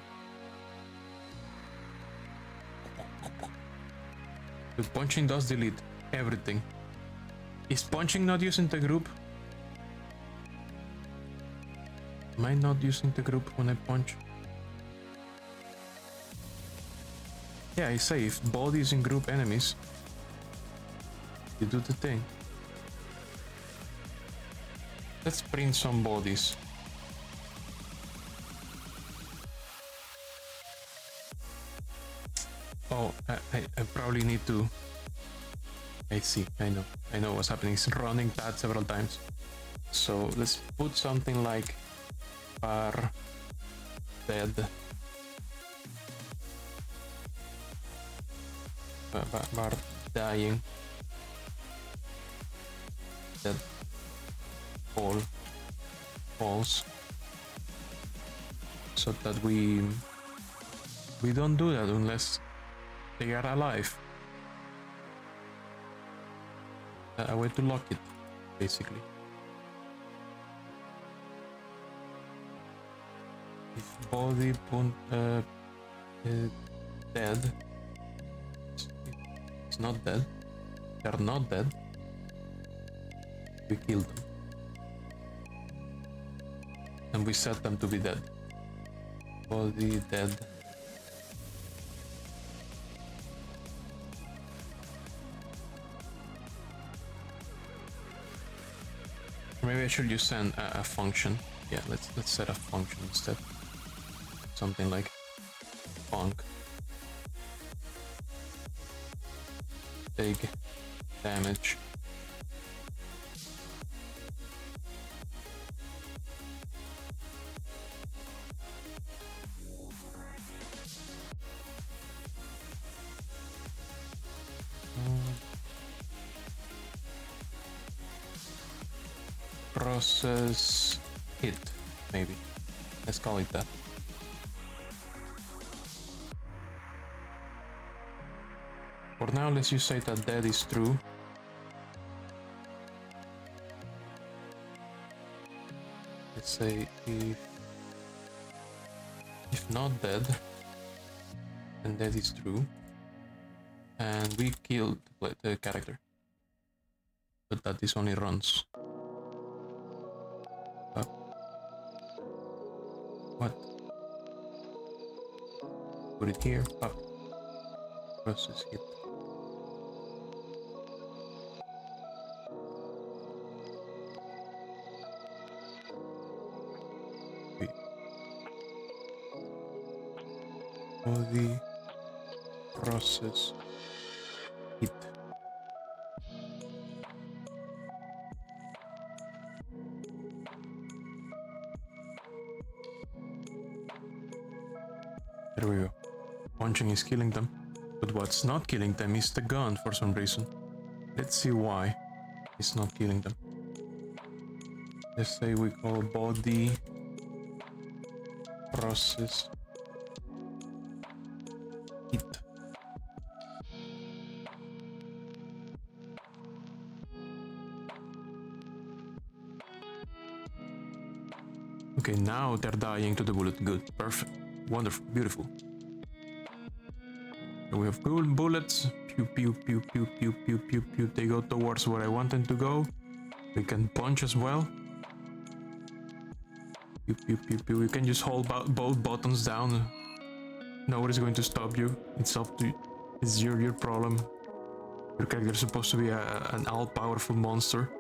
But punching does delete everything. Is punching not using the group? Am I not using the group when I punch? Yeah, I say if bodies in group enemies, you do the thing. Let's print some bodies. Oh, I probably need to... I see, I know what's happening. It's running that several times. So let's put something like bar dead. Bar dying. Dead. All. False. So that we don't do that unless they are alive. A way to lock it, basically. If body dead, it's not dead. They're not dead. We killed them, and we set them to be dead. Body dead. Maybe I should just send a function. Yeah, let's set a function instead. Something like funk. Take damage. Process hit, maybe. Let's call it that. For now, let's just say that dead is true. Let's say if not dead, then dead is true. And we killed the character. But that this only runs. What? Put it here. Up. Process hit. Okay. Body process hit. There we go. Punching is killing them. But what's not killing them is the gun for some reason. Let's see why it's not killing them. Let's say we call body process hit. Okay, now they're dying to the bullet. Good, perfect, wonderful, beautiful. We have good bullets. Pew pew pew pew pew pew pew pew. They go towards where I want them to go. We can punch as well. Pew pew pew pew. You can just hold both buttons down. Nobody's going to stop you. It's up to you. It's your problem. Your character's supposed to be an all-powerful monster.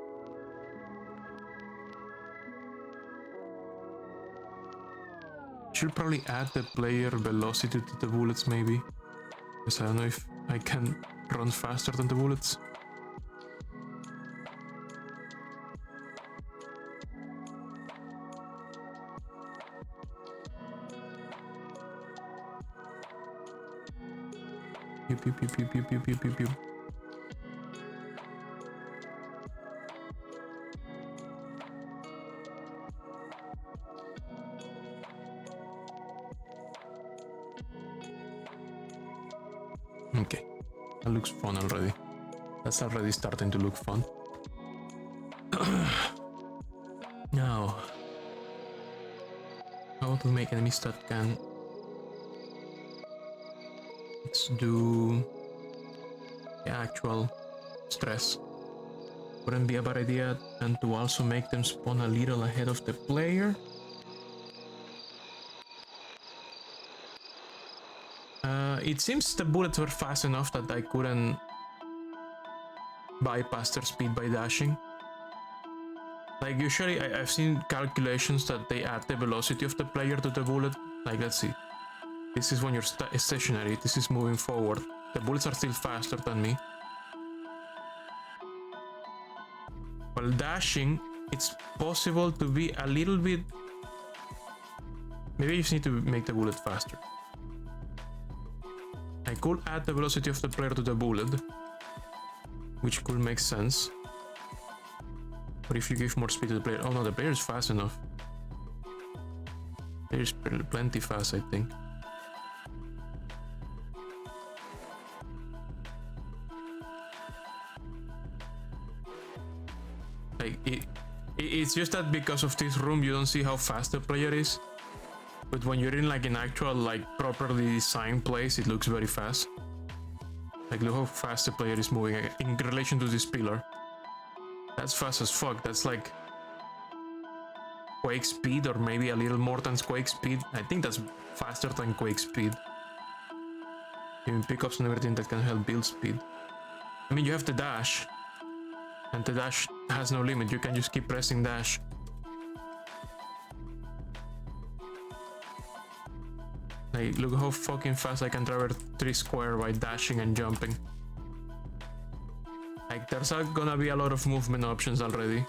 Should probably add the player velocity to the bullets maybe. Because I don't know if I can run faster than the bullets. Pew pew pew pew pew pew pew pew pew. Okay, that looks fun already. That's already starting to look fun. Now, how to make enemies that can... Let's do the actual stress. Wouldn't be a bad idea, and to also make them spawn a little ahead of the player. It seems the bullets were fast enough that I couldn't bypass their speed by dashing. Like usually I've seen calculations that they add the velocity of the player to the bullet. Like let's see. This is when you're stationary, this is moving forward. The bullets are still faster than me. While dashing, it's possible to be a little bit... Maybe you just need to make the bullet faster. I could add the velocity of the player to the bullet, which could make sense. But if you give more speed to the player... Oh no, the player is fast enough. The player is plenty fast, I think. Like, it's just that because of this room, you don't see how fast the player is. But when you're in like an actual, like properly designed place, it looks very fast. Like look how fast the player is moving in relation to this pillar. That's fast as fuck. That's like Quake speed, or maybe a little more than Quake speed. I think that's faster than Quake speed. Even pickups and everything that can help build speed. I mean, you have the dash. And the dash has no limit. You can just keep pressing dash. Like, look how fucking fast I can traverse 3 square by dashing and jumping. Like, there's gonna be a lot of movement options already.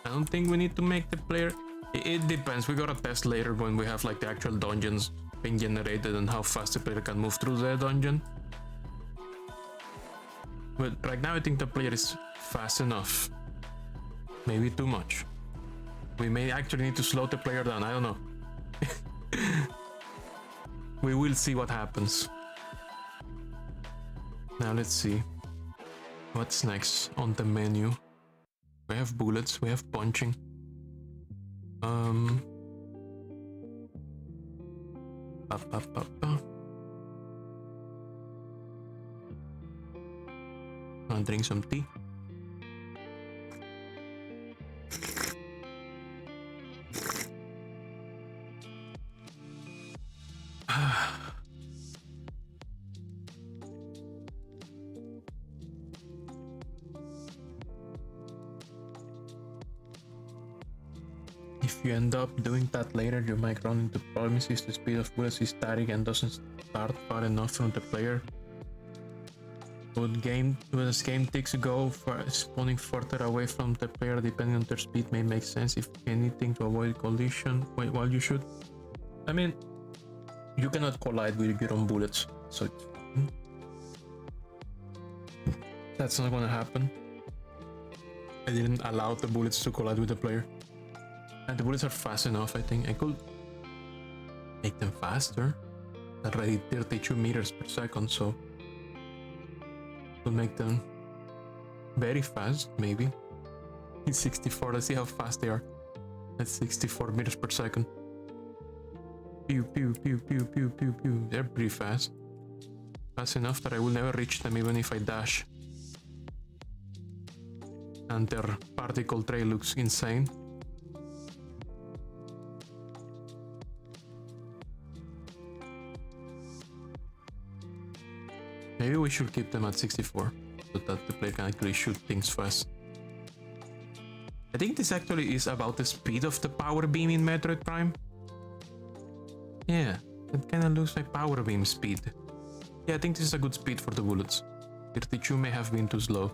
I don't think we need to make the player... It depends. We gotta test later when we have like the actual dungeons being generated and how fast the player can move through the dungeon. But right now I think the player is fast enough. Maybe too much. We may actually need to slow the player down. I don't know. We will see what happens. Now let's see. What's next on the menu? We have bullets, we have punching. I'll drink some tea. If you end up doing that later, you might run into problems if the speed of bullets is static and doesn't start far enough from the player. Would as game ticks go for spawning further away from the player depending on their speed may make sense, if anything, to avoid collision while you shoot. I mean, you cannot collide with your own bullets, so it's fine. That's not gonna happen. I didn't allow the bullets to collide with the player. And the bullets are fast enough, I think. I could make them faster. Already 32 meters per second, so could make them very fast, maybe. It's 64, let's see how fast they are. That's 64 meters per second. Pew, pew, pew, pew, pew, pew, pew. They're pretty fast. Fast enough that I will never reach them even if I dash. And their particle trail looks insane. Maybe we should keep them at 64, so that the player can actually shoot things fast. I think this actually is about the speed of the power beam in Metroid Prime. Yeah, it kind of looks like power beam speed. Yeah, I think this is a good speed for the bullets. 32 may have been too slow.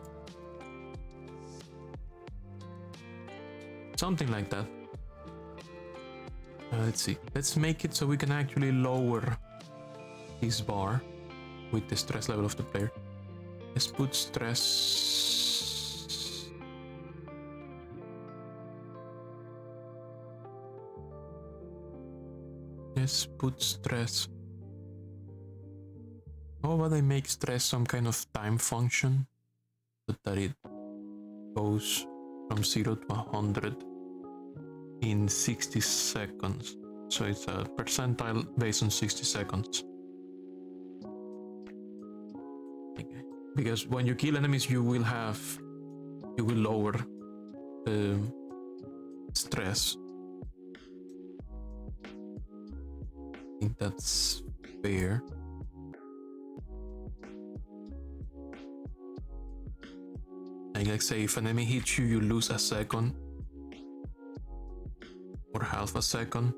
Something like that. Let's see. Let's make it so we can actually lower this bar with the stress level of the player. Let's put stress. Let's put stress. How about I make stress some kind of time function so that it goes from 0 to 100 in 60 seconds. So it's a percentile based on 60 seconds. Because when you kill enemies, you will lower the stress. I think that's fair. Like say, if an enemy hits you, you lose a second or half a second.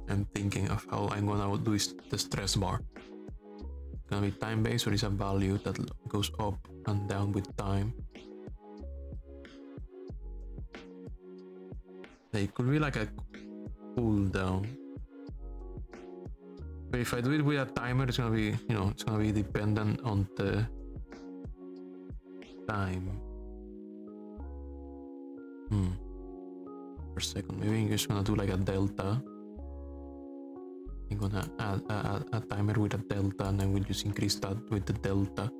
I'm thinking of how I'm gonna do the stress bar. It's gonna be time based, or is a value that goes up and down with time. It could be like a cooldown. But if I do it with a timer, it's gonna be, it's gonna be dependent on the time. Per second. Maybe I'm just gonna do like a delta. I'm gonna add a timer with a delta, and then we'll just increase that with the delta.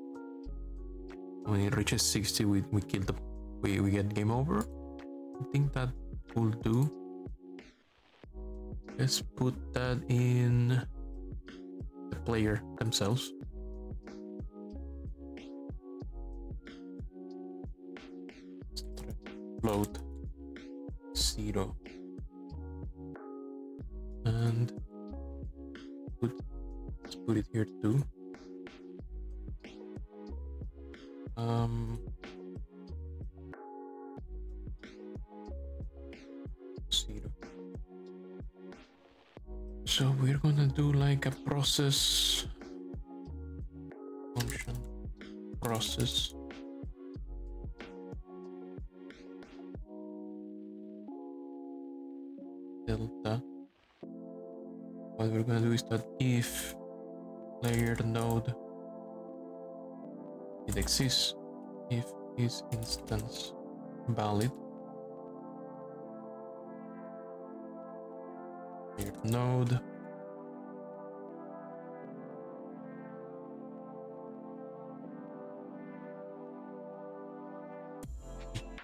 When it reaches 60, we kill we get game over. I think that will do. Let's put that in the player themselves. Load 0 and let's put it here too. 0. So we're gonna do like a process function. Process delta. What we're gonna do is that if player node it exists, if is instance valid, player node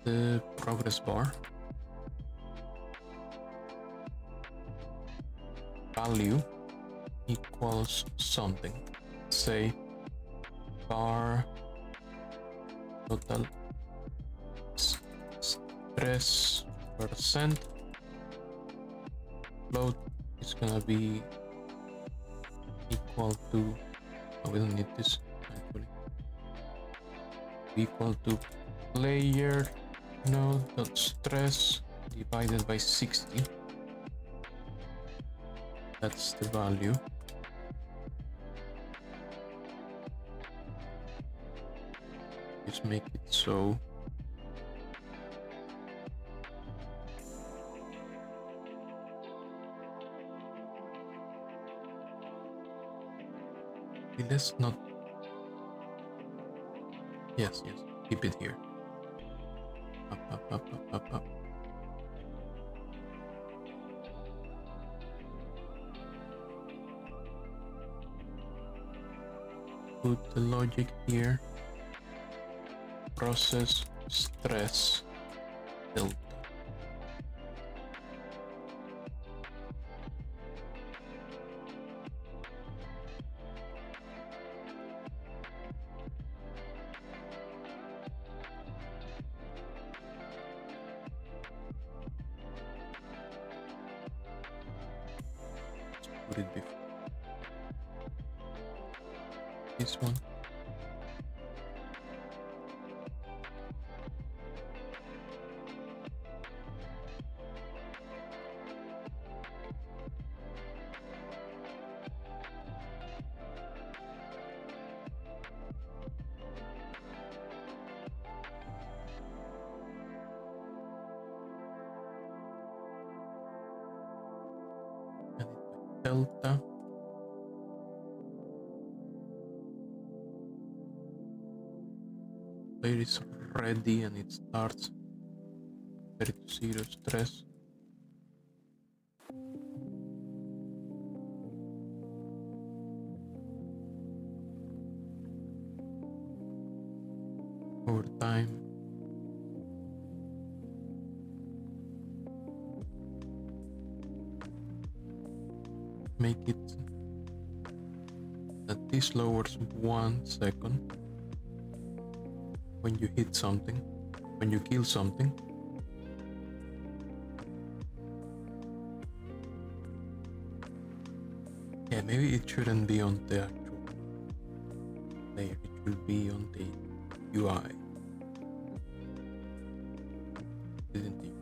the progress bar value equals something. Say bar total stress percent load is gonna be equal to, we don't need this actually, equal to player node dot stress divided by 60. That's the value. Just make it so let's not, yes, keep it here. Up. Put the logic here. Process stress delta. Let's put it before this one. delta. Player is ready and it starts 30 stress. Over time. Make it that this lowers 1 second when you hit something, when you kill something. Yeah, maybe it shouldn't be on the actual player, it should be on the UI. Isn't it?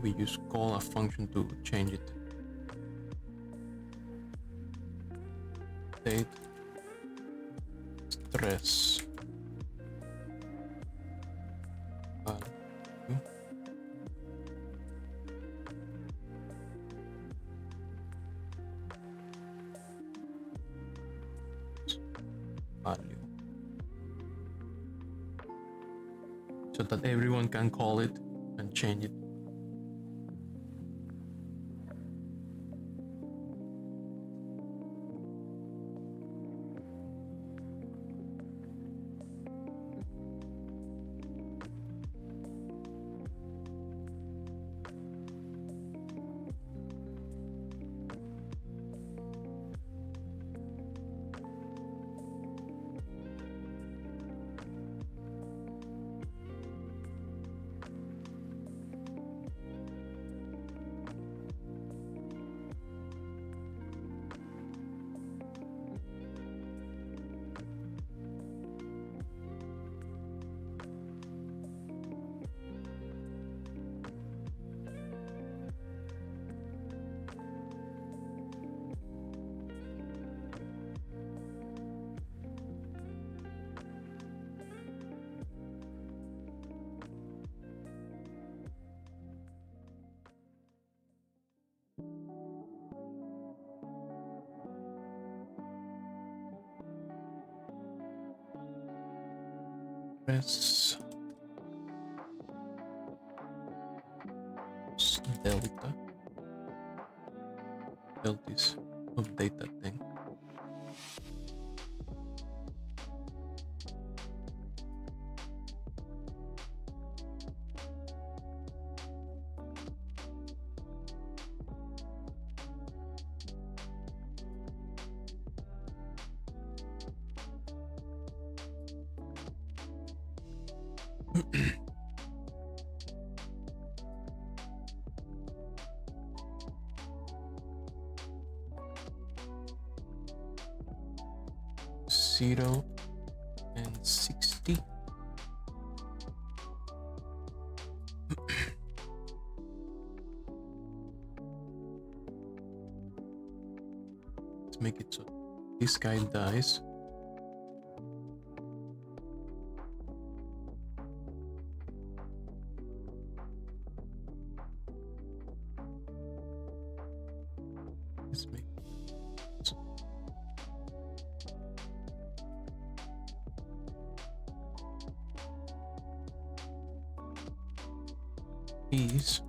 We just call a function to change it. State stress value. Value. So that everyone can call it and change it. Press delta. Delta is update that thing. Zero and 60. Let's make it so this guy dies. Let's make it so. Is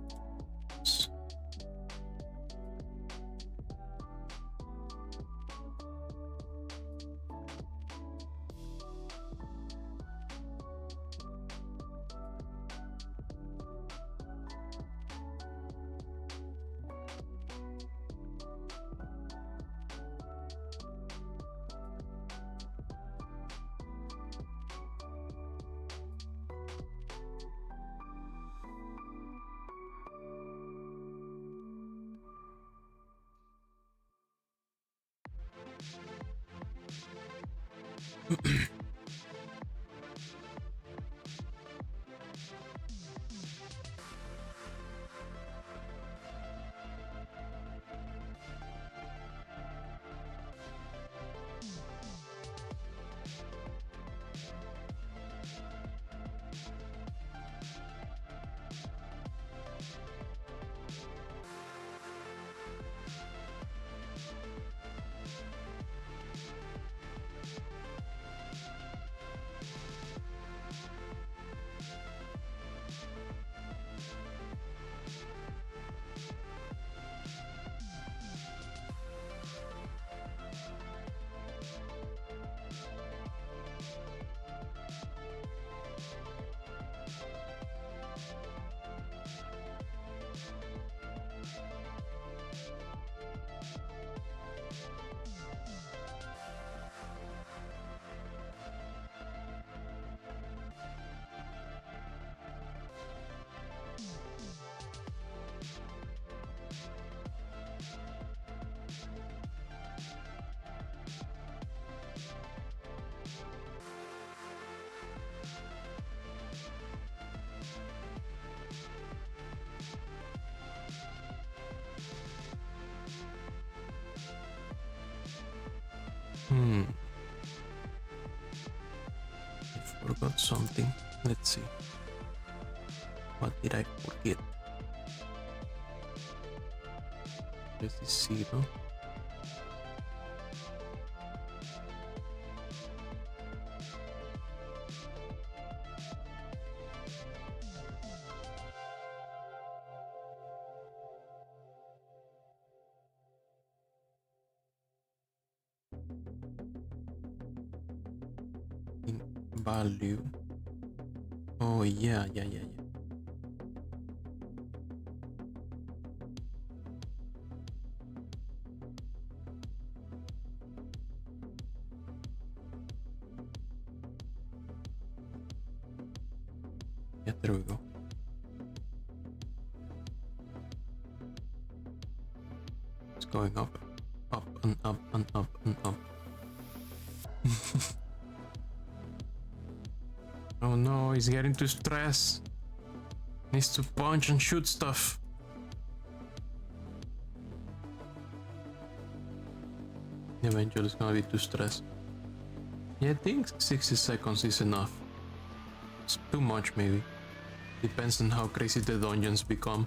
I forgot something. Let's see. What did I forget? There's the zero. In value. Oh yeah. Yeah, there we go. It's going up, up and up and up and up. Oh no, he's getting too stressed. Needs to punch and shoot stuff. Eventually it's gonna be too stressed. Yeah, I think 60 seconds is enough. It's too much maybe. Depends on how crazy the dungeons become.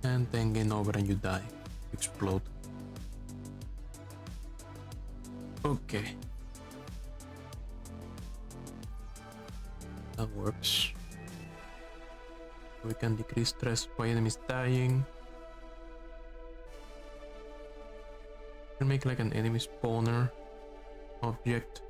And then game over and you die. Explode. Okay. That works. We can decrease stress by enemies dying. Can make like an enemy spawner object.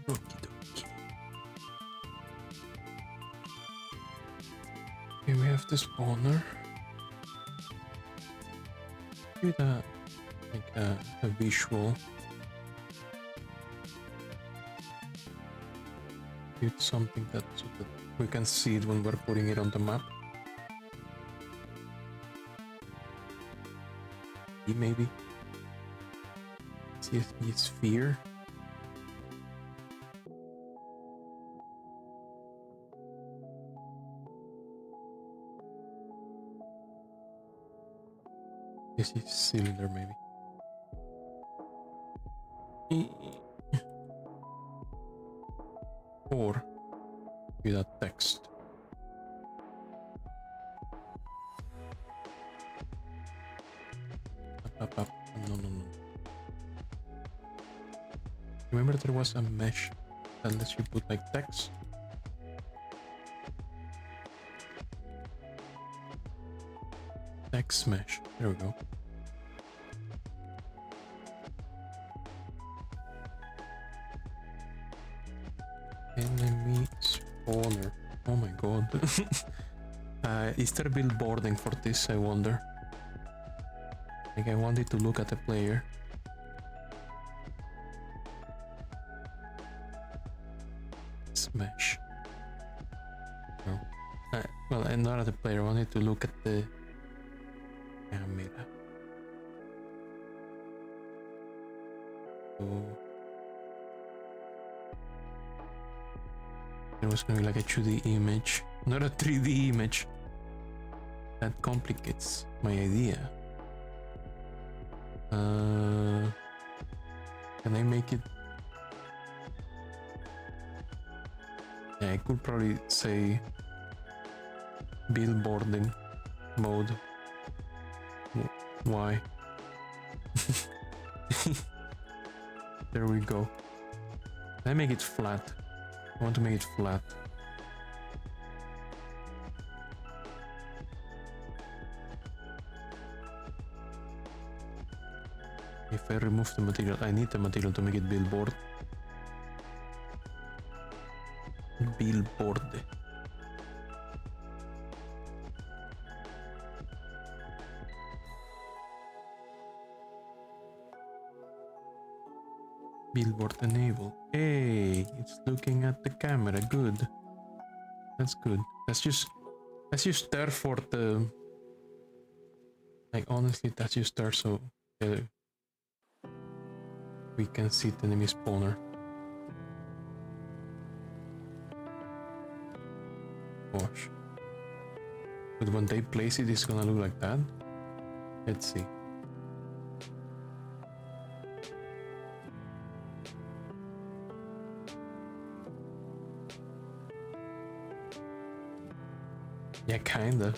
Okie dokie. Okay, we have the spawner. With a visual. With something that so that we can see it when we're putting it on the map. Maybe. CSG sphere. This is cylinder maybe. Or with a text. Up. No. Remember there was a mesh that lets you put like text? Text mesh. There we go. Enemy spawner. Oh my god. Is there billboarding for this, I wonder? Like I wanted to look at the player. Smash. No. Well, and not at the player, I wanted to look at the camera. So it was gonna be like a 2D image, not a 3D image. That complicates my idea. Can I make it? Yeah, I could probably say billboarding mode. Why? There we go. Can I make it flat? I want to make it flat. If I remove the material, I need the material to make it billboard. Billboard. Billboard enable. Hey, it's looking at the camera. Good. That's good. Let's just there for the. Like honestly, that's just there so we can see the enemy spawner. Gosh. But when they place it, it's gonna look like that. Let's see. Yeah, kinda.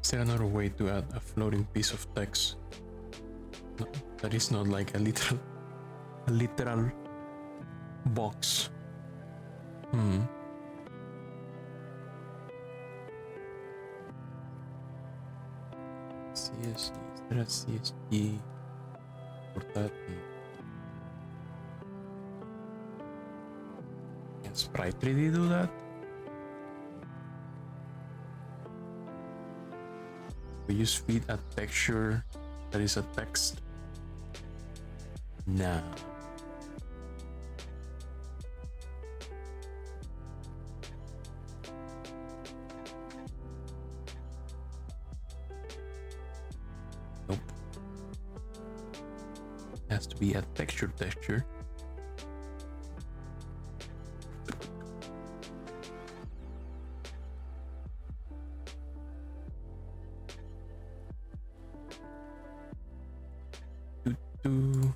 Is there another way to add a floating piece of text? No, that is not like a literal box. CSG, is there a CSG for that? Can Sprite 3D do that? We use feed a texture that is a text. Nah. Nope. has to be a texture. Do.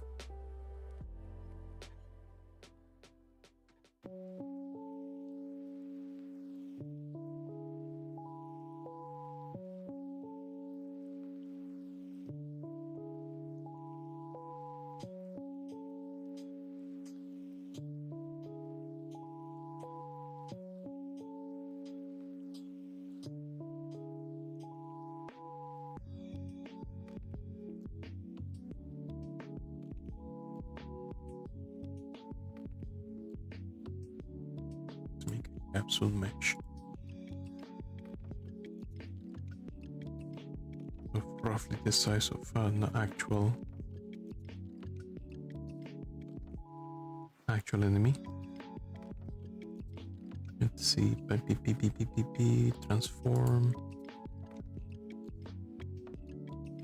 Make a capsule mesh of roughly the size of an actual enemy. Let's see, transform.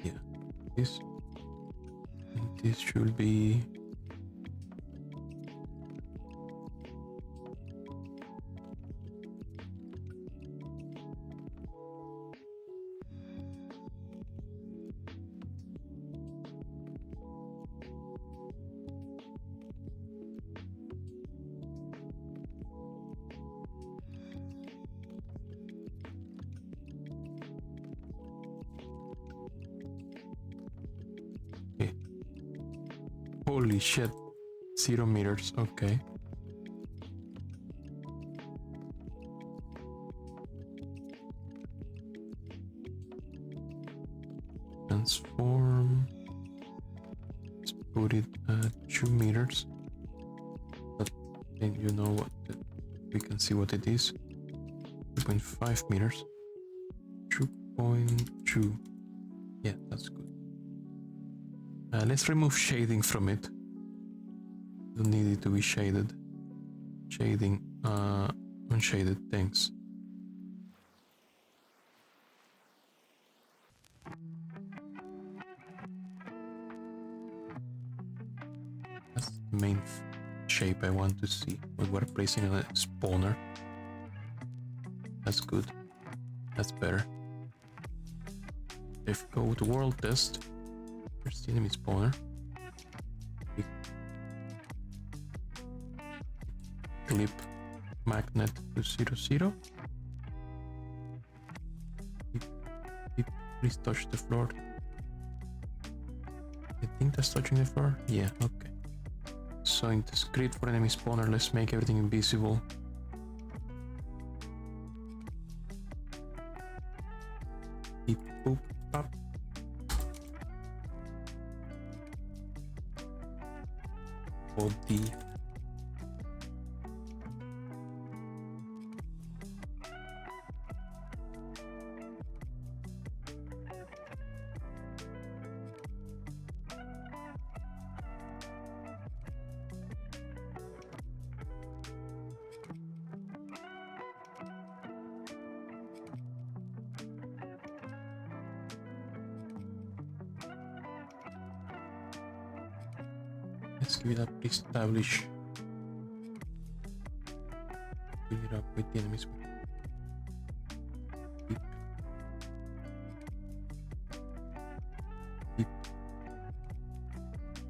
Yeah, this and this should be. Holy shit, 0 meters, okay. Transform. Let's put it at 2 meters. But then you know what, we can see what it is. 2.5 meters. 2.2. Yeah, that's good. Let's remove shading from it. Don't need it to be shaded. Shading, unshaded, thanks. That's the main shape I want to see when we're placing a spawner. That's good. That's better. If we go to world test, there's the enemy spawner. Clip magnet to 0, 0. Please touch the floor. I think that's touching the floor. Yeah, okay. So in the script for enemy spawner, let's make everything invisible. Beep, boop, pop. Body. Let's give it a pre-establish. Fill it up with the enemies. Beep. Beep.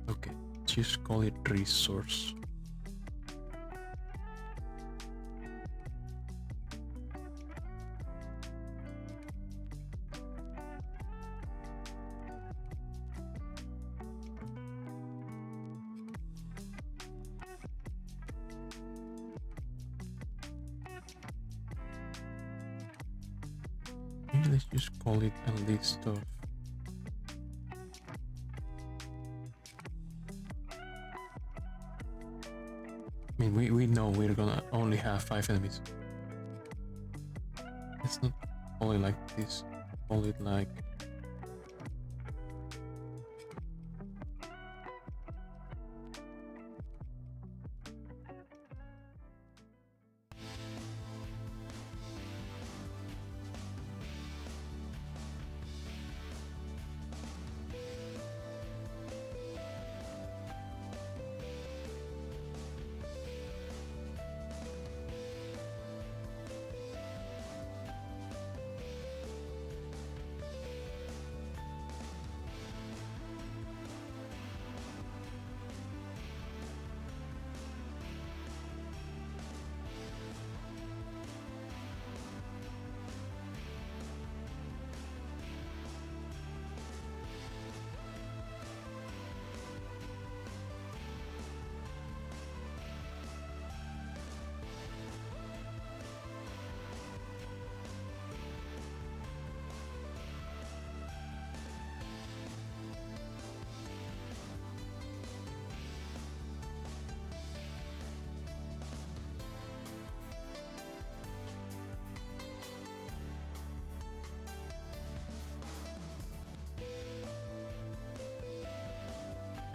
Okay, let's just call it resource. Let's just call it a list of I mean, we know we're gonna only have 5 enemies. It's not only like this, call it like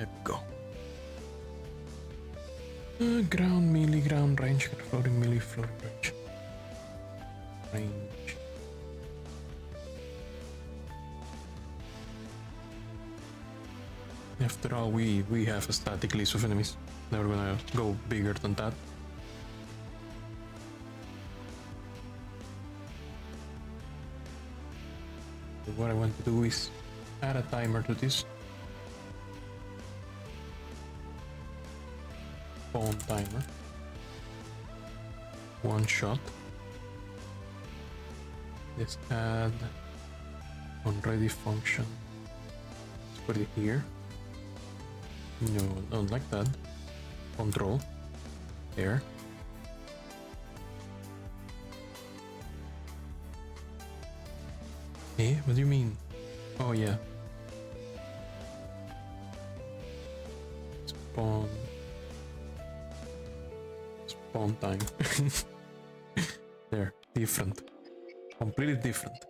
There we go. Ground melee, ground range, floating melee, floating range. Range. After all, we have a static list of enemies. Never gonna go bigger than that. So what I want to do is add a timer to this. Spawn timer. One shot. Let's add on ready function. Let's put it here. No, not like that. Control. There. Eh? What do you mean? Oh yeah. Spawn. Spawn time. There. Different. Completely different.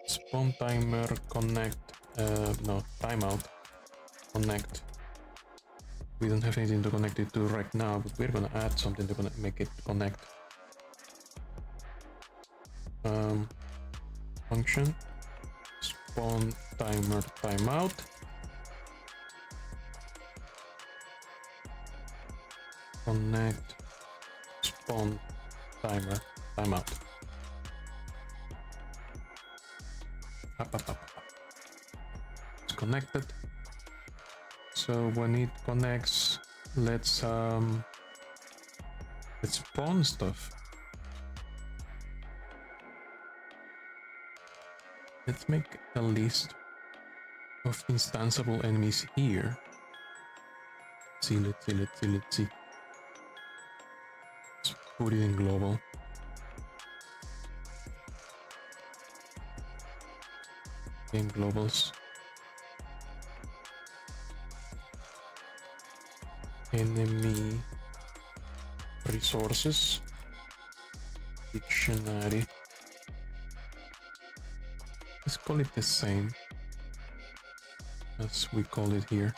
Spawn timer connect. No, timeout. Connect. We don't have anything to connect it to right now, but we're gonna add something to make it connect. Function. Spawn timer timeout. Connect. Spawn timer timeout. Up. It's connected. So when it connects, let's spawn stuff. Let's make a list of instanceable enemies here. Let's see. Let's put it in global. Game globals. Enemy resources. Dictionary. Let's call it the same as we call it here.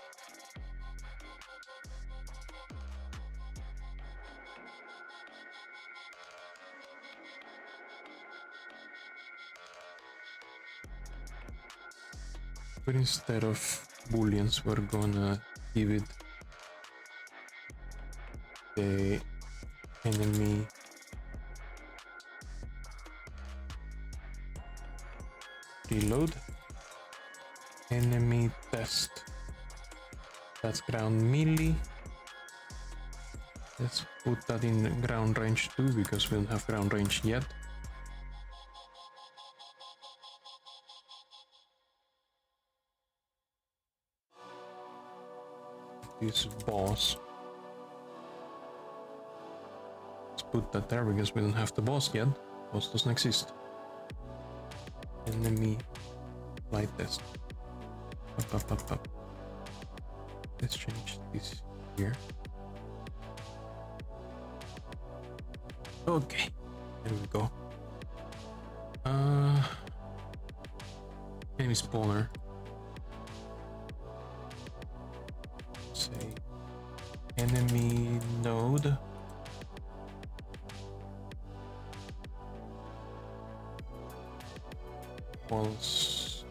But instead of booleans, we're gonna give it the enemy reload, enemy test. That's ground melee. Let's put that in ground range too, because we don't have ground range yet. This boss. Let's put that there because we don't have the boss yet. Boss doesn't exist. Enemy flight test. Up. Let's change this here. Okay, there we go. Enemy spawner. Say enemy node. Equals.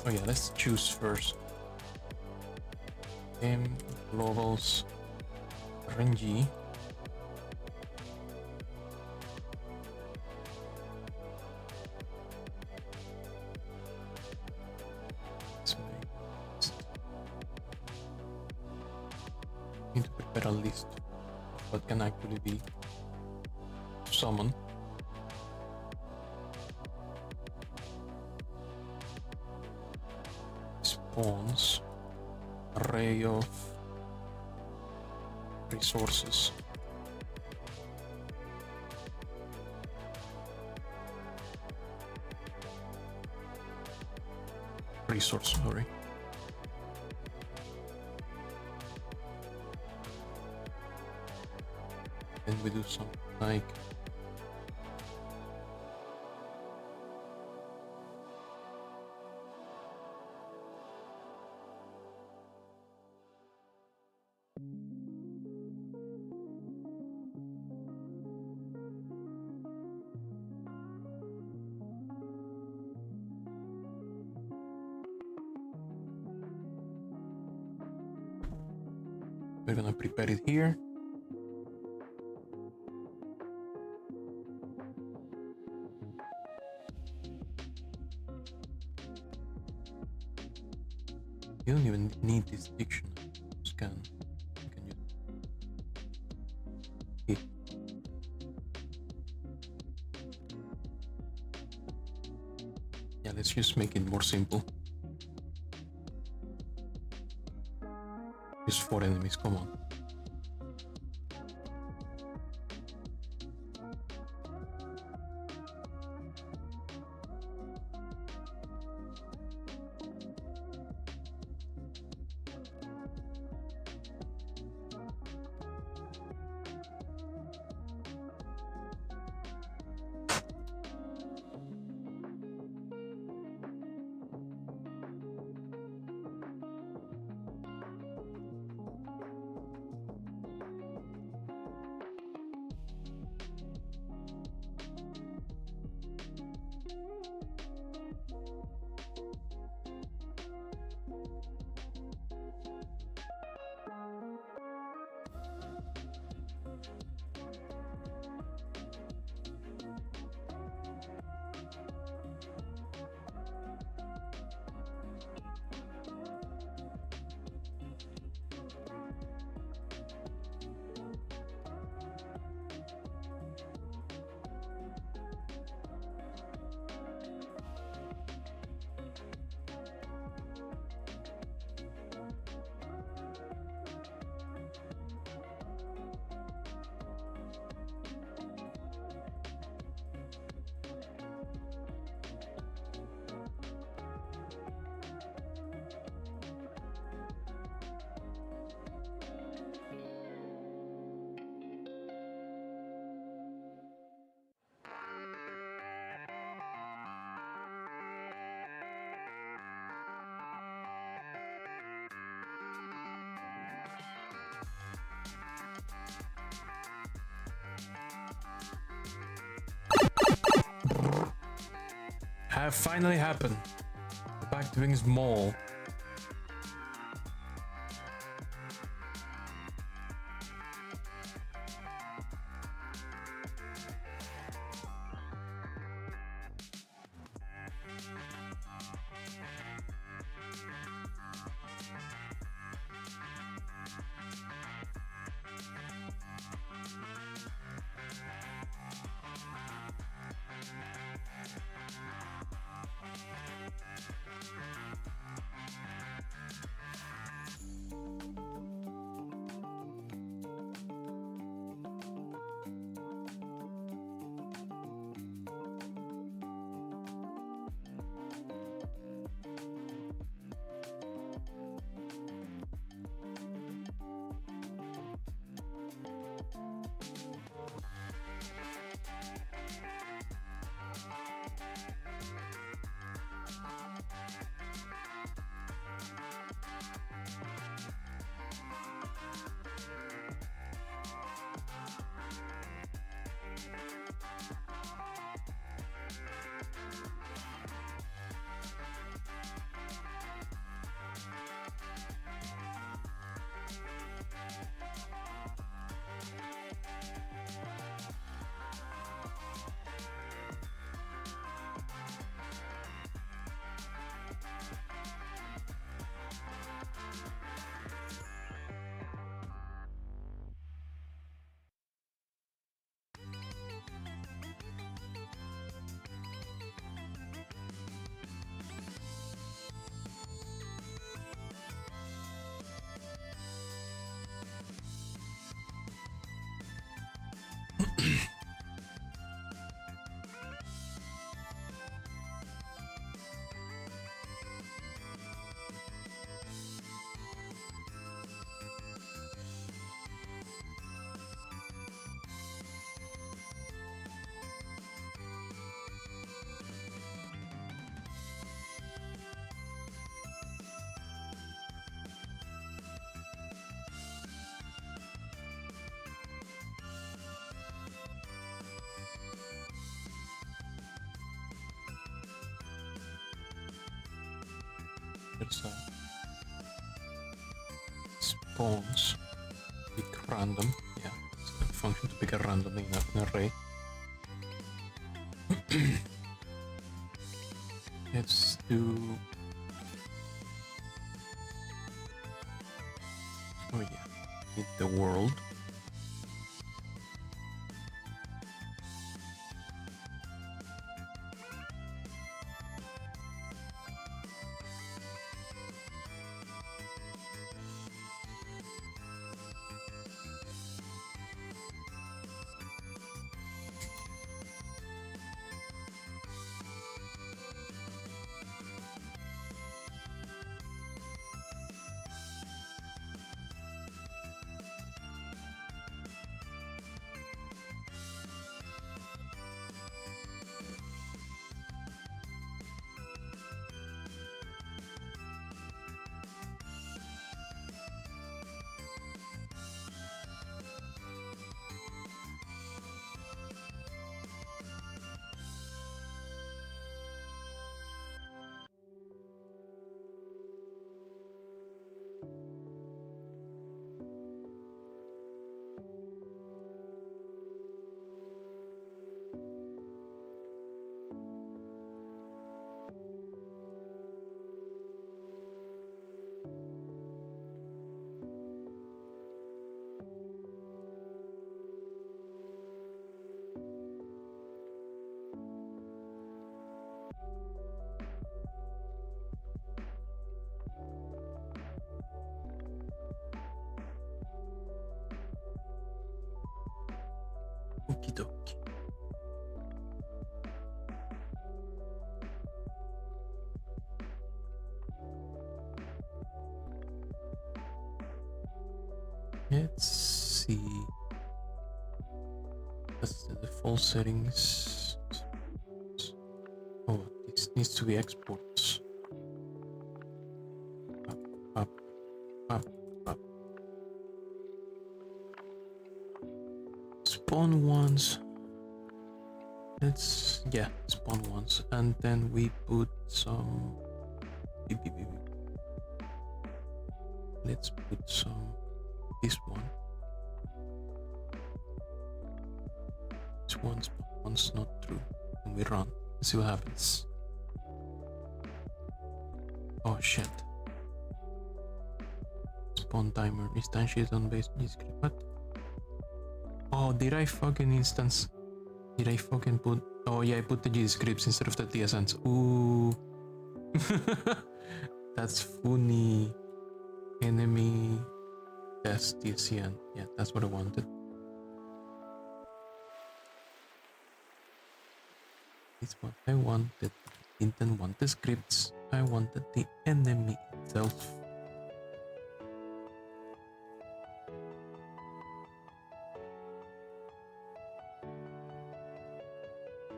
Oh yeah, let's choose first. Globals RNG. Need to prepare a list of what can actually be summoned. Spawns. Array of resources. Sorry. Then we do something like We're gonna prepare it here. You don't even need this dictionary. Scan. You can use it. Yeah, let's just make it more simple. Just 4 enemies, come on. Have finally happened. We're back doing small. There's spawns. random. Yeah, it's a function to pick a random in an array. Let's do. Oh yeah, need the world. Okie dokie. Let's see. That's the default settings. Oh, this needs to be exports. Up, up, up. Spawn once. Let's, yeah, spawn once. And then we put some. Let's put some. This one. This one's not true. And we run. Let's see what happens. Oh shit. Spawn timer instantiated on base script. What? Oh, did I fucking instance? Did I fucking put? Oh yeah, I put the G scripts instead of the TSNs. Ooh. That's funny. Enemy test TSN. Yeah, that's what I wanted. It's what I wanted. Didn't want the scripts. I wanted the enemy itself.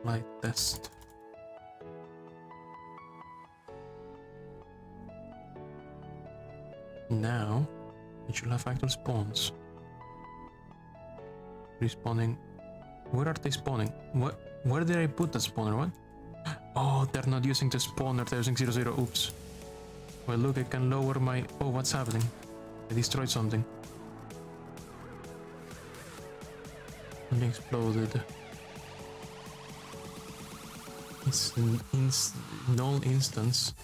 Flight test. Now it should have actual spawns. Respawning. Where are they spawning? What? Where did I put the spawner? What? Oh, they're not using the spawner. They're using 00. Oops. Well, look, I can lower my. Oh, what's happening? I destroyed something. Something exploded. It's null instance.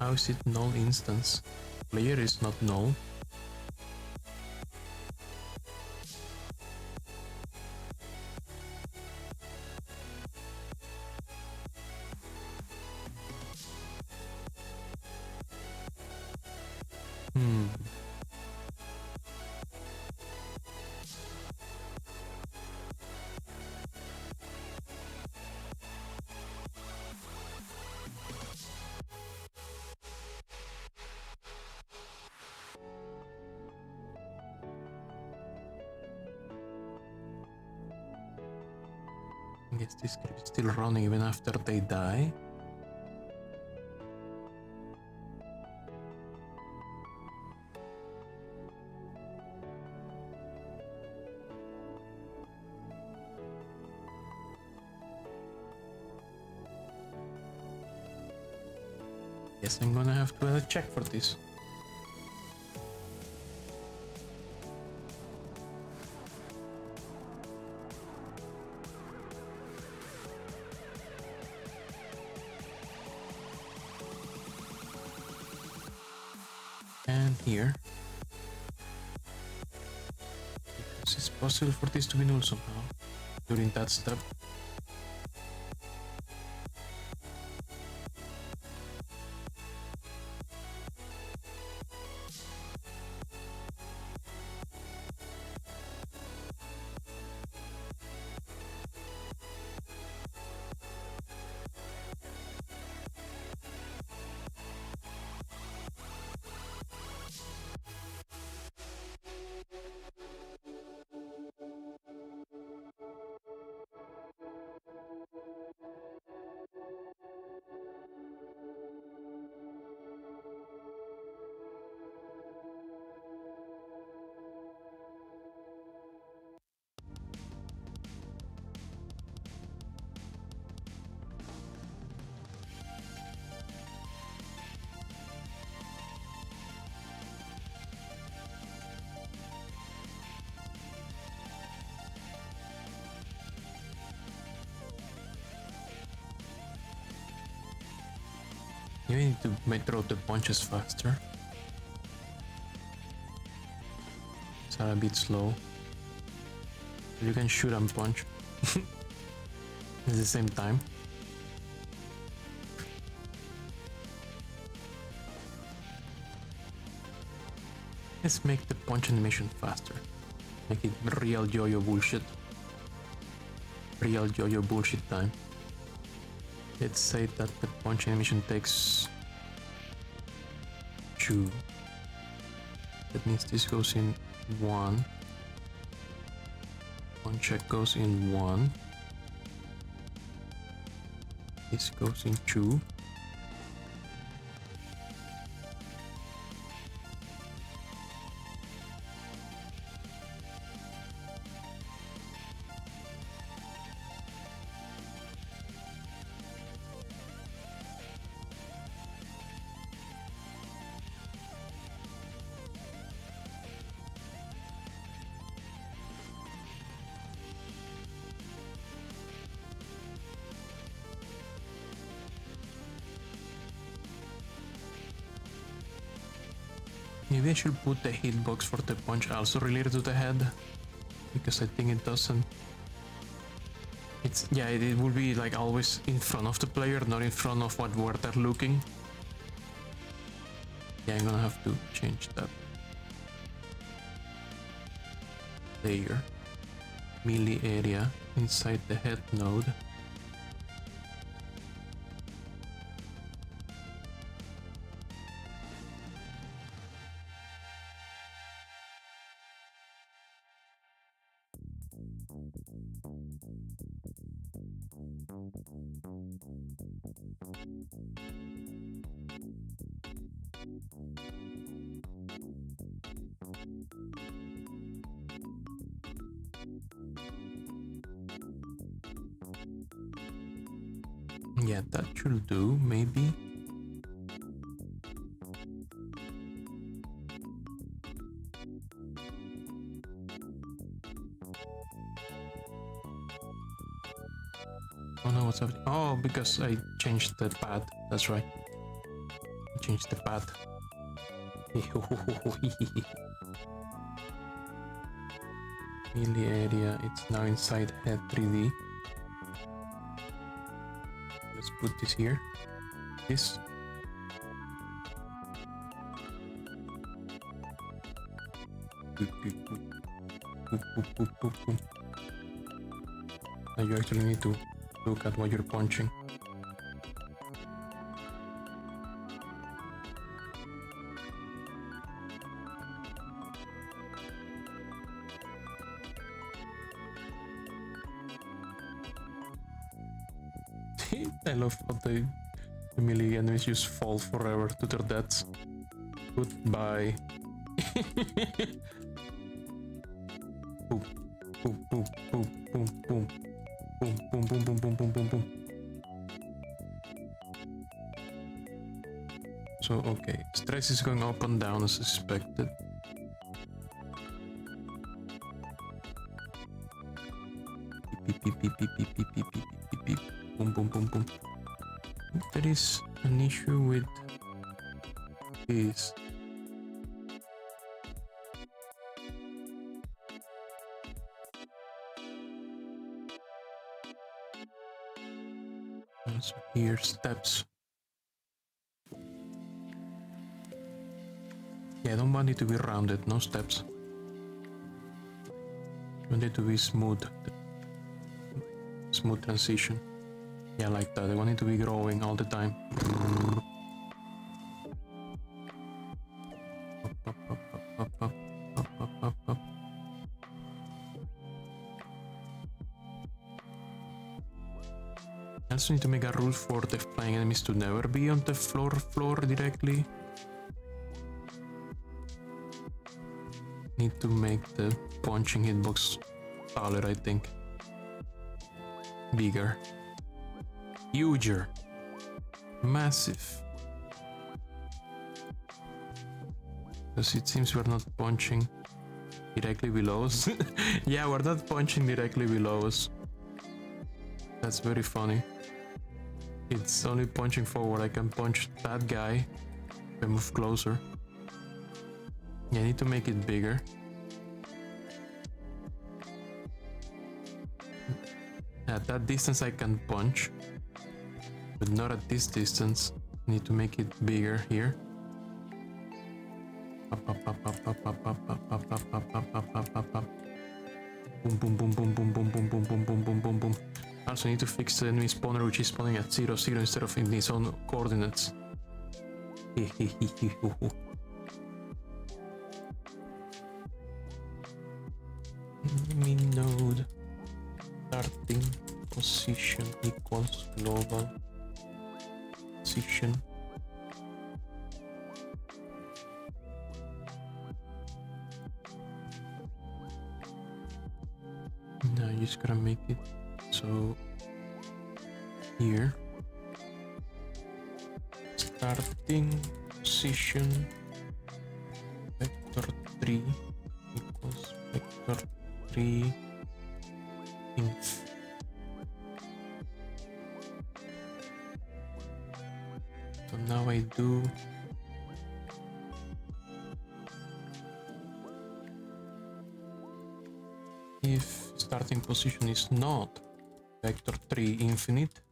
How is it null instance? Player is not null. I guess this script is still running even after they die. Guess I'm gonna have to check for this. here. Because it's possible for this to be null somehow during that step. You need to throw the punches faster. It's a bit slow. You can shoot and punch at the same time. Let's make the punch animation faster. Make it real yo-yo bullshit. Real yo-yo bullshit time. Let's say that the punch animation takes 2. That means this goes in 1. One check goes in 1. This goes in 2. Maybe I should put the hitbox for the punch also related to the head, because I think it doesn't. It's yeah, it will be like always in front of the player, not in front of where they're looking. Yeah, I'm gonna have to change that. Layer, melee area inside the head node. Yeah, that should do, maybe. Oh no, what's happening? Oh, because I changed the path. That's right. I changed the path. Melee area, it's now inside head 3D. Let's put this here. This. Now you actually need to look at what you're punching. I love how the melee enemies just fall forever to their deaths. Goodbye. Boom, boom, boom, boom, boom, boom, boom, boom, boom, boom, boom, boom, boom, boom. So okay, stress is going up and down as expected. Beep beep beep beep beep beep beep beep beep beep. Boom boom boom boom. There is an issue with this. Here, steps. Yeah, I don't want it to be rounded, no steps. I want it to be smooth. Smooth transition. Yeah, like that. I want it to be growing all the time. I also need to make a rule for the flying enemies to never be on the floor directly. Need to make the punching hitbox taller, I think. Bigger. Huger. Massive. Because it seems we're not punching directly below us. Yeah, we're not punching directly below us. That's very funny. It's only punching forward. I can punch that guy if I move closer. Yeah, I need to make it bigger. At that distance I can punch, but not at this distance. I need to make it bigger here. Boom, boom, boom, boom, boom, boom, boom, boom, boom, boom, boom, boom, boom. I also need to fix the enemy spawner, which is spawning at 0, 0 instead of in its own coordinates. Enemy node starting position equals global position. Now you just gotta make it so here starting position vector 3 equals vector 3 inf. So now I do if starting position is not vector 3 infinite,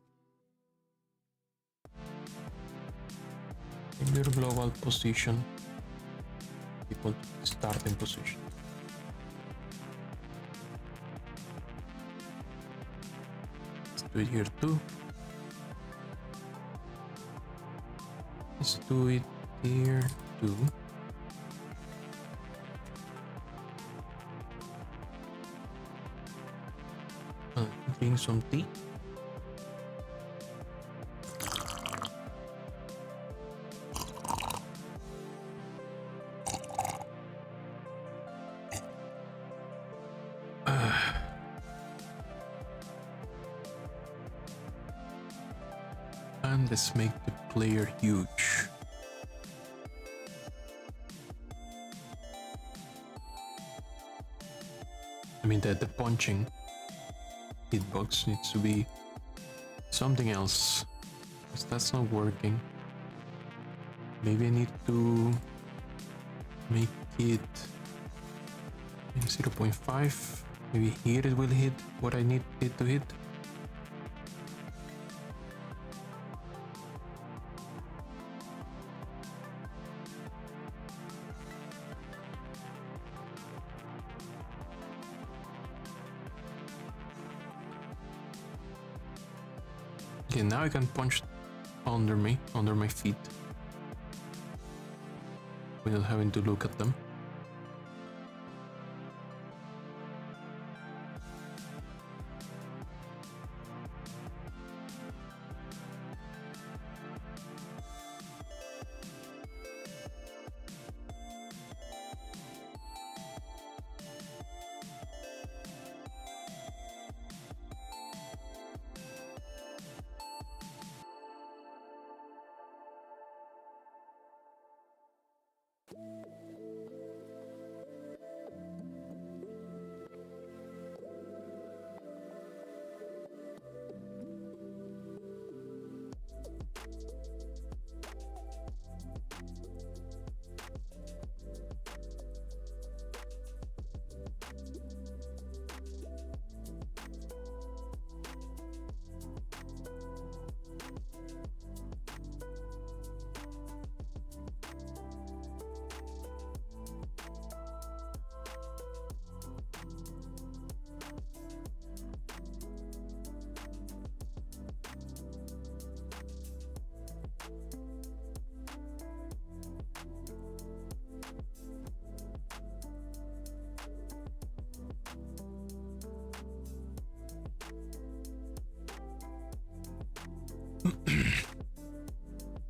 your global position equal to starting position. Let's do it here too. Let's do it here too. Drink some tea. And let's make the player huge. I mean the punching hitbox needs to be something else, because that's not working. Maybe I need to make it 0.5. Maybe here it will hit what I need it to hit. Okay, now I can punch under my feet, without having to look at them.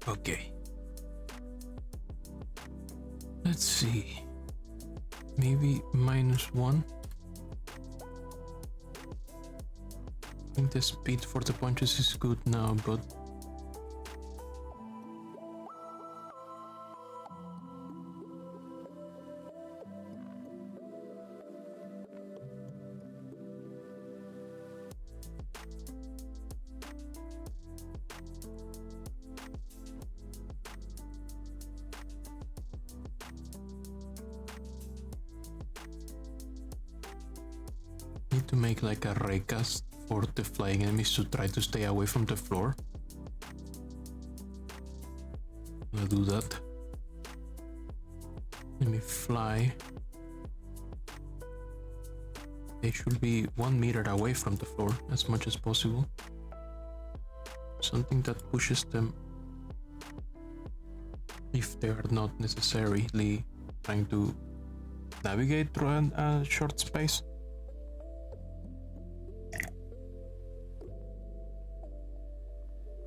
Okay. Let's see. Maybe -1. I think the speed for the punches is good now, but need to make like a raycast for the flying enemies to try to stay away from the floor. I'll do that. Let me fly. They should be 1 meter away from the floor as much as possible. Something that pushes them if they are not necessarily trying to navigate through a short space.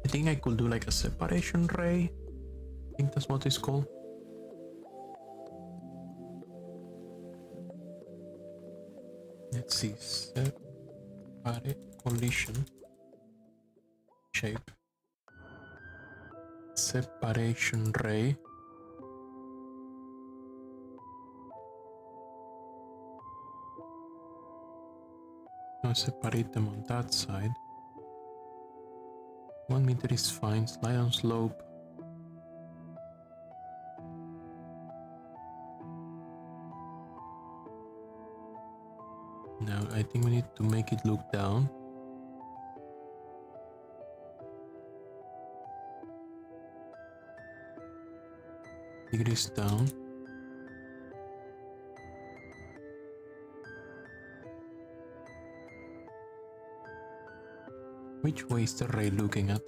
I think I could do like a separation ray. I think that's what it's called. Let's see. Separate collision shape. Separation ray. Now separate them on that side. 1 meter is fine. Slide on slope. Now I think we need to make it look down. Degrees down. Which way is the ray looking at?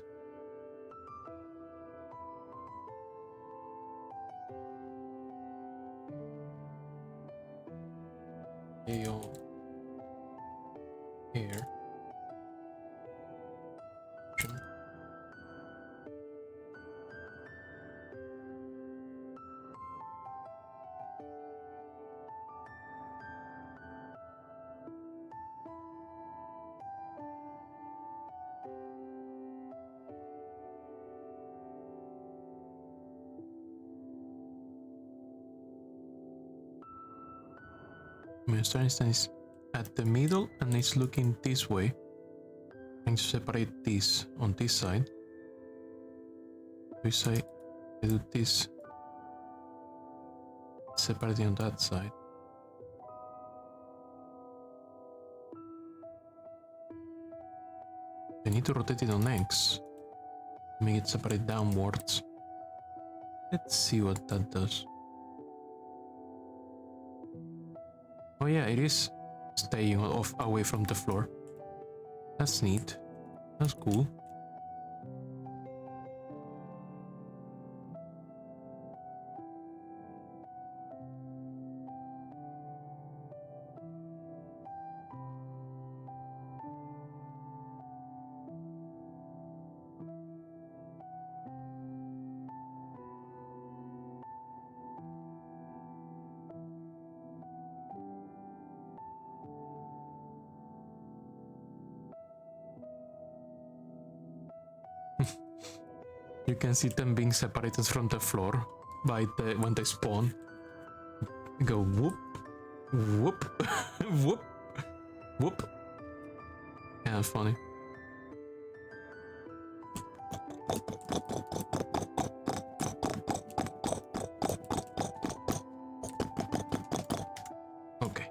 Here. Mr. Einstein is at the middle and it's looking this way. I'm going to separate this on this side. We say I do this, separate it on that side. I need to rotate it on X, make it separate downwards. Let's see what that does. Oh yeah, it is staying off away from the floor. That's neat. That's cool. You can see them being separated from the floor by when they spawn. Go whoop, whoop, whoop, whoop. Yeah, funny. Okay.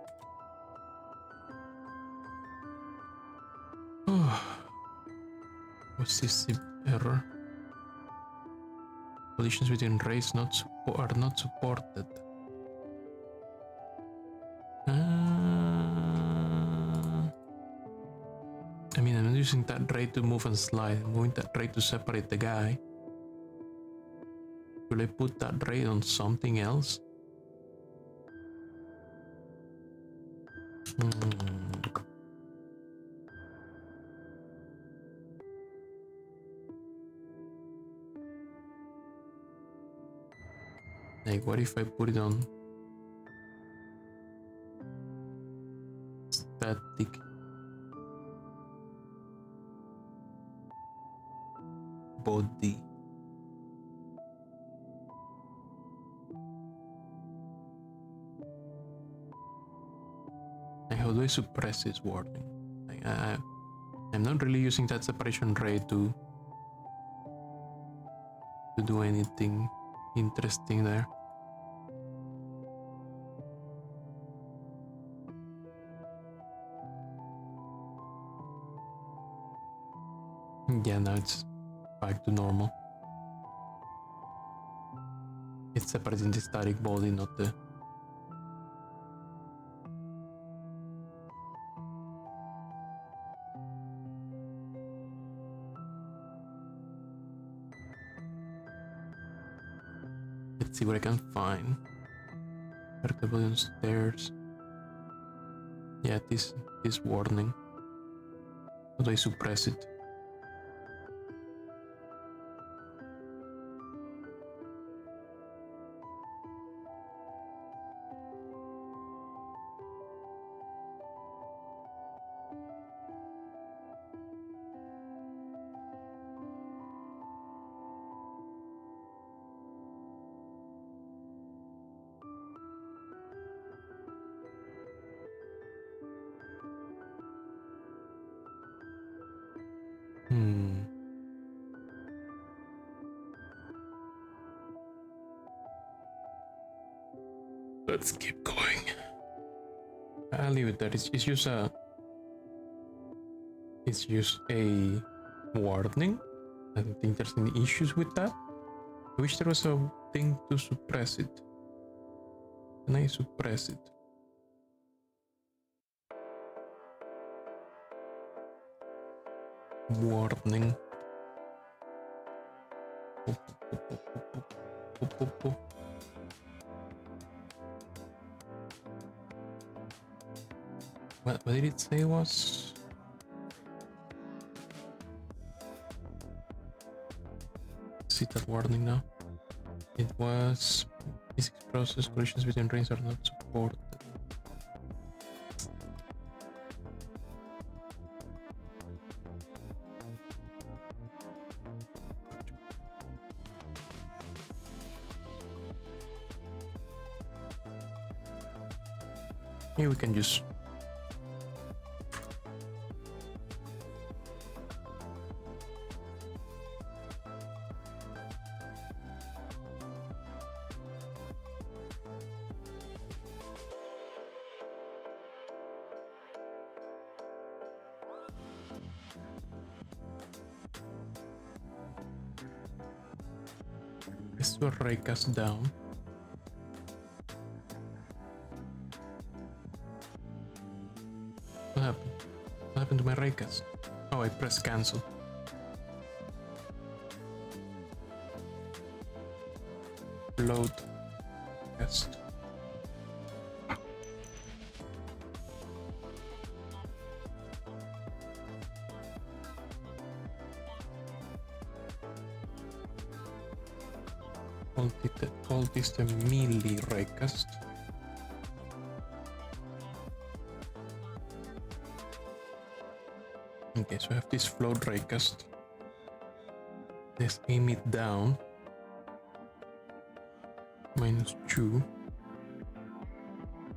What's this error? Collisions within rays are not supported. I mean, I'm not using that ray to move and slide. I'm moving that ray to separate the guy. Will I put that ray on something else? Like, what if I put it on static? Body. Like, how do I suppress this wording? Like, I'm not really using that separation ray to do anything interesting there. Yeah, now it's back to normal. It's separating the static body, not the... Let's see what I can find. Vertebral on stairs. Yeah, this warning. How do I suppress it? Let's keep going. I'll leave it there. It's just a... It's just a warning. I don't think there's any issues with that. I wish there was a thing to suppress it. Can I suppress it? Warning. What did it say was? See that warning now? It was physics process collisions between trains are not supported. Here we can just let's do a raycast down. What happened? What happened to my raycast? Oh, I pressed cancel. Load cast. Alt is the melee raycast. Okay, so I have this float raycast. Let's aim it down. -2.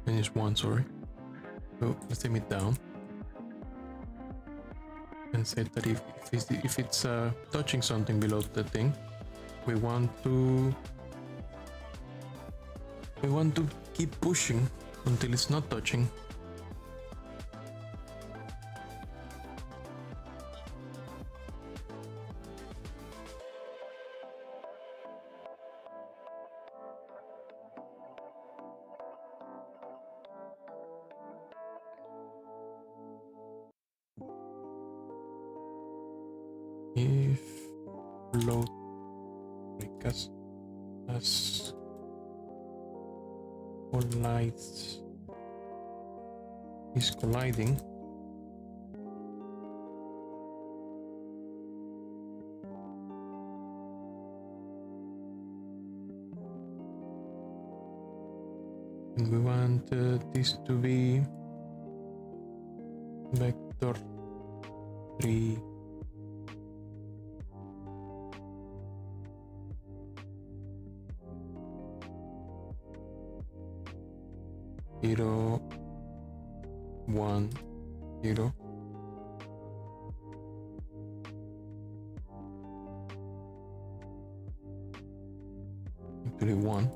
-1, sorry. So let's aim it down. And say that if it's touching something below the thing, we want to keep pushing until it's not touching. If load because as collides is colliding, And we want this to be vector 3. Zero, 1, 0. Actually 1.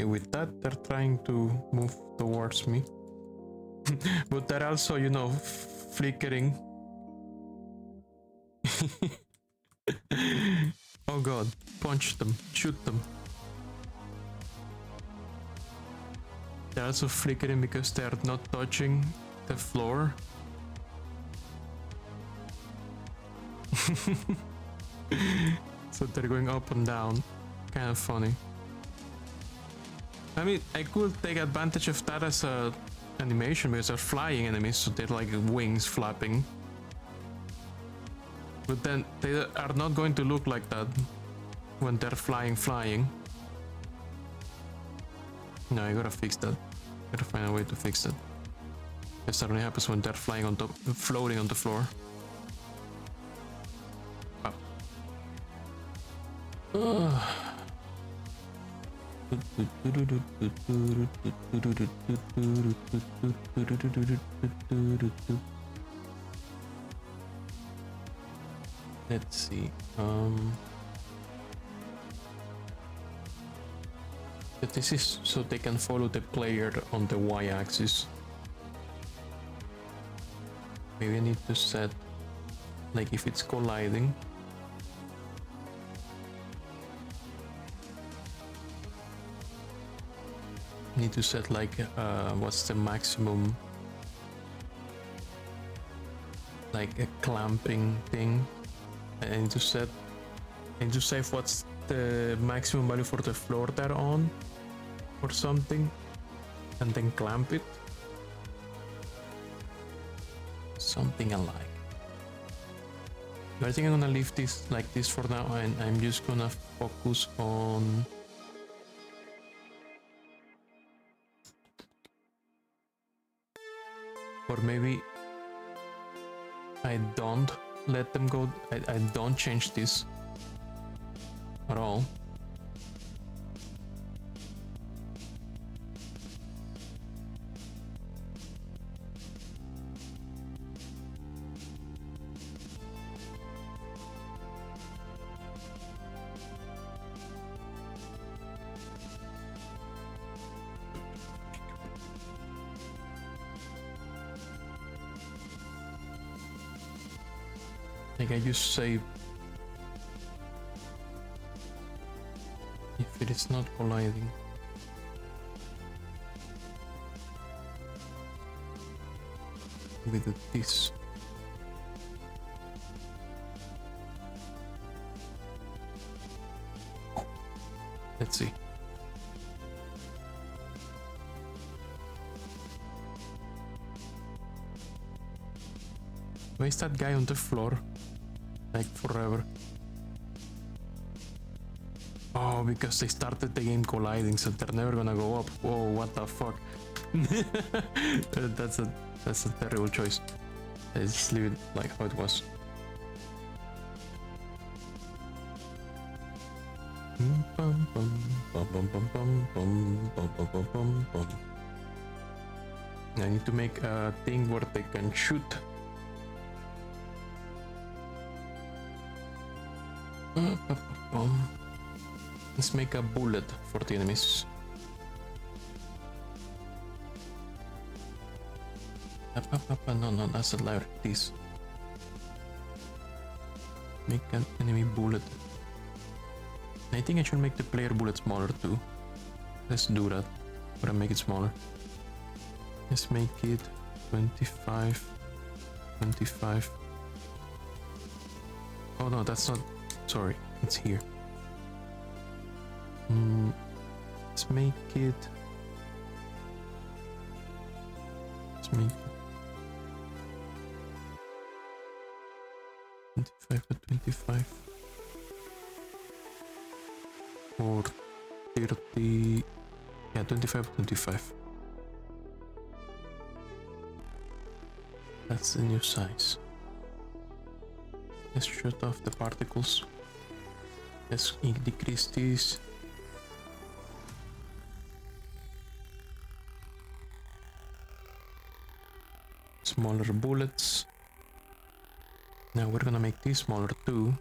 With that, they're trying to move towards me. But they're also, you know, flickering. Oh god, punch them, shoot them. They're also flickering because they're not touching the floor. So they're going up and down. Kind of funny. I mean, I could take advantage of that as a animation because they're flying enemies, so they're like wings flapping. But then they are not going to look like that when they're flying. No, I gotta fix that. Gotta find a way to fix that. Because that only happens when they're flying on top, floating on the floor. Let's see. But this is so they can follow the player on the y-axis. Maybe I need to set, like, if it's colliding. Need to set like what's the maximum, like a clamping thing. I need to save what's the maximum value for the floor they're on or something, and then clamp it. Something alike. But I think I'm gonna leave this like this for now, and I'm just gonna focus on or maybe I don't let them go. I don't change this at all. Like I just save if it is not colliding. With this. Let's see. Why is that guy on the floor? Like forever. Oh, because they started the game colliding, so they're never gonna go up. Whoa, what the fuck? That's a terrible choice. Let's just leave it like how it was. Bum, bum, bum, bum, bum, bum, bum, bum, bum, bum, bum, bum. I need to make a thing where they can shoot. Let's make a bullet for the enemies. No, that's a liar. This. Make an enemy bullet. I think I should make the player bullet smaller too. Let's do that. But make it smaller. Let's make it 25. 25. Oh no, that's not. Sorry, it's here. Let's make it. Let's make it 25 by 25. Or 30. Yeah, 25 by 25. That's the new size. Let's shut off the particles. Let's decrease these. Smaller bullets. Now we're gonna make these smaller too.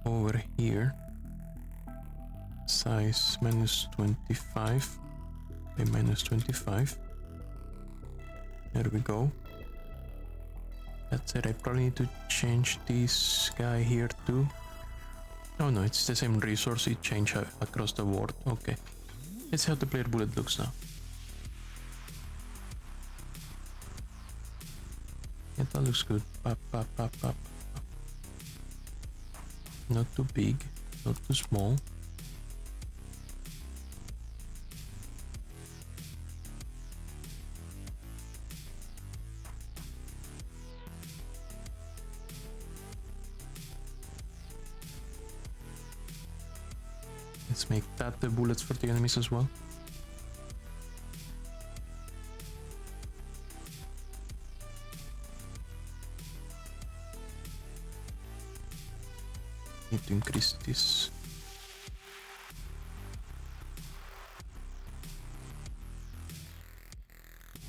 Over here. Size minus 25 by minus 25. There we go. That's it. I probably need to change this guy here too. Oh no, it's the same resource. It changed across the board. Okay. Let's see how the player bullet looks now. Yeah, that looks good. Pop, pop, pop, pop. Not too big, not too small. Let's make that the bullets for the enemies as well. Need to increase this.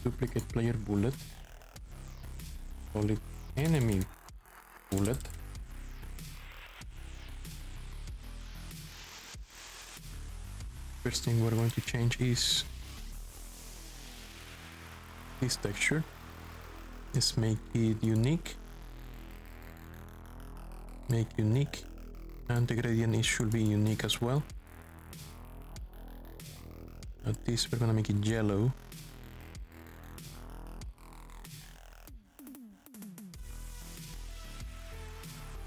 Duplicate player bullet. Call it enemy bullet. First thing we're going to change is this texture. Let's make it unique. Make unique. And the gradient should be unique as well. Now this we're gonna make it yellow.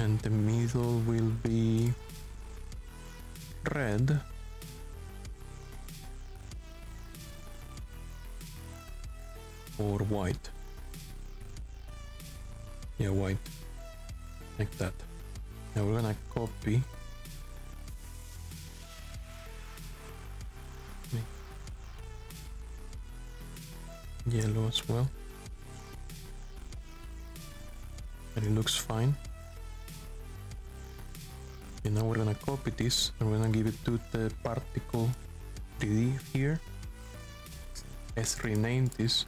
And the middle will be red. Or white. Yeah, white. Like that. Now we're gonna copy. Yellow as well. And it looks fine. And now we're gonna copy this and we're gonna give it to the particle 3D here. Let's rename this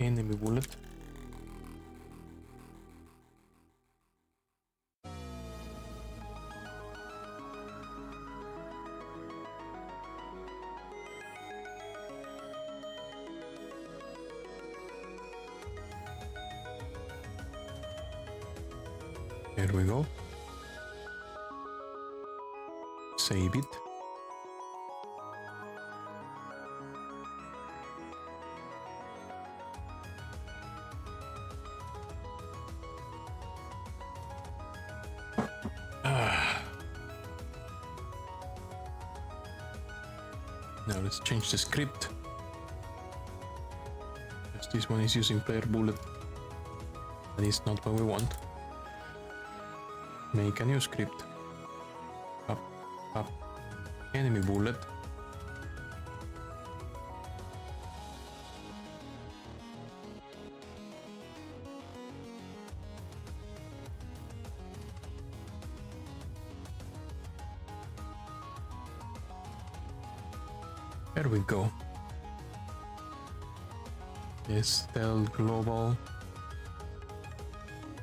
enemy bullet. There we go. Save it. Now let's change the script. Because this one is using player bullet. That is not what we want. Make a new script. Up, up. Enemy bullet. There we go. Yes, tell global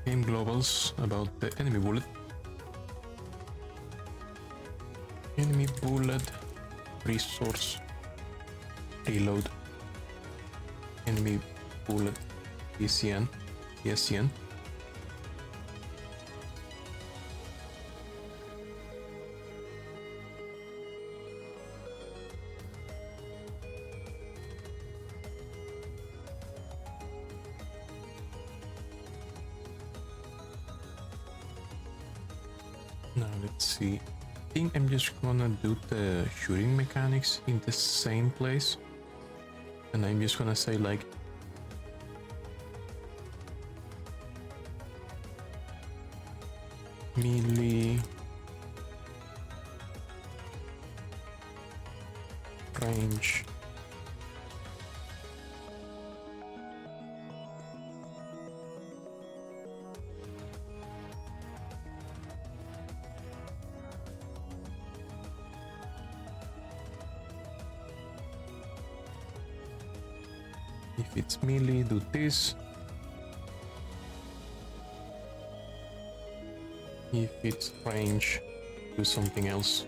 game globals about the enemy bullet. Enemy bullet resource reload. Enemy bullet ECN. ESCN. Now let's see. I think I'm just gonna do the shooting mechanics in the same place. And I'm just gonna say like melee range if it's melee do this, if it's range do something else.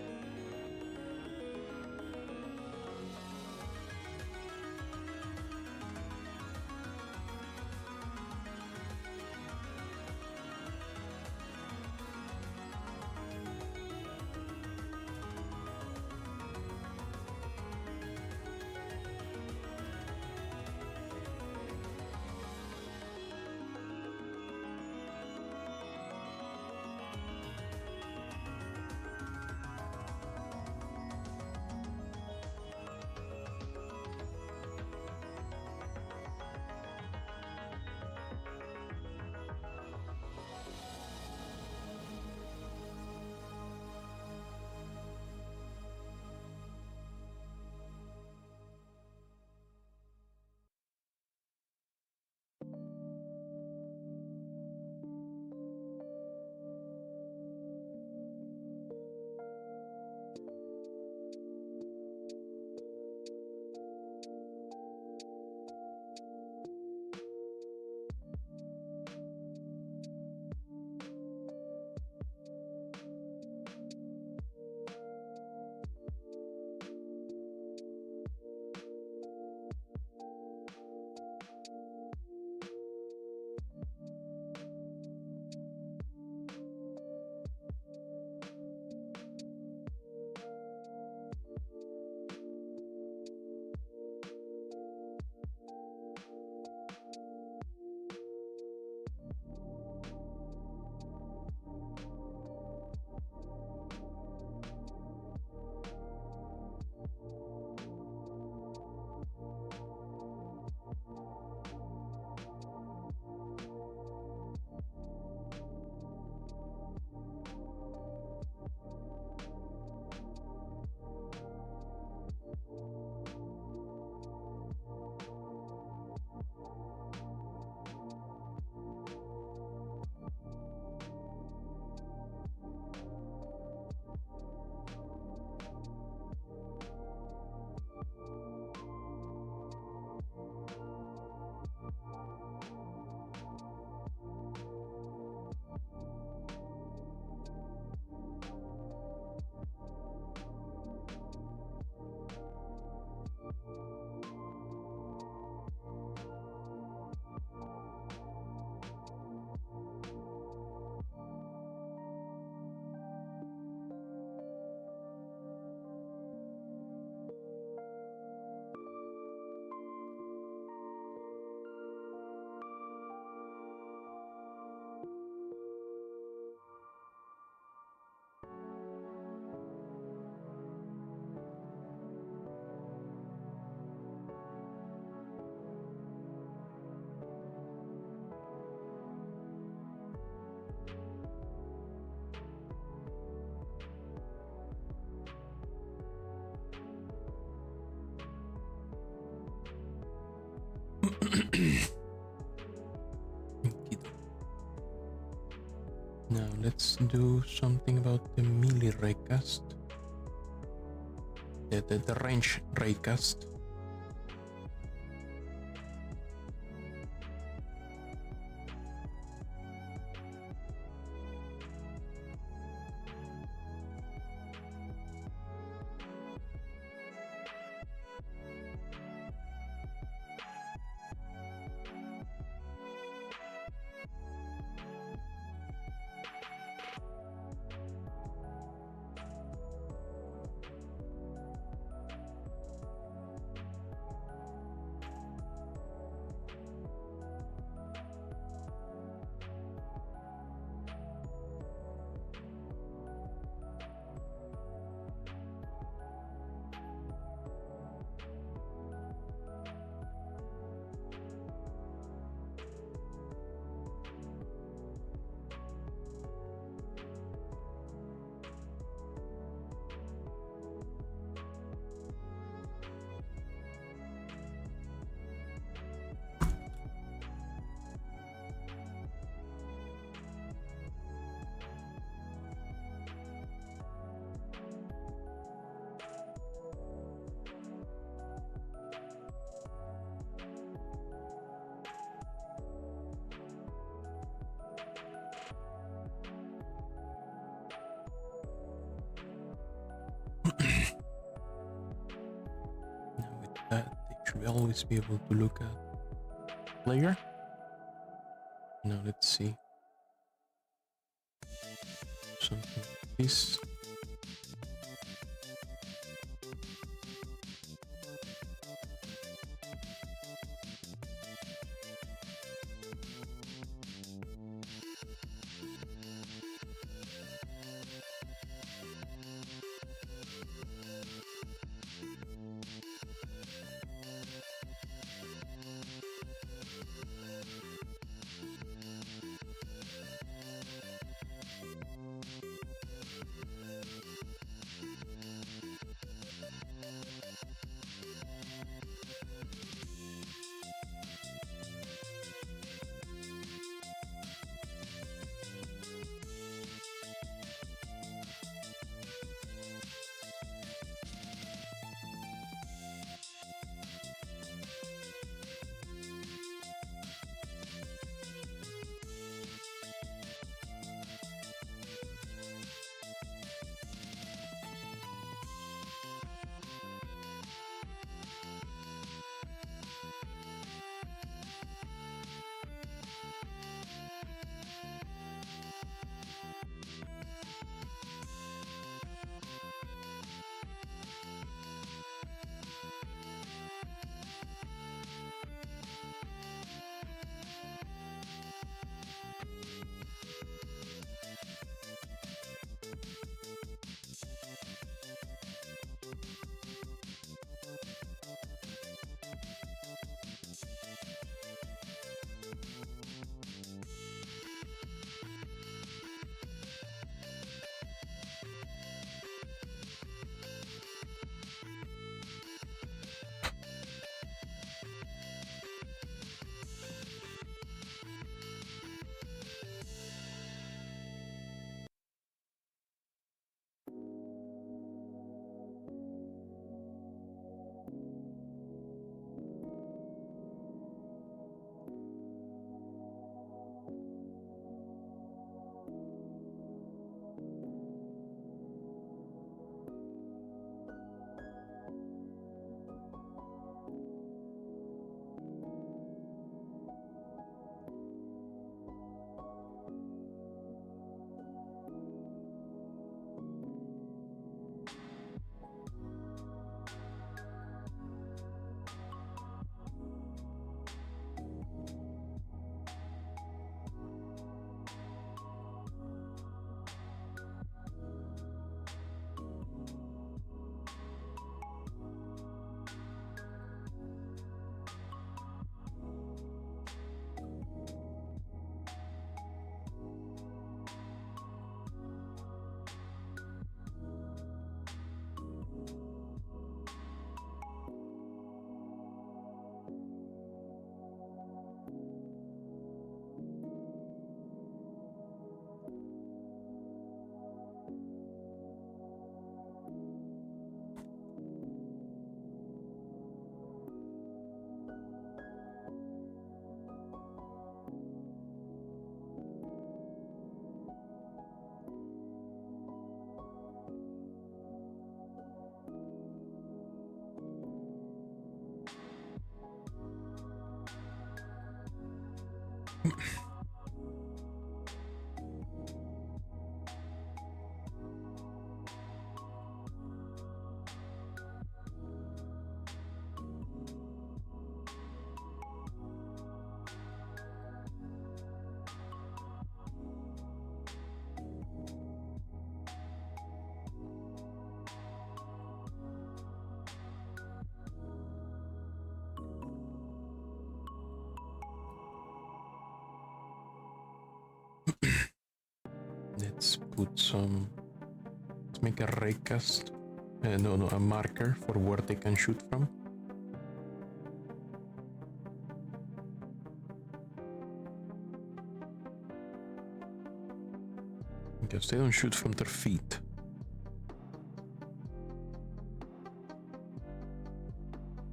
Now let's do something about the melee recast. the range raycast. Now with that, they should always be able to look at player. Now let's see. Something like this. Let's put some. Let's make a raycast. No, a marker for where they can shoot from. Because they don't shoot from their feet.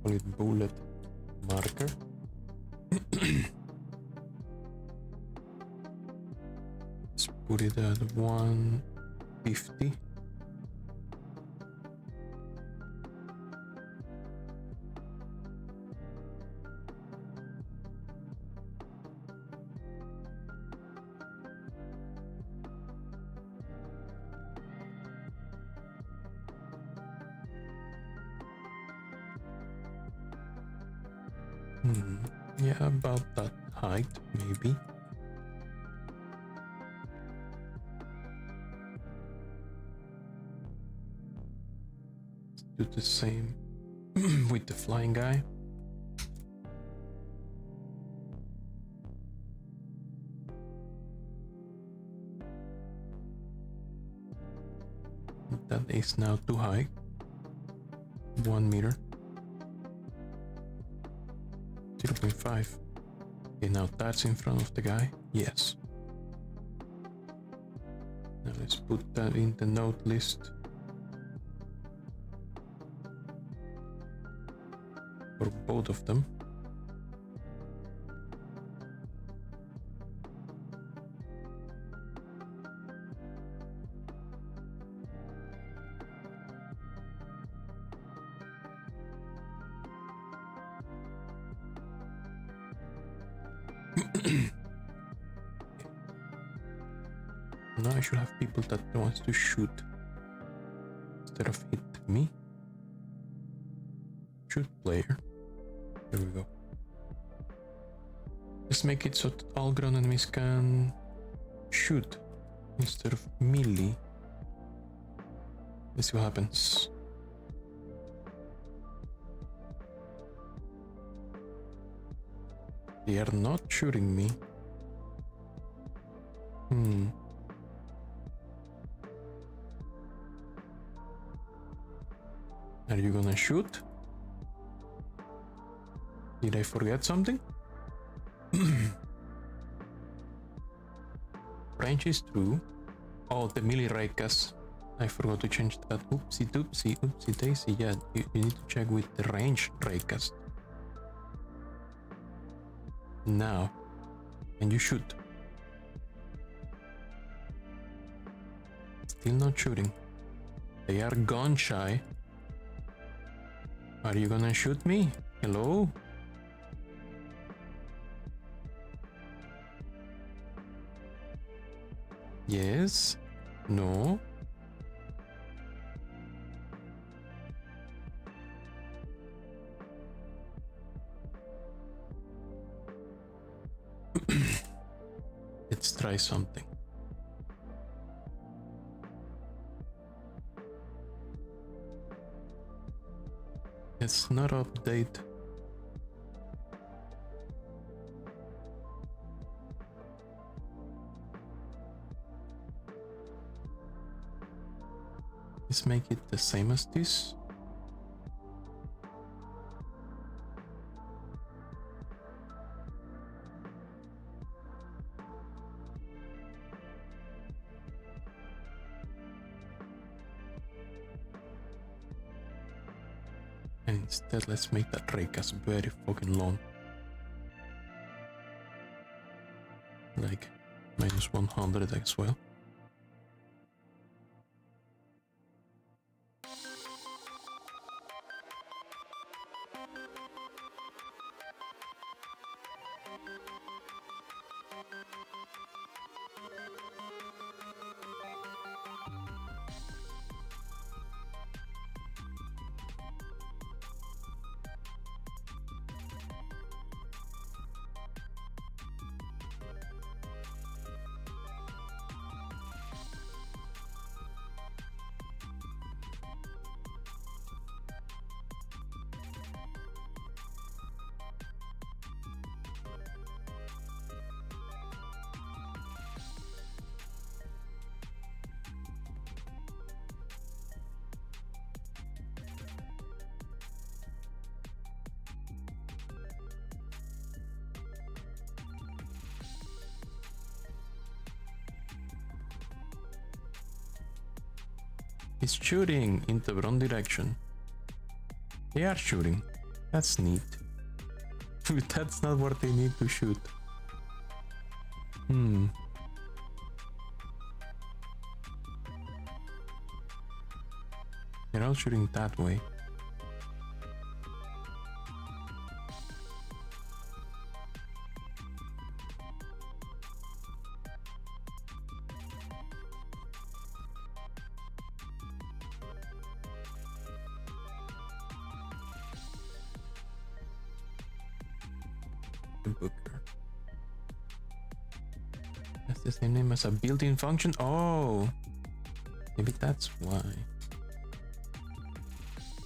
Call it bullet marker. Let's put it at 150. Yeah, about that height, maybe. Let's do the same with the flying guy. That is now too high. 1 meter. 0.5. Okay, now that's in front of the guy. Yes. Now let's put that in the node list. For both of them. Now I should have people that wants to shoot instead of hit me. Shoot player. There we go. Let's make it so that all ground enemies can shoot instead of melee. Let's see what happens. They are not shooting me. Are you gonna shoot? Did I forget something? Range is true. Oh, the melee raycast. I forgot to change that. Oopsie doopsie, oopsie daisy. Yeah, you need to check with the range raycast. Now, and you shoot. Still not shooting. They are gun shy. Are you gonna shoot me? Hello? Yes? No? Let's try something. Let's not update. Let's make it the same as this. And instead, let's make that raycast very fucking long. Like minus 100 as well. He's shooting in the wrong direction. They are shooting. That's neat. That's not what they need to shoot. They're all shooting that way. Booker. That's the same name as a built-in function. Oh, maybe that's why.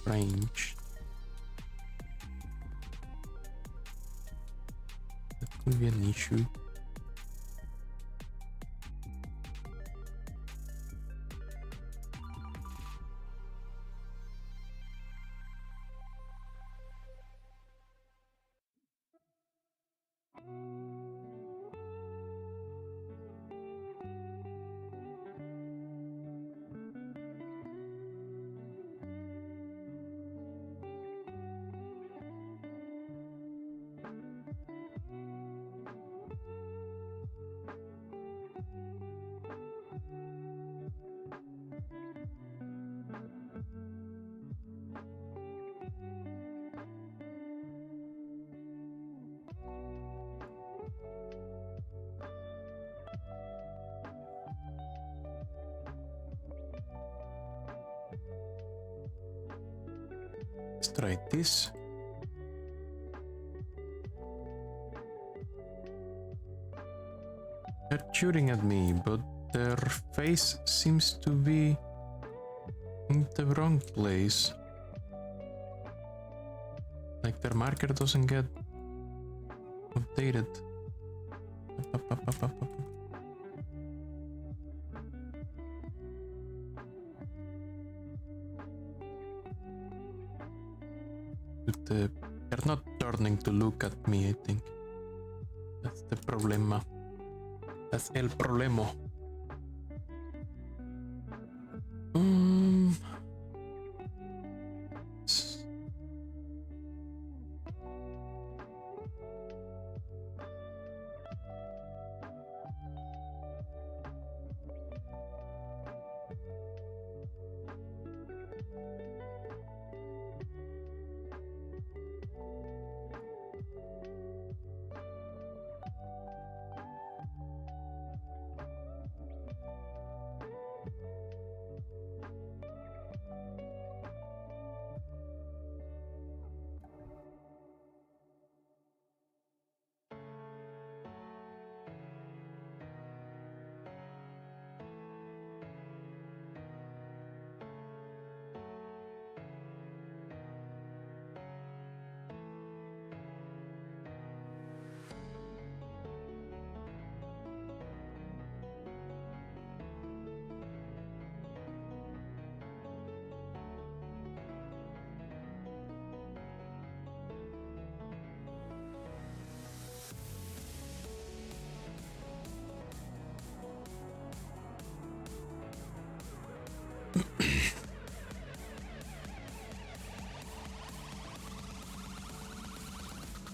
Range. That could be an issue. Let's try this. They're shooting at me, but their face seems to be in the wrong place. Like their marker doesn't get updated. But they're not turning to look at me, I think. That's the problema. That's el problema.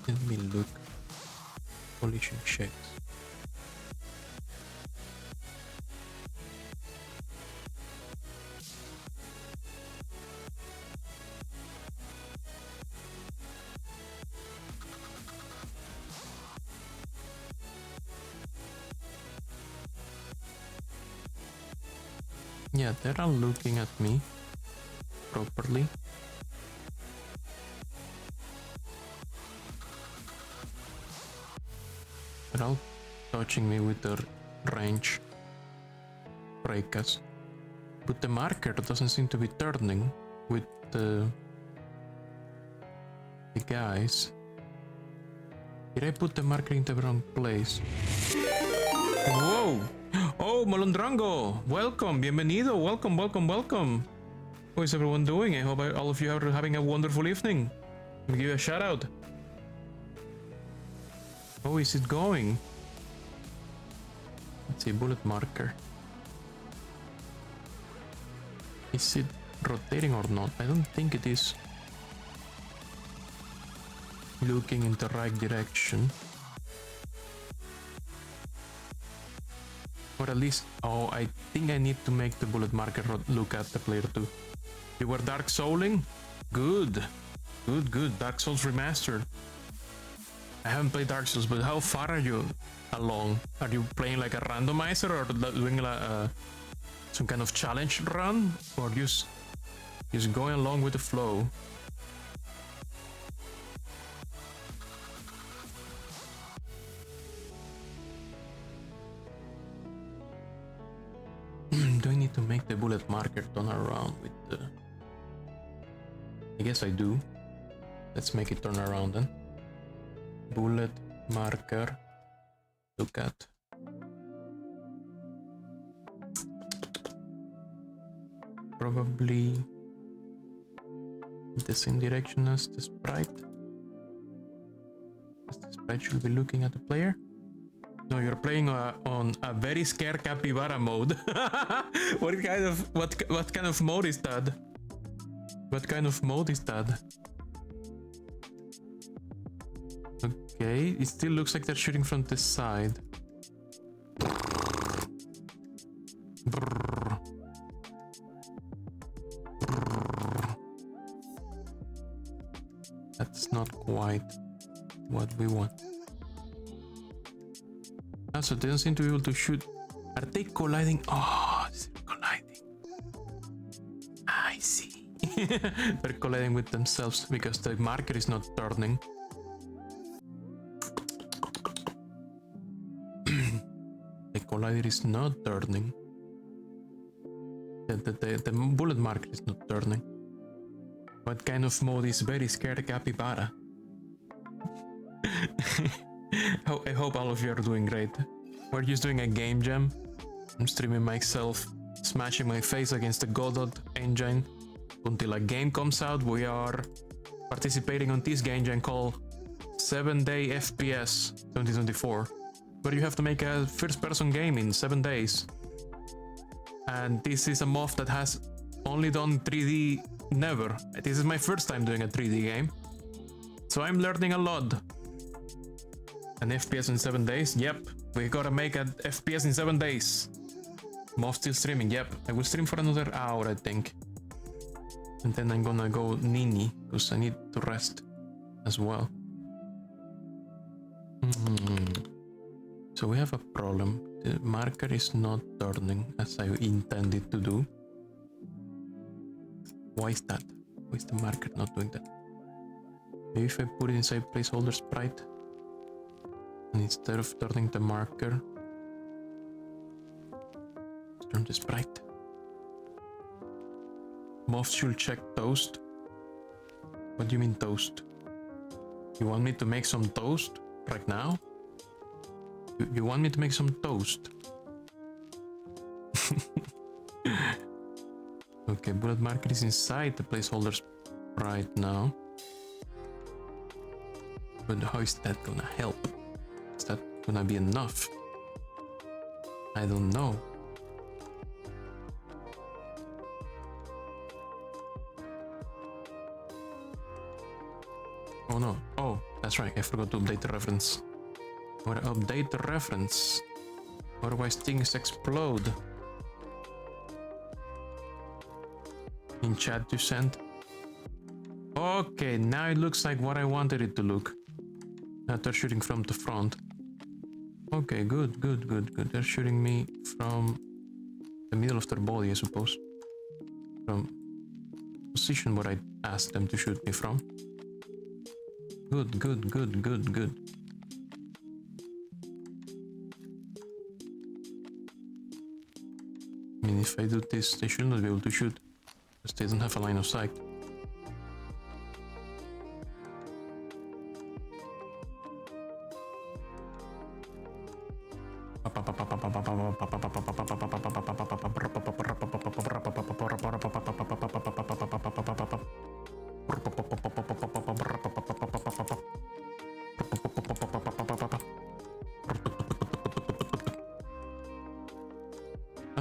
Let me look. Polishing checks. Yeah, they're all looking at me properly. They're all touching me with their range breakers. But the marker doesn't seem to be turning with the guys. Did I put the marker in the wrong place? Whoa! Oh, Molondrango! Welcome, bienvenido, welcome, welcome, welcome. How is everyone doing? I hope all of you are having a wonderful evening. Let me give you a shout out. How is it going? Let's see, bullet marker. Is it rotating or not? I don't think it is. Looking in the right direction. Or at least, oh, I think I need to make the bullet marker look at the player too. You were Dark Souling? Good. Good, good. Dark Souls Remastered. I haven't played Dark Souls, but how far are you along? Are you playing like a randomizer or doing some kind of challenge run? Or just going along with the flow? Do I need to make the bullet marker turn around with the... I guess I do. Let's make it turn around then. Bullet marker. Look at. Probably the same direction as the sprite. As the sprite should be looking at the player. No, you're playing on a very scared capybara mode. What kind of mode is that? What kind of mode is that? Okay, it still looks like they're shooting from the side. Brrr. Brrr. That's not quite what we want. So they don't seem to be able to shoot. Are they colliding? Oh, they're colliding. I see. They're colliding with themselves because the marker is not turning. The collider is not turning. The bullet marker is not turning. What kind of mode is very scared capybara? I hope all of you are doing great. We're just doing a game jam. I'm streaming myself, smashing my face against the Godot engine. Until a game comes out, we are participating on this game jam called 7-Day FPS 2024. Where you have to make a first-person game in 7 days. And this is a Moth that has only done 3D never. This is my first time doing a 3D game. So I'm learning a lot. An FPS in 7 days? Yep. We gotta make an FPS in 7 days. Moth still streaming? Yep. I will stream for another hour, I think. And then I'm gonna go Nini, because I need to rest as well. So we have a problem. The marker is not turning as I intended to do. Why is that? Why is the marker not doing that? Maybe if I put it inside placeholder sprite, and instead of turning the marker, turn the sprite. Moth should check toast. What do you mean toast? You want me to make some toast right now? You want me to make some toast? Okay, bullet marker is inside the placeholders right now. But how is that gonna help? Is that gonna be enough? I don't know. Oh no. Oh, that's right. I forgot to update the reference. I'm gonna update the reference. Otherwise things explode. In chat you sent. Okay, now it looks like what I wanted it to look. Now they're shooting from the front. Okay, good. They're shooting me from the middle of their body, I suppose. From position where I asked them to shoot me from. Good. I mean, if I do this, they should not be able to shoot, because they don't have a line of sight.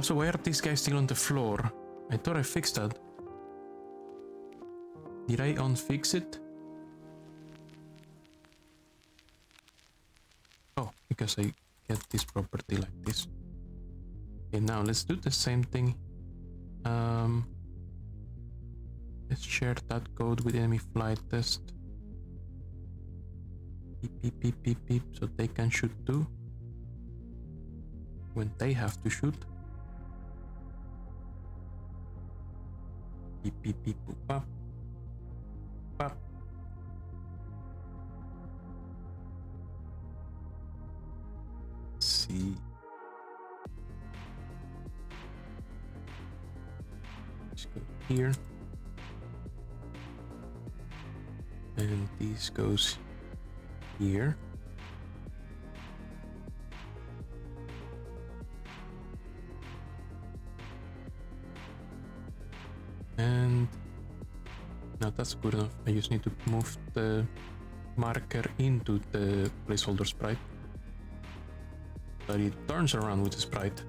So why are these guys still on the floor? I thought I fixed that. Did I unfix it? Oh, because I get this property like this. Okay, now let's do the same thing. Let's share that code with enemy flight test. Beep, beep, beep, beep, beep, so they can shoot too. When they have to shoot. Beep, beep, beep, boop, pop. Pop. See. Let's go here. And this goes here. And now that's good enough. I just need to move the marker into the placeholder sprite. But it turns around with the sprite.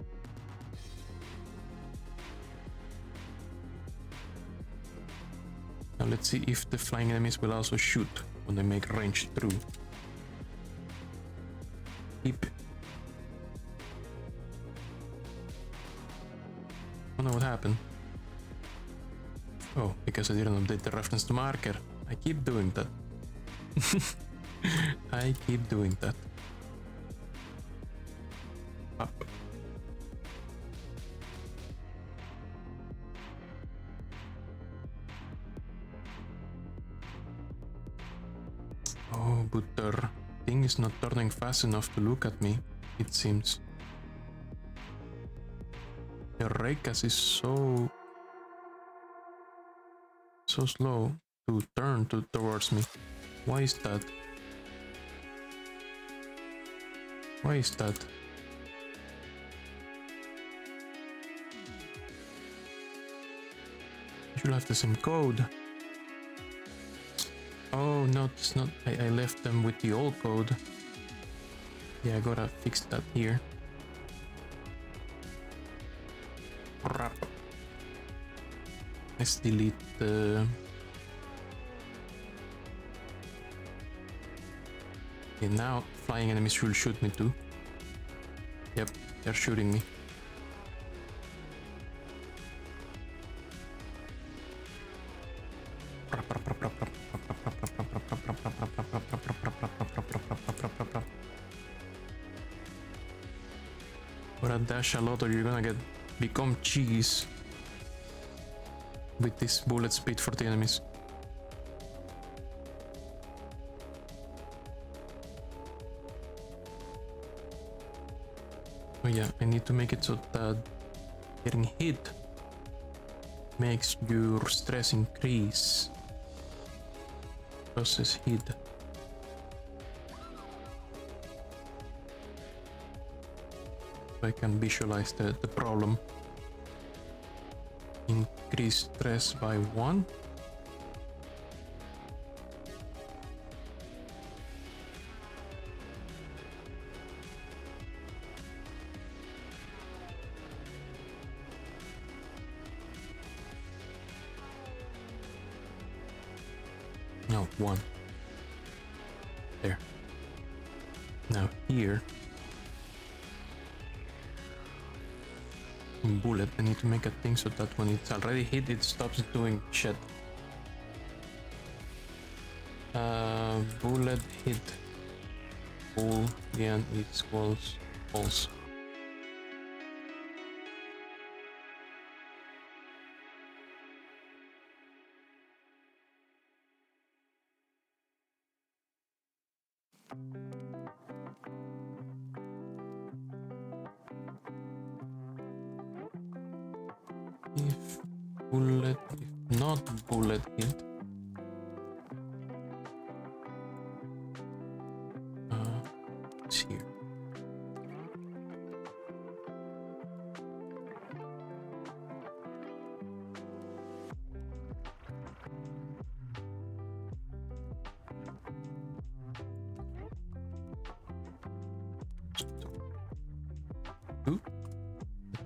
Now let's see if the flying enemies will also shoot when they make range through. Beep. Oh no, what happened? Oh, because I didn't update the reference to marker. I keep doing that. I keep doing that. Up. Oh, but the thing is not turning fast enough to look at me, it seems. The Raycast is so slow to turn towards me. Why is that? Why is that? I should have the same code. Oh no, it's not. I left them with the old code. Yeah, I gotta fix that here. Crap. Let's delete the... Okay, now flying enemies will shoot me too. Yep, they're shooting me. For a dash a lot or you're gonna become cheese with this bullet speed for the enemies. Oh yeah, I need to make it so that getting hit makes your stress increase. Process hit. So I can visualize the problem. Increase stress by 1. No, 1. There. Now here. Bullet, I need to make a thing so that when it's already hit, it stops doing shit. Bullet hit. Boolean equals false. If not bullet hit, it's here.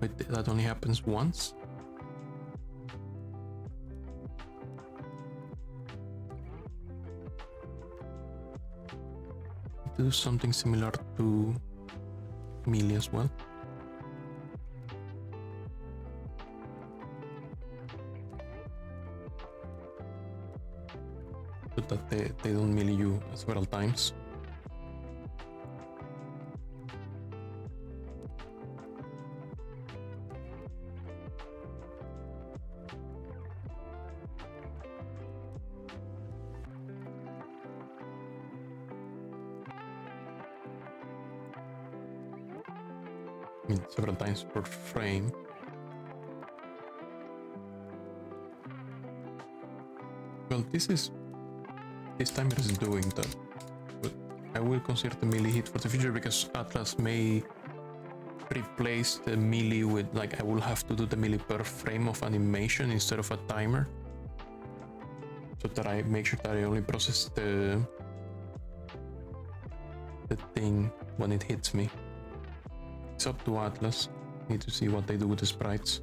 Wait, that only happens once? to do something similar to melee as well. So that they don't melee you several times. I mean, several times per frame. Well, this timer is doing that, but I will consider the melee hit for the future because Atlas may replace the melee with, like, I will have to do the melee per frame of animation instead of a timer, so that I make sure that I only process the thing when it hits me. It's up to Atlas. Need to see what they do with the sprites.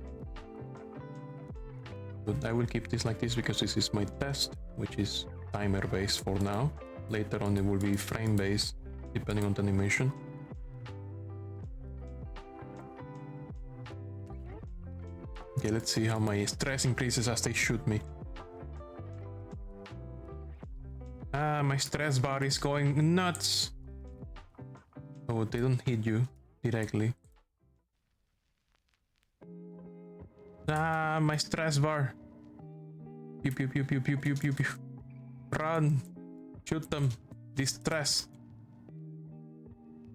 But I will keep this like this because this is my test, which is timer based for now. Later on it will be frame based, depending on the animation. Okay, let's see how my stress increases as they shoot me. My stress bar is going nuts. Oh, they don't hit you directly. My stress bar. Pew pew pew pew pew pew pew pew. Run! Shoot them! Distress!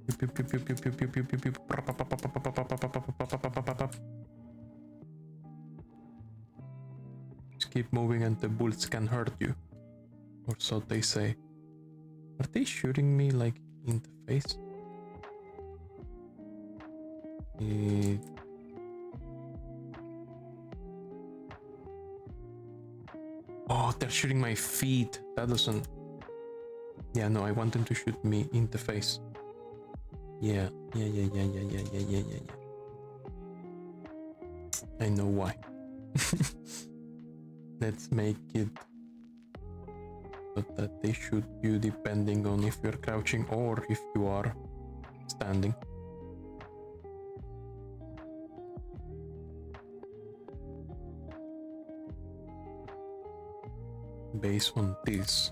Pew pew pew pew pew pew pew pew pew. Just keep moving and the bullets can hurt you. Or so they say. Are they shooting me like in the face? Oh, they're shooting my feet. That doesn't... Yeah, no, I want them to shoot me in the face. Yeah. I know why. Let's make it so that they shoot you depending on if you're crouching or if you are standing. Based on this.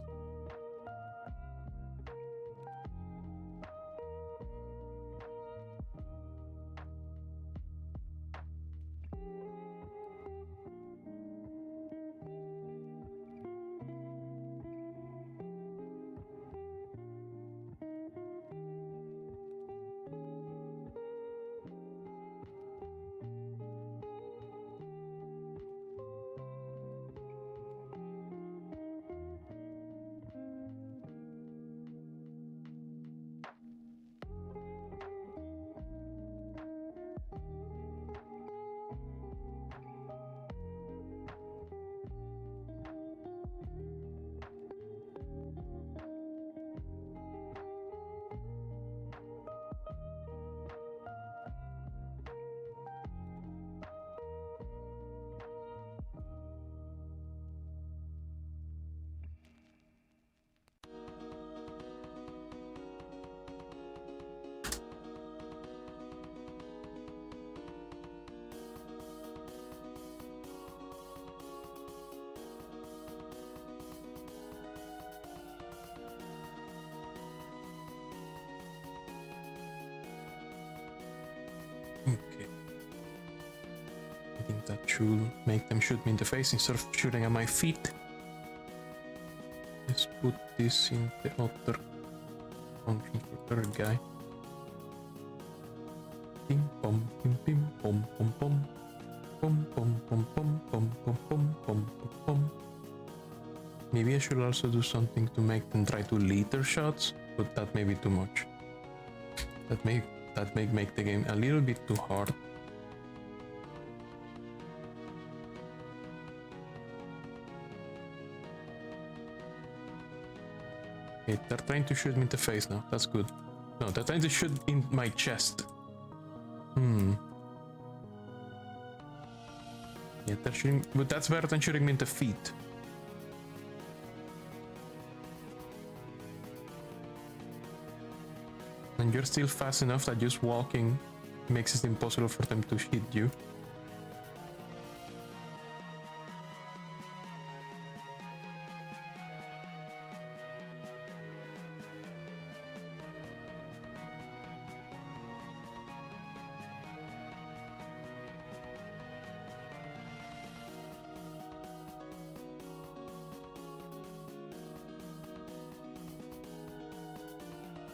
Okay. I think that should make them shoot me in the face instead of shooting at my feet. Let's put this in the other function for third guy. Ping pom pim pim pom pom pom. Pom pom pom pom pom pom pom pom pom pom. Maybe I should also do something to make them try to lead their shots, but that may be too much. That may make the game a little bit too hard. Okay, they're trying to shoot me in the face now. That's good. No, they're trying to shoot in my chest. Yeah, they're shooting, but that's better than shooting me in the feet. and you're still fast enough that just walking makes it impossible for them to hit you.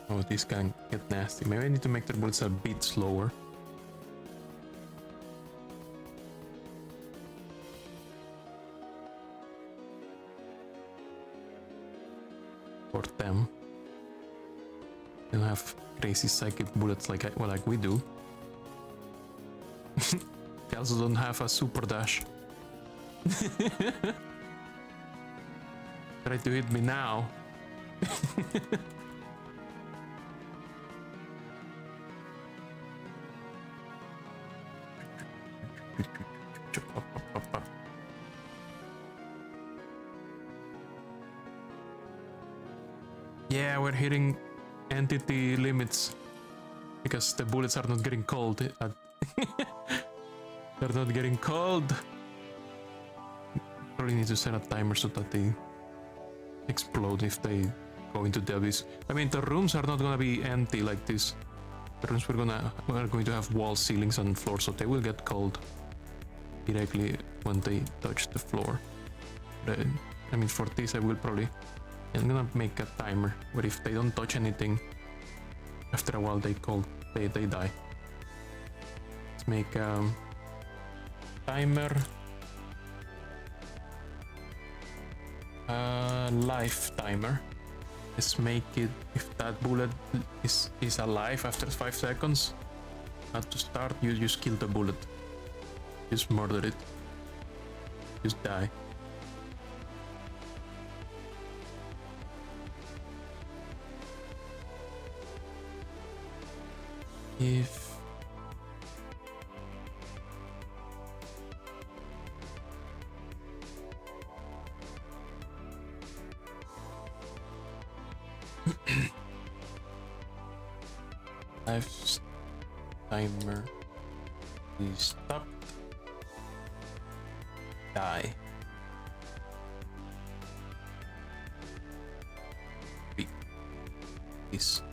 Oh, this can get nasty. Maybe I need to make the bullets a bit slower. For them. They don't have crazy psychic bullets like like we do. They also don't have a super dash. Try to hit me now. Yeah, we're hitting entity limits because the bullets are not getting cold. They're not getting cold. Probably need to set a timer so that they explode if they go into the abyss. I mean, the rooms are not gonna be empty like this. The rooms we're going to have walls, ceilings, and floors, so they will get cold directly when they touch the floor. But, I mean, for this, I will probably. I'm gonna make a timer where if they don't touch anything, after a while they die. Let's make a timer. Life timer. Let's make it if that bullet is alive after 5 seconds. Not to start, you just kill the bullet. Just murder it. Just die. If life timer is stopped, die. Peace.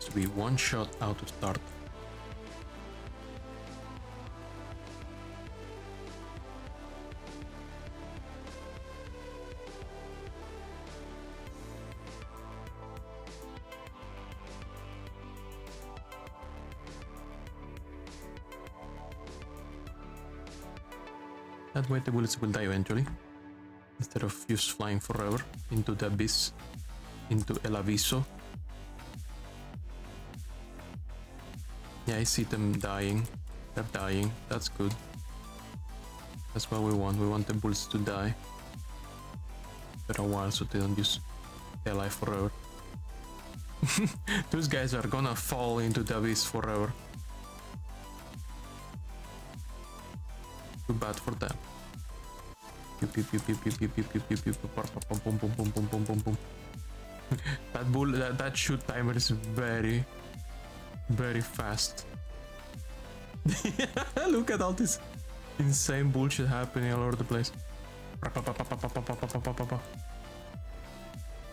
To be one shot out to start. That way the bullets will die eventually, instead of just flying forever into the abyss, into El Aviso. Yeah, I see them dying. They're dying. That's good. That's what we want. We want the bullets to die for a while so they don't just stay alive forever. Those guys are gonna fall into the abyss forever. Too bad for them. That shoot timer is very fast. Look at all this insane bullshit happening all over the place.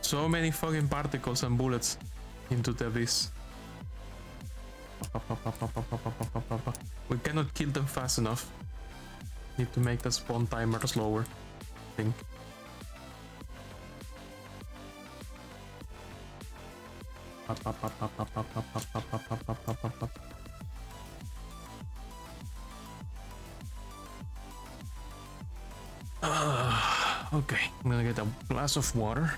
So many fucking particles and bullets into the abyss. We cannot kill them fast enough. Need to make the spawn timer slower, I think. Okay, I'm gonna get a glass of water.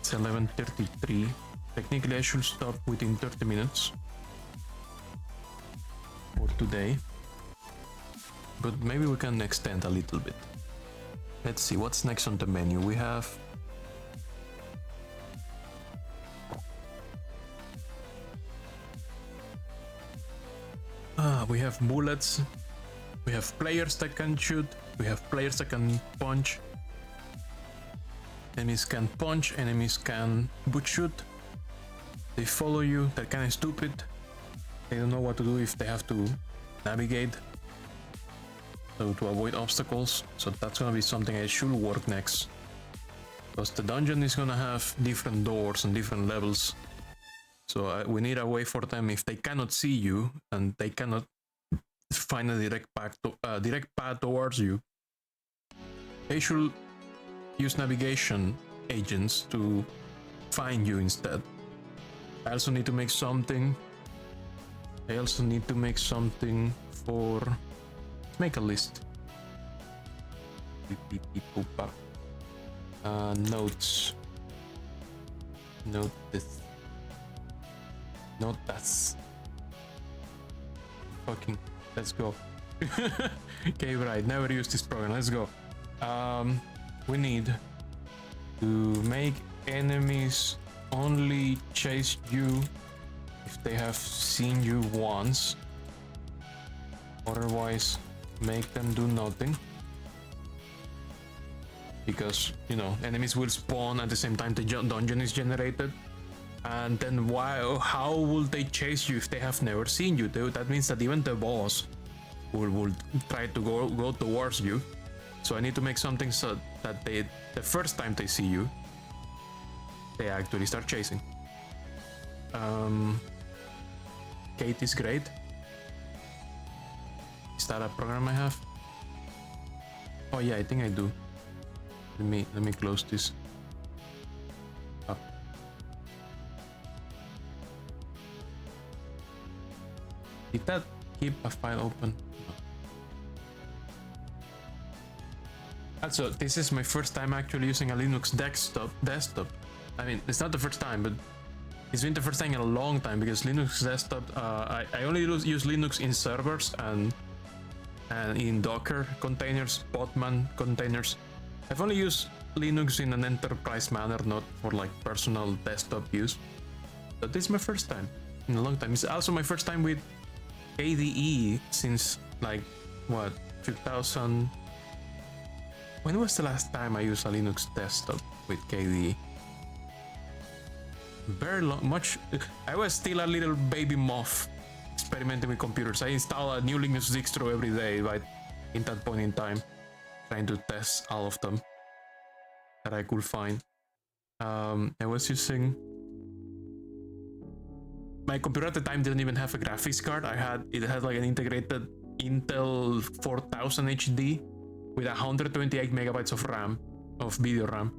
It's 11:33. Technically, I should stop within 30 minutes for today, but maybe we can extend a little bit. Let's see what's next on the menu. We have We have bullets. We have players that can shoot. We have players that can punch. Enemies can punch. Enemies can boot shoot. They follow you. They're kind of stupid. They don't know what to do if they have to navigate. So to avoid obstacles. So that's gonna be something I should work next. Because the dungeon is gonna have different doors and different levels. So we need a way for them, if they cannot see you and they cannot find a direct path towards you, they should use navigation agents to find you instead. I also need to make something. Let's make a list. Notes. Note this. Note that's. Fucking. Let's go. Okay, right. Never use this program. Let's go. We need to make enemies only chase you if they have seen you once. Otherwise, make them do nothing. Because, you know, enemies will spawn at the same time the dungeon is generated. And then how will they chase you if they have never seen you? That means that even the boss will try to go towards you. So I need to make something so that the first time they see you, they actually start chasing. Kate is great. Is that a program I have? Oh yeah, I think I do. Let me close this up. Did that keep a file open? No. Also, this is my first time actually using a Linux desktop. I mean, it's not the first time, but it's been the first time in a long time because Linux desktop. I only use Linux in servers and in Docker containers, Podman containers. I've only used Linux in an enterprise manner, not for like personal desktop use. But this is my first time in a long time. It's also my first time with KDE since like what 2000. When was the last time I used a Linux desktop with KDE? Very long, much. I was still a little baby Moth experimenting with computers. I install a new Linux distro every day, right? In that point in time, trying to test all of them that I could find. I was using my computer at the time didn't even have a graphics card. It had like an integrated Intel 4000 HD with 128 megabytes of RAM, of video RAM.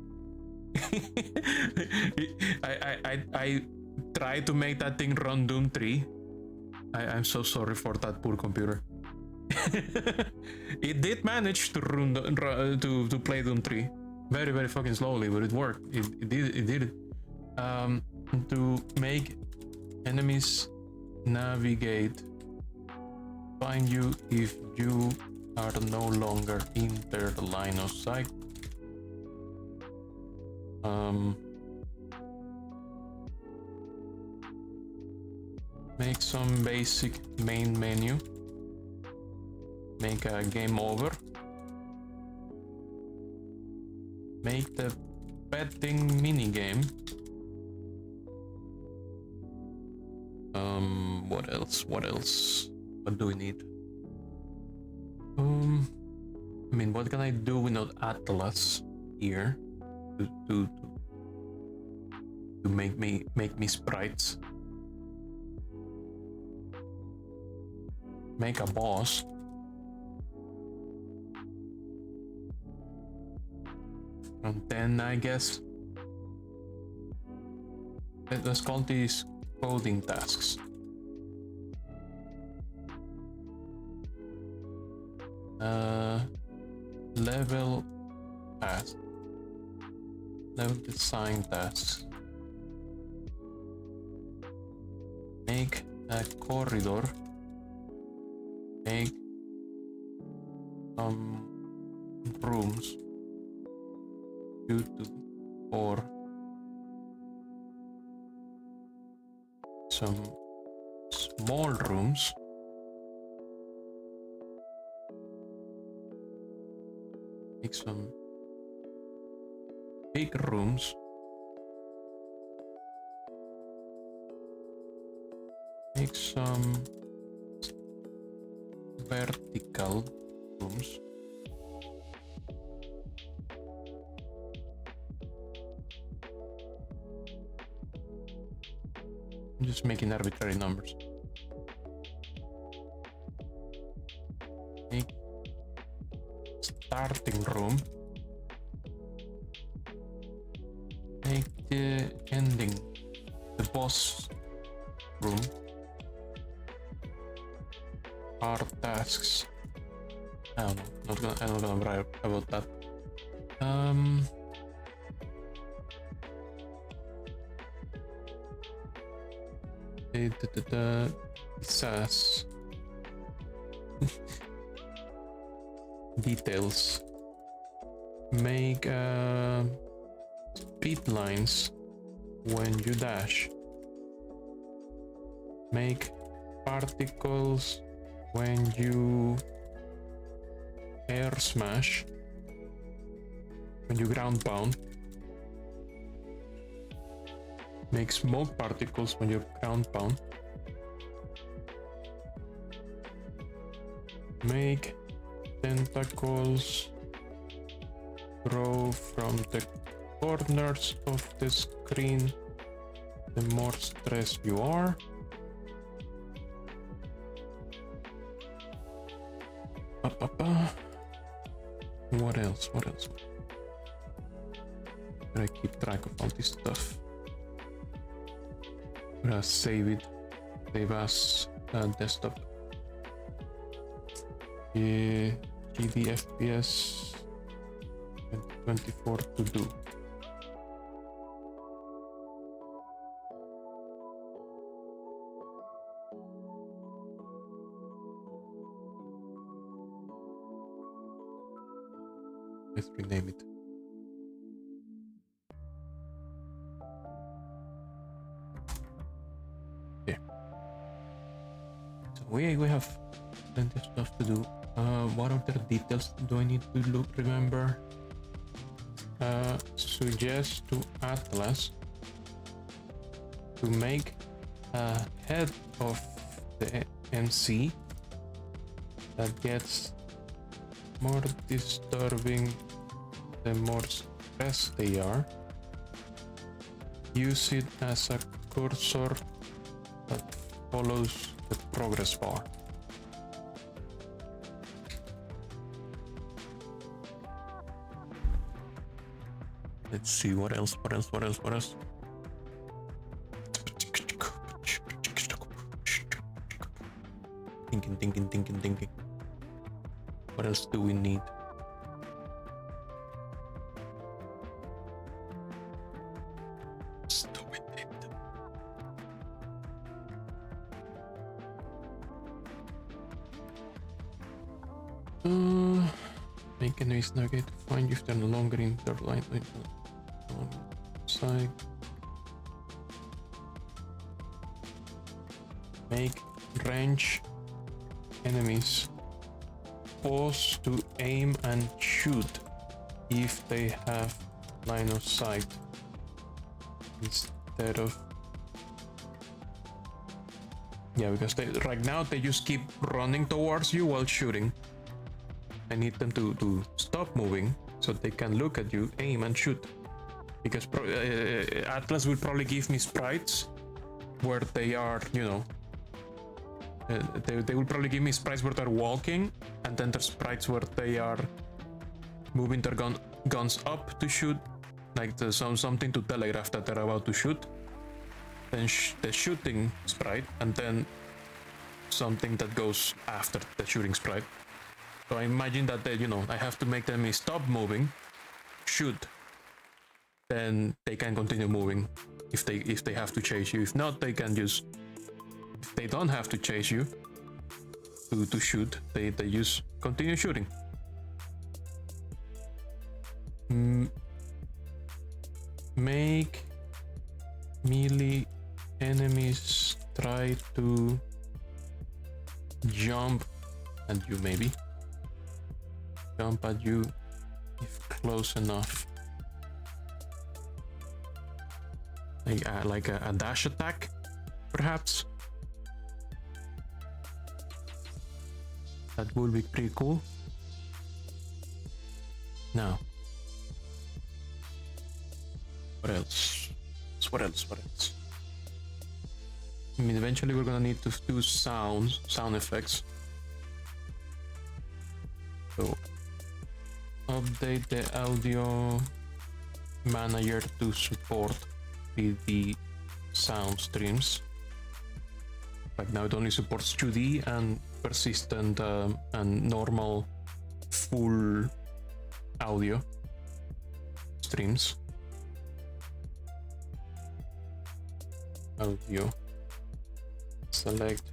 I tried to make that thing run Doom 3. I'm so sorry for that poor computer. It did manage to run to play Doom 3 very, very fucking slowly, but it worked. It did it. To make enemies navigate, find you if you are no longer in their line of sight. Make some basic main menu. Make a game over. Make the petting minigame. What else? What do we need? I mean, what can I do without Atlas here to make me sprites? Make a boss. And then I guess let's call these coding tasks. Level task. Level design tasks. Make a corridor. Make some rooms. 2 to 4. Some small rooms. Make some big rooms. Make some vertical rooms. I'm just making arbitrary numbers. Make starting room. Make the ending, the boss room. Hard tasks. I don't know. I'm not gonna brag about that. Says details. Make speed lines when you dash. Make particles when you air smash, when you ground pound. Make smoke particles when you ground pound. Make tentacles grow from the corners of the screen the more stressed you are. What else? What else? I keep track of all this stuff. I'm gonna save it. Save as desktop. Yeah, GD FPS 2024 to do. Let's rename it. Yeah. So we have plenty of stuff to do. What other details do I need to remember? Suggest to Atlas to make a head of the MC that gets more disturbing the more stressed they are. Use it as a cursor that follows the progress bar. Let's see what else. Thinking. What else do we need? Stupid it. Make enemies navigate to find you if they're no longer in their line on side. Make range enemies pause to aim and shoot if they have line of sight instead of because right now they just keep running towards you while shooting. I need them to stop moving so they can look at you, aim and shoot, because Atlas will probably give me sprites where they are, they will probably give me sprites where they're walking, and then there's sprites where they are moving their guns up to shoot, like there's something to telegraph that they're about to shoot. Then the shooting sprite, and then something that goes after the shooting sprite. So I imagine that they, I have to make them stop moving, shoot, then they can continue moving if they have to chase you. If not, they can just, if they don't have to chase you to shoot, they just continue shooting. Make melee enemies try to jump at you, maybe. Jump at you close enough. Like a dash attack, perhaps. That would be pretty cool. Now, what else? What else? I mean, eventually we're gonna need to do sound effects. So, update the audio manager to support 3D sound streams. Like now it only supports 2D and persistent and normal full audio streams. Audio. Select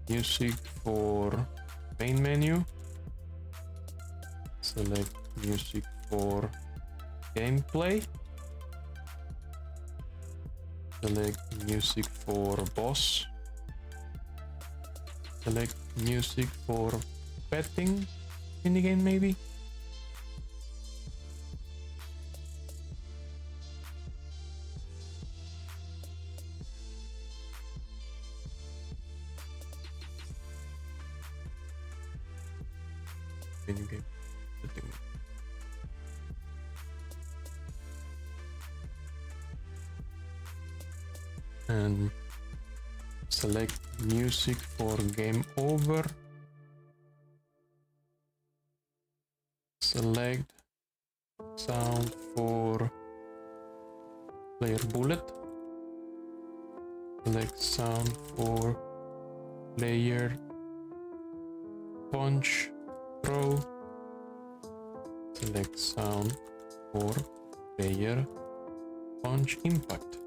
music for main menu. Select music for gameplay. Select music for boss. Select music for petting minigame maybe. Minigame petting. And select music for game over. Select sound for player bullet. Select sound for player punch throw. Select sound for player punch impact.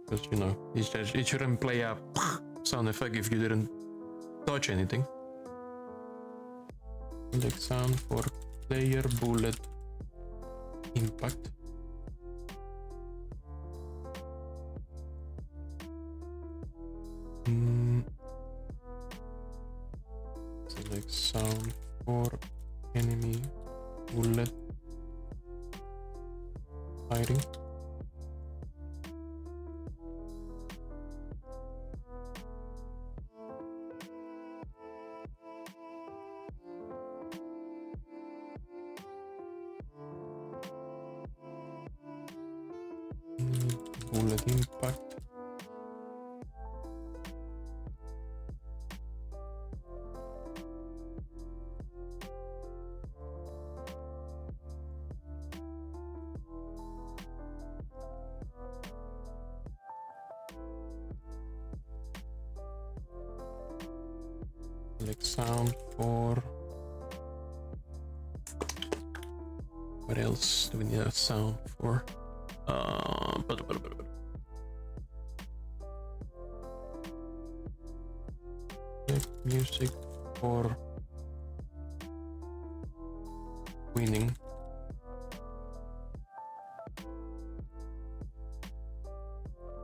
Because you know, it shouldn't play a sound effect if you didn't touch anything. Select sound for player bullet impact. Select sound for enemy bullet firing. Bullet impact. Select sound for. What else do we need a sound for? Music for winning.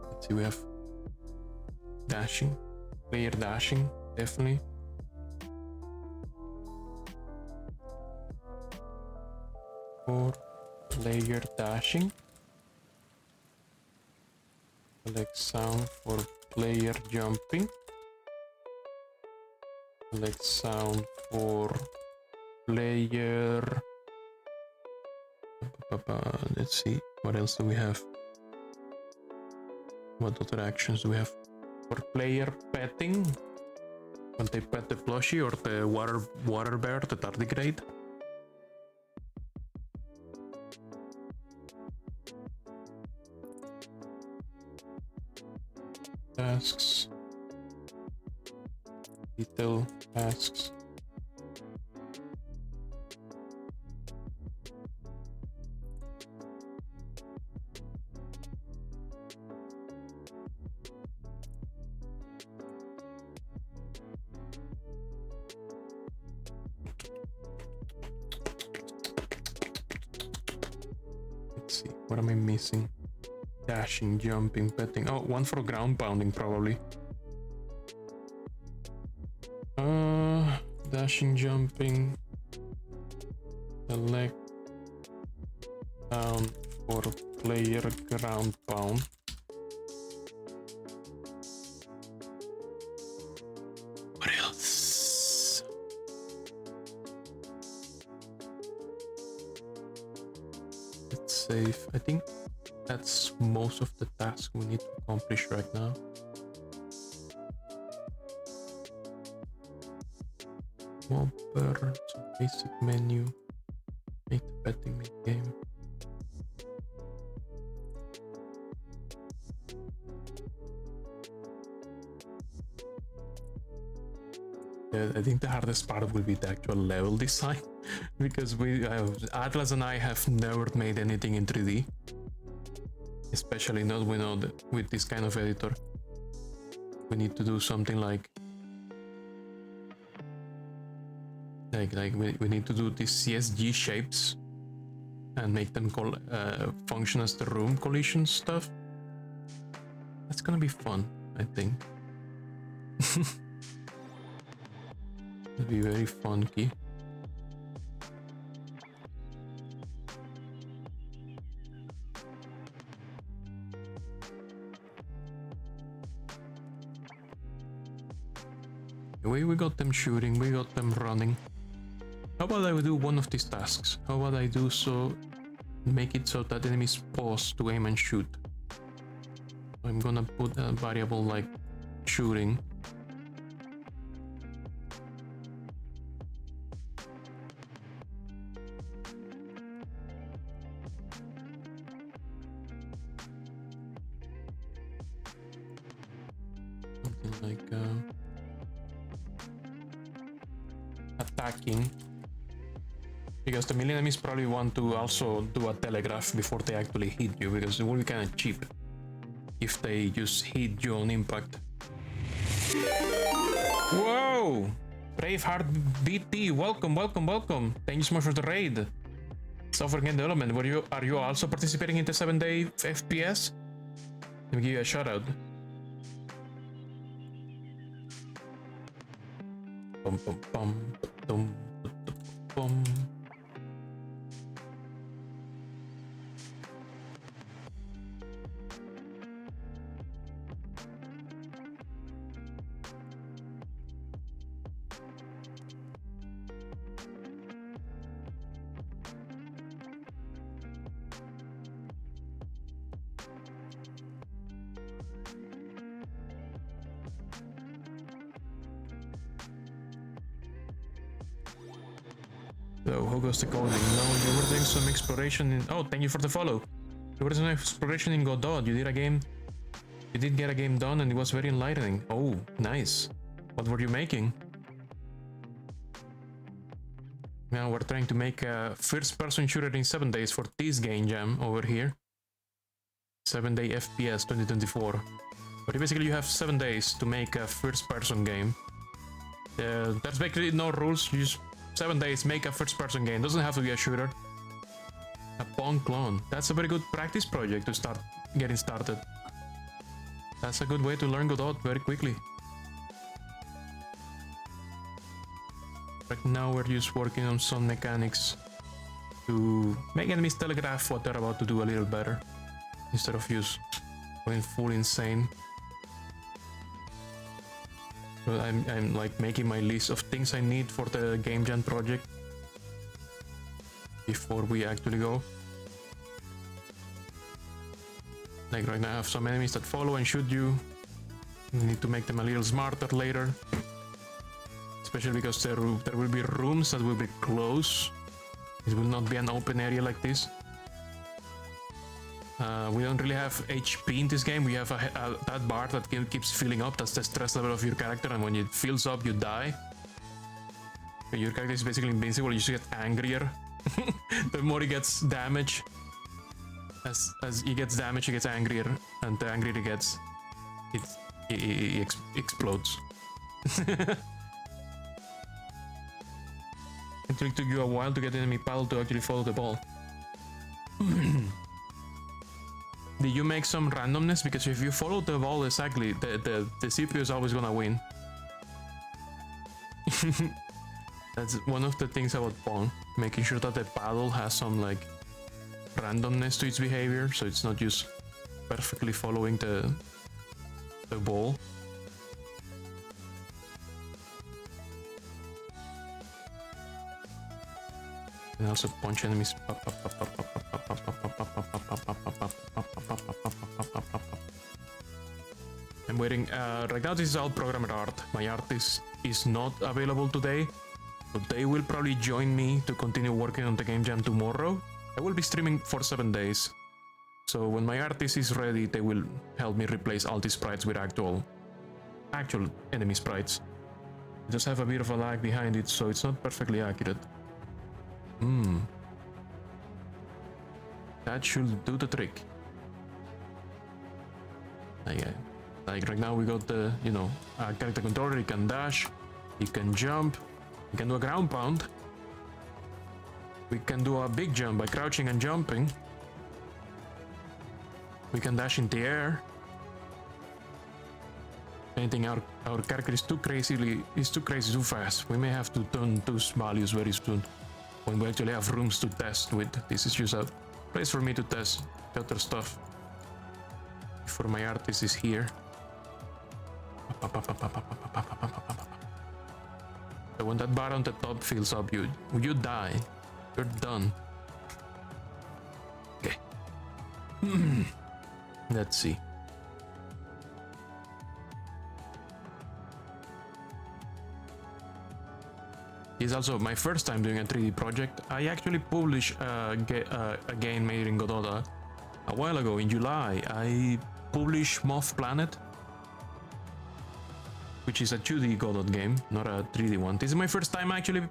Let's see, we have dashing, player dashing, definitely. For player dashing. Select sound for player jumping. Select sound for player. Let's see, what else do we have? What other actions do we have? For player petting, when they pet the plushie or the water bear, the tardigrade. Tasks. Detail tasks. Let's see, what am I missing? Dashing, jumping, petting. Oh, one for ground pounding probably. Dashing, jumping. Select pound for player ground pound. What else? Let's save. I think that's most of the tasks we need to accomplish right now. Mobber, some basic menu, make the betting game. Yeah, I think the hardest part will be the actual level design because Atlas and I have never made anything in 3D, especially not with this kind of editor. We need to do something like we need to do these CSG shapes and make them function as the room collision stuff. That's gonna be fun, I think. It'll be very funky. We got them shooting, we got them running. How about I do one of these tasks? How about I do so, make it so that enemies pause to aim and shoot. I'm gonna put a variable like shooting. Something like attacking. Because the melee enemies probably want to also do a telegraph before they actually hit you, because it will be kind of cheap if they just hit you on impact. Whoa! Braveheart BT, welcome, welcome, welcome. Thank you so much for the raid. Software game development, are you also participating in the 7-day FPS? Let me give you a shout out. Bum, bum, bum, dum, dum, bum. So, who goes to coding? No, you were doing some exploration in... Oh, thank you for the follow. You were doing some exploration in Godot. You did get a game done and it was very enlightening. Oh, nice. What were you making? Now we're trying to make a first-person shooter in 7 days for this game jam over here. 7-day FPS 2024. But basically you have 7 days to make a first-person game. There's basically no rules. You just 7 days, make a first-person game. Doesn't have to be a shooter. A Pong clone. That's a very good practice project to start getting started. That's a good way to learn Godot very quickly. Right now we're just working on some mechanics to make enemies telegraph what they're about to do a little better, instead of just going full insane. But I'm like making my list of things I need for the game jam project before we actually go. Like right now I have some enemies that follow and shoot you. We need to make them a little smarter later. Especially because there will be rooms that will be close. It will not be an open area like this. We don't really have HP in this game. We have that bar that keeps filling up. That's the stress level of your character, and when it fills up, you die. Your character is basically invincible. You just get angrier. The more he gets damage, as he gets damage, he gets angrier, and the angrier he gets, it explodes. It took you a while to get enemy paddle to actually follow the ball. Did you make some randomness? Because if you follow the ball exactly, the CPU is always gonna win. That's one of the things about Pong, making sure that the paddle has some like randomness to its behavior, so it's not just perfectly following the ball. And also punch enemies. I'm waiting. Right now this is all programmer art. My artist is not available today, so they will probably join me to continue working on the game jam tomorrow. I will be streaming for 7 days, so when my artist is ready, they will help me replace all these sprites with actual enemy sprites. It does have a bit of a lag behind it, so it's not perfectly accurate. That should do the trick. Like right now we got the, character controller. He can dash, he can jump, he can do a ground pound. We can do a big jump by crouching and jumping. We can dash in the air. Anything our character is too crazy, too fast. We may have to turn those values very soon, when we actually have rooms to test with. This is just a place for me to test the other stuff before my artist is here. So when that bar on the top fills up, you die. You're done. Okay. Let's see. It's also my first time doing a 3D project. I actually published a game made in Godot a while ago in July. I published Moth Planet, which is a 2D Godot game, not a 3D one. This is my first time actually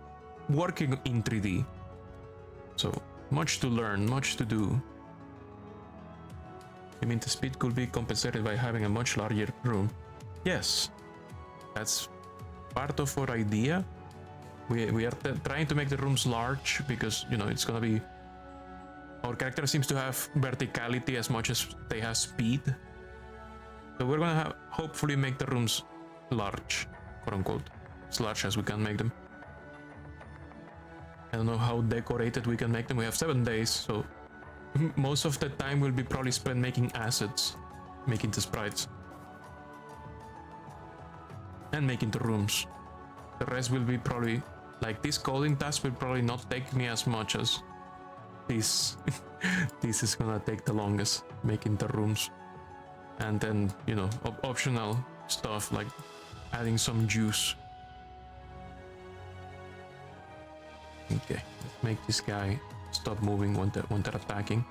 working in 3D. So, much to learn, much to do. You mean the speed could be compensated by having a much larger room? Yes, that's part of our idea. We are trying to make the rooms large because, it's gonna be... Our character seems to have verticality as much as they have speed. So we're gonna hopefully make the rooms large, quote unquote, as large as we can make them. I don't know how decorated we can make them. We have 7 days, so most of the time will be probably spent making assets, making the sprites, and making the rooms. The rest will be probably, like, this coding task will probably not take me as much as this. This is gonna take the longest, making the rooms. And then, optional stuff like adding some juice. Okay, let's make this guy stop moving when they're attacking.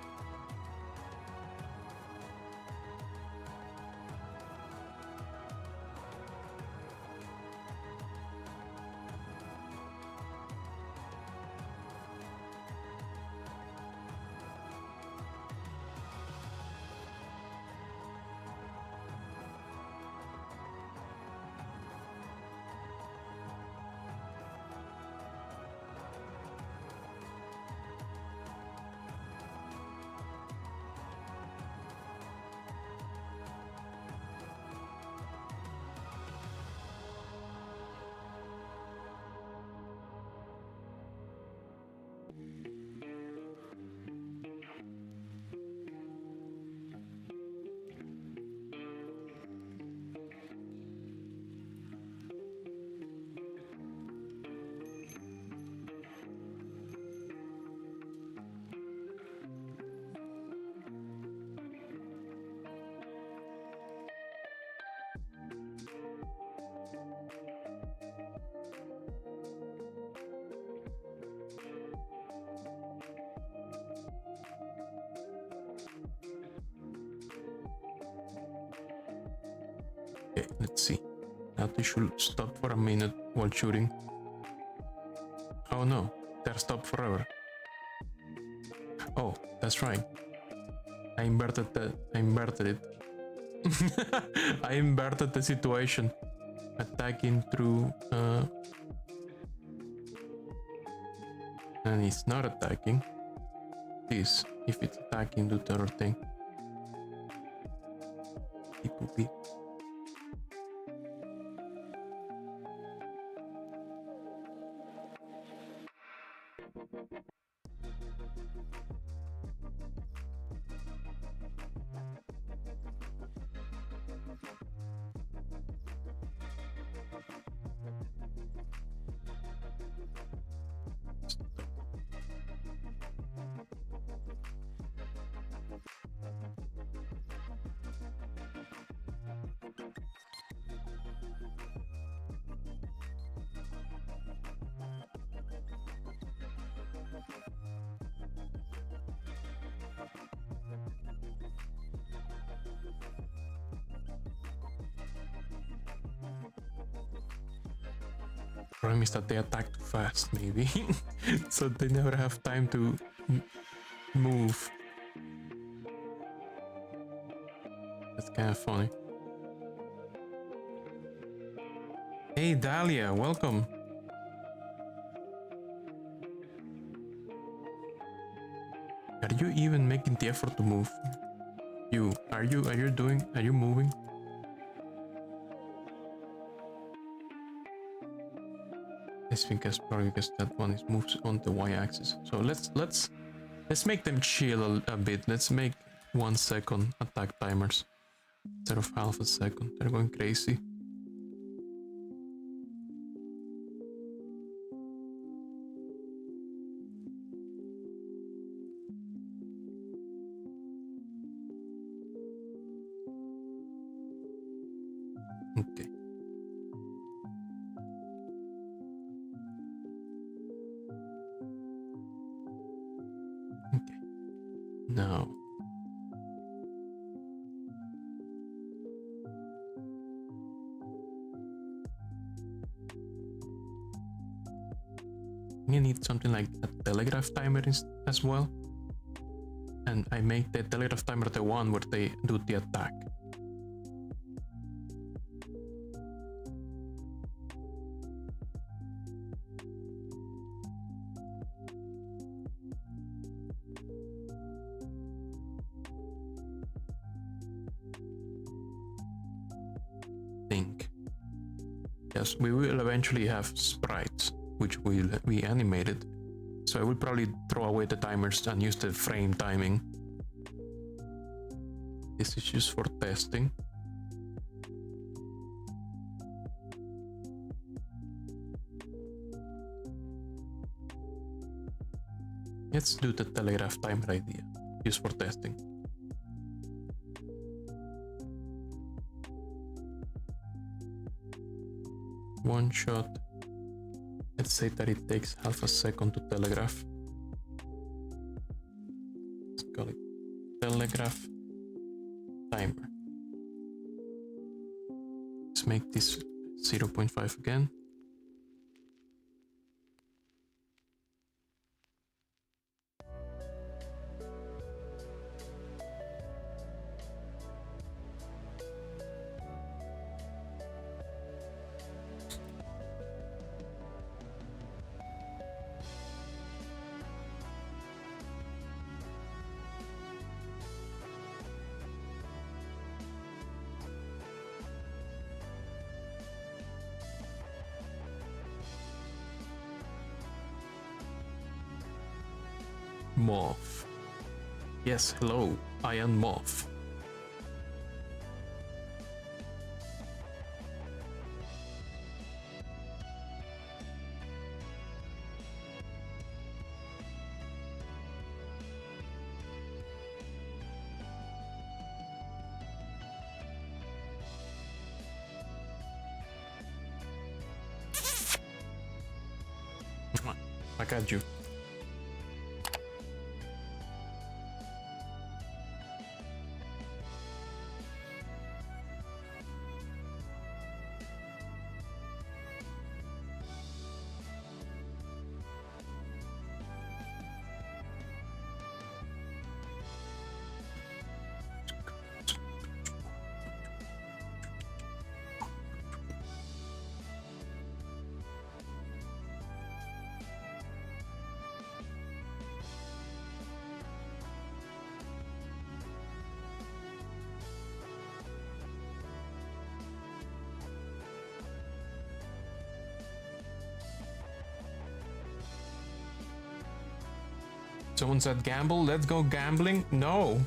Okay, let's see. Now they should stop for a minute while shooting. Oh no, they're stopped forever. Oh, that's right. I inverted it. I inverted the situation. Attacking through and it's not attacking. This, if it's attacking, do the other thing. Beep. Problem is that they attack too fast, maybe. So they never have time to move. That's kind of funny. Hey Dahlia, welcome. Are you even making the effort to move? Are you moving? I think it's probably because that one is moves on the y-axis. So let's make them chill a bit. Let's make 1 second attack timers instead of half a second. They're going crazy. Okay. Okay. Now. You need something like a telegraph timer as well. And I make the telegraph timer the one where they do the attack. Think. Yes, we will eventually have sprites, which will be animated. So I will probably throw away the timers and use the frame timing. This is just for testing. Let's do the telegraph timer idea, just for testing. One shot. Let's say that it takes half a second to telegraph. Let's call it telegraph timer. Let's make this 0.5 again. Moth. Yes, hello, I am Moth. I got you. Someone said gamble, let's go gambling. No.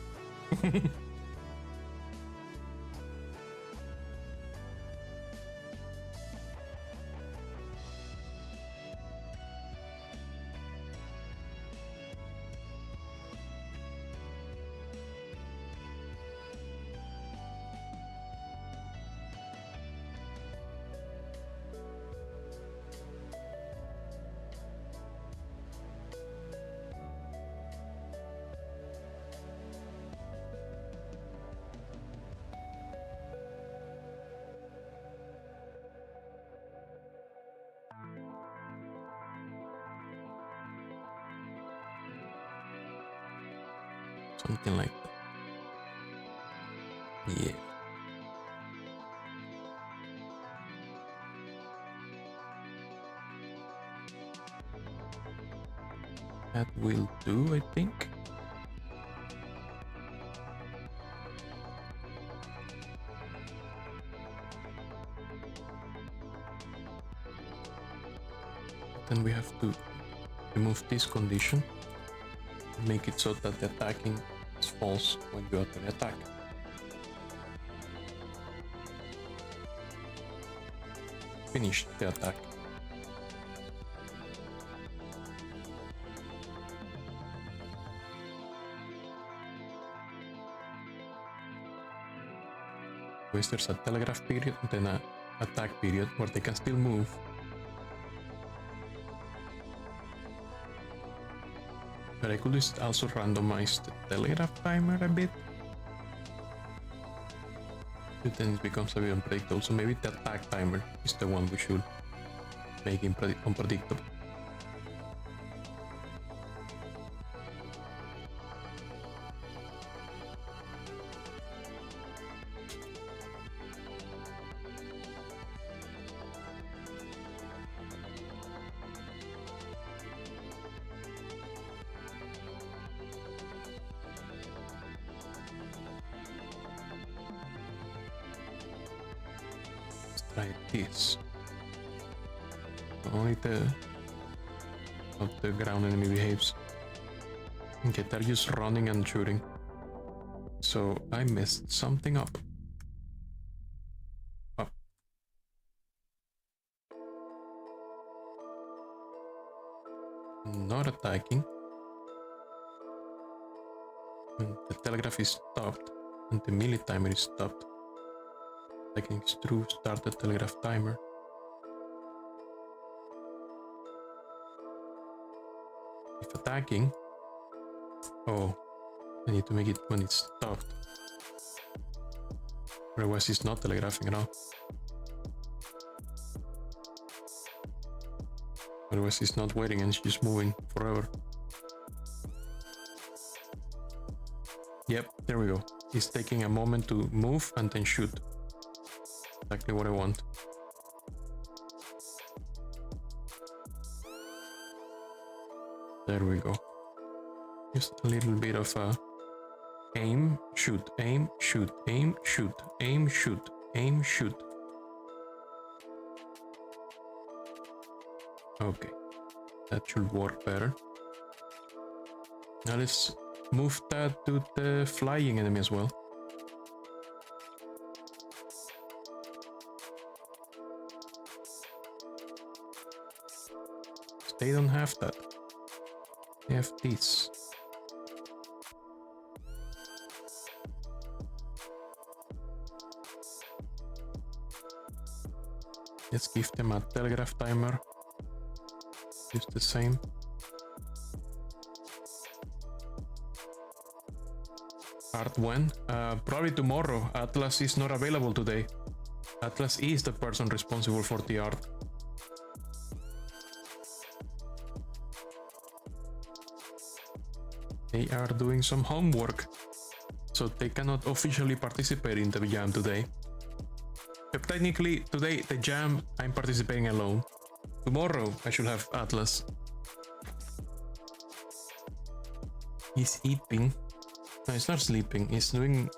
Something like that. Yeah. That will do, I think. Then we have to remove this condition. Make it so that the attacking is false when you actually attack. Finish the attack. Because there's a telegraph period and then an attack period where they can still move. But I could just also randomize the telegraph timer a bit. But then it becomes a bit unpredictable. So maybe the attack timer is the one we should make unpredictable. Try this. Only how the ground enemy behaves. Okay, they're just running and shooting. So I messed something up. Not attacking. When the telegraph is stopped and the melee timer is stopped. Attacking is true, start the telegraph timer. If attacking, oh, I need to make it when it's stopped. Otherwise it's not telegraphing at all. Otherwise it's not waiting and it's just moving forever. Yep, there we go. It's taking a moment to move and then shoot. Exactly what I want. There we go. Just a little bit of a aim, shoot, aim, shoot, aim, shoot, aim, shoot, aim, shoot. Okay, that should work better. Now let's move that to the flying enemy as well. They don't have that. They have this. Let's give them a telegraph timer. Just the same. Art when? Probably tomorrow. Atlas is not available today. Atlas is the person responsible for the art. They are doing some homework, so they cannot officially participate in the jam today. But technically, today, the jam, I'm participating alone. Tomorrow, I should have Atlas. He's eating. No, he's not sleeping. He's doing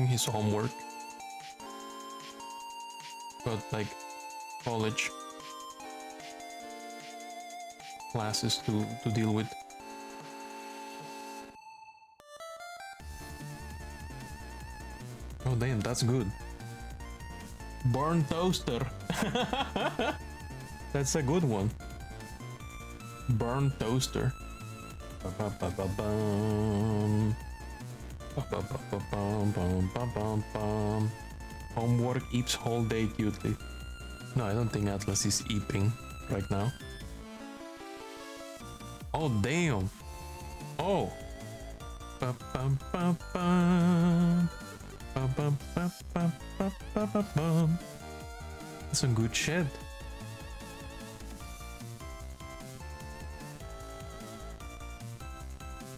his homework. But like college classes to deal with. Oh damn, that's good. Burn toaster. That's a good one. Burn toaster. Homework eats whole day cutely. No, I don't think Atlas is eating right now. Oh damn. Oh. That's some good shit.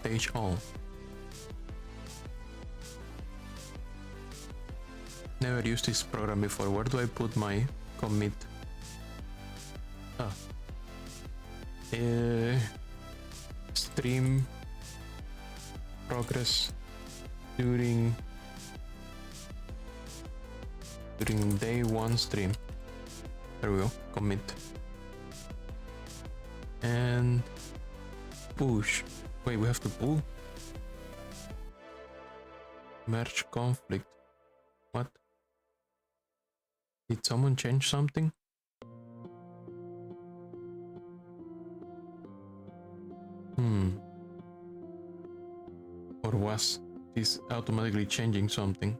stage all. Never used this program before. Where do I put my commit? Ah. Stream progress during day 1 stream. There we go. Commit. And push. Wait, we have to pull? Merge conflict. What? Did someone change something? Or was this automatically changing something?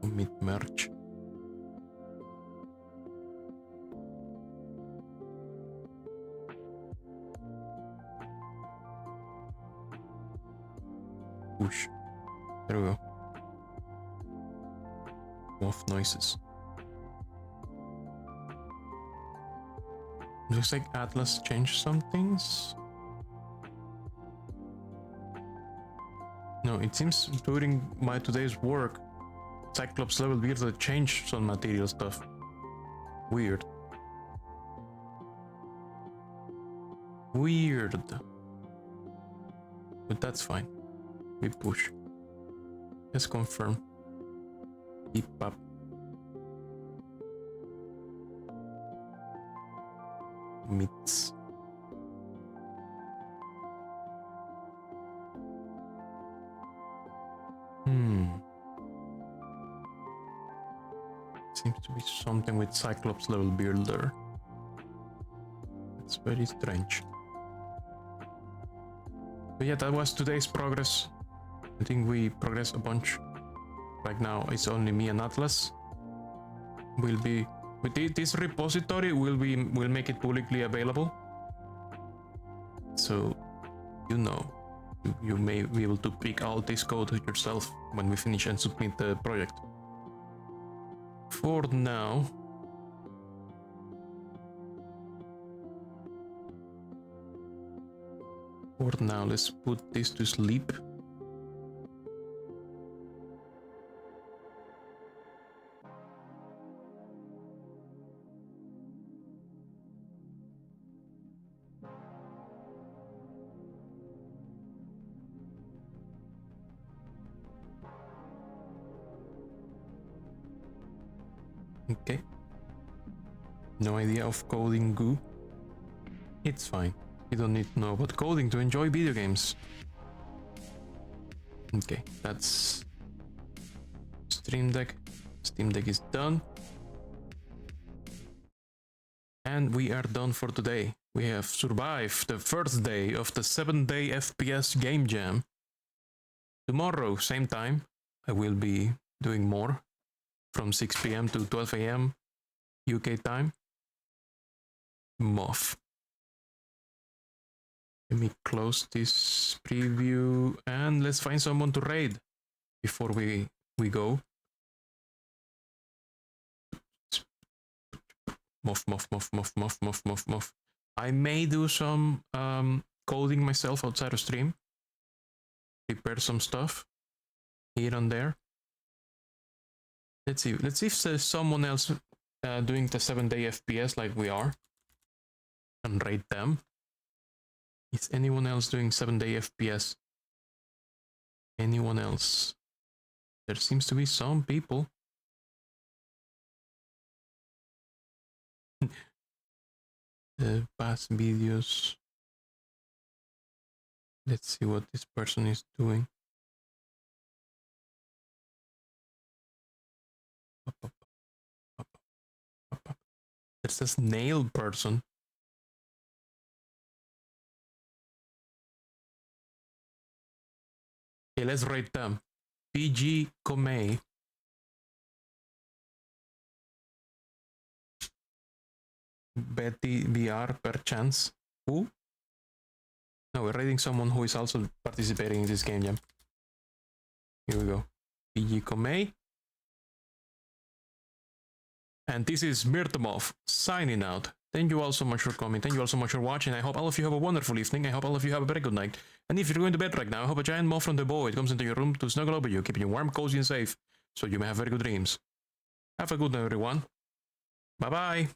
Commit merge. Push. There we go. Moth noises. Looks like Atlas changed some things. No, it seems during my today's work, Cyclops level beard changed some material stuff. Weird. Weird. But that's fine. We push. Let's confirm. Keep up. Meets. Seems to be something with Cyclops level builder. It's very strange. But yeah, that was today's progress. I think we progressed a bunch. Right now it's only me and Atlas. Will be with this repository will make it publicly available. So you may be able to pick out this code yourself when we finish and submit the project. For now, let's put this to sleep. Okay. No idea of coding goo. It's fine. You don't need to know about coding to enjoy video games. Okay, that's Stream Deck. Steam Deck is done. And we are done for today. We have survived the first day of the 7-day FPS game jam. Tomorrow, same time, I will be doing more. From 6 PM to 12 AM UK time. Moth. Let me close this preview and let's find someone to raid before we go. Moth. I may do some coding myself outside of stream. Prepare some stuff here and there. Let's see if there's someone else doing the 7-day FPS like we are. And rate them. Is anyone else doing 7-day FPS? Anyone else? There seems to be some people. The past videos. Let's see what this person is doing. There's this nail person. Okay, let's rate them. PG Komei. Betty VR per chance. Who? No, we're rating someone who is also participating in this game jam. Here we go. PG Komei. And this is Moth signing out. Thank you all so much for coming. Thank you all so much for watching. I hope all of you have a wonderful evening. I hope all of you have a very good night. And if you're going to bed right now, I hope a giant moth from the void comes into your room to snuggle over you, keeping you warm, cozy, and safe, so you may have very good dreams. Have a good night, everyone. Bye-bye.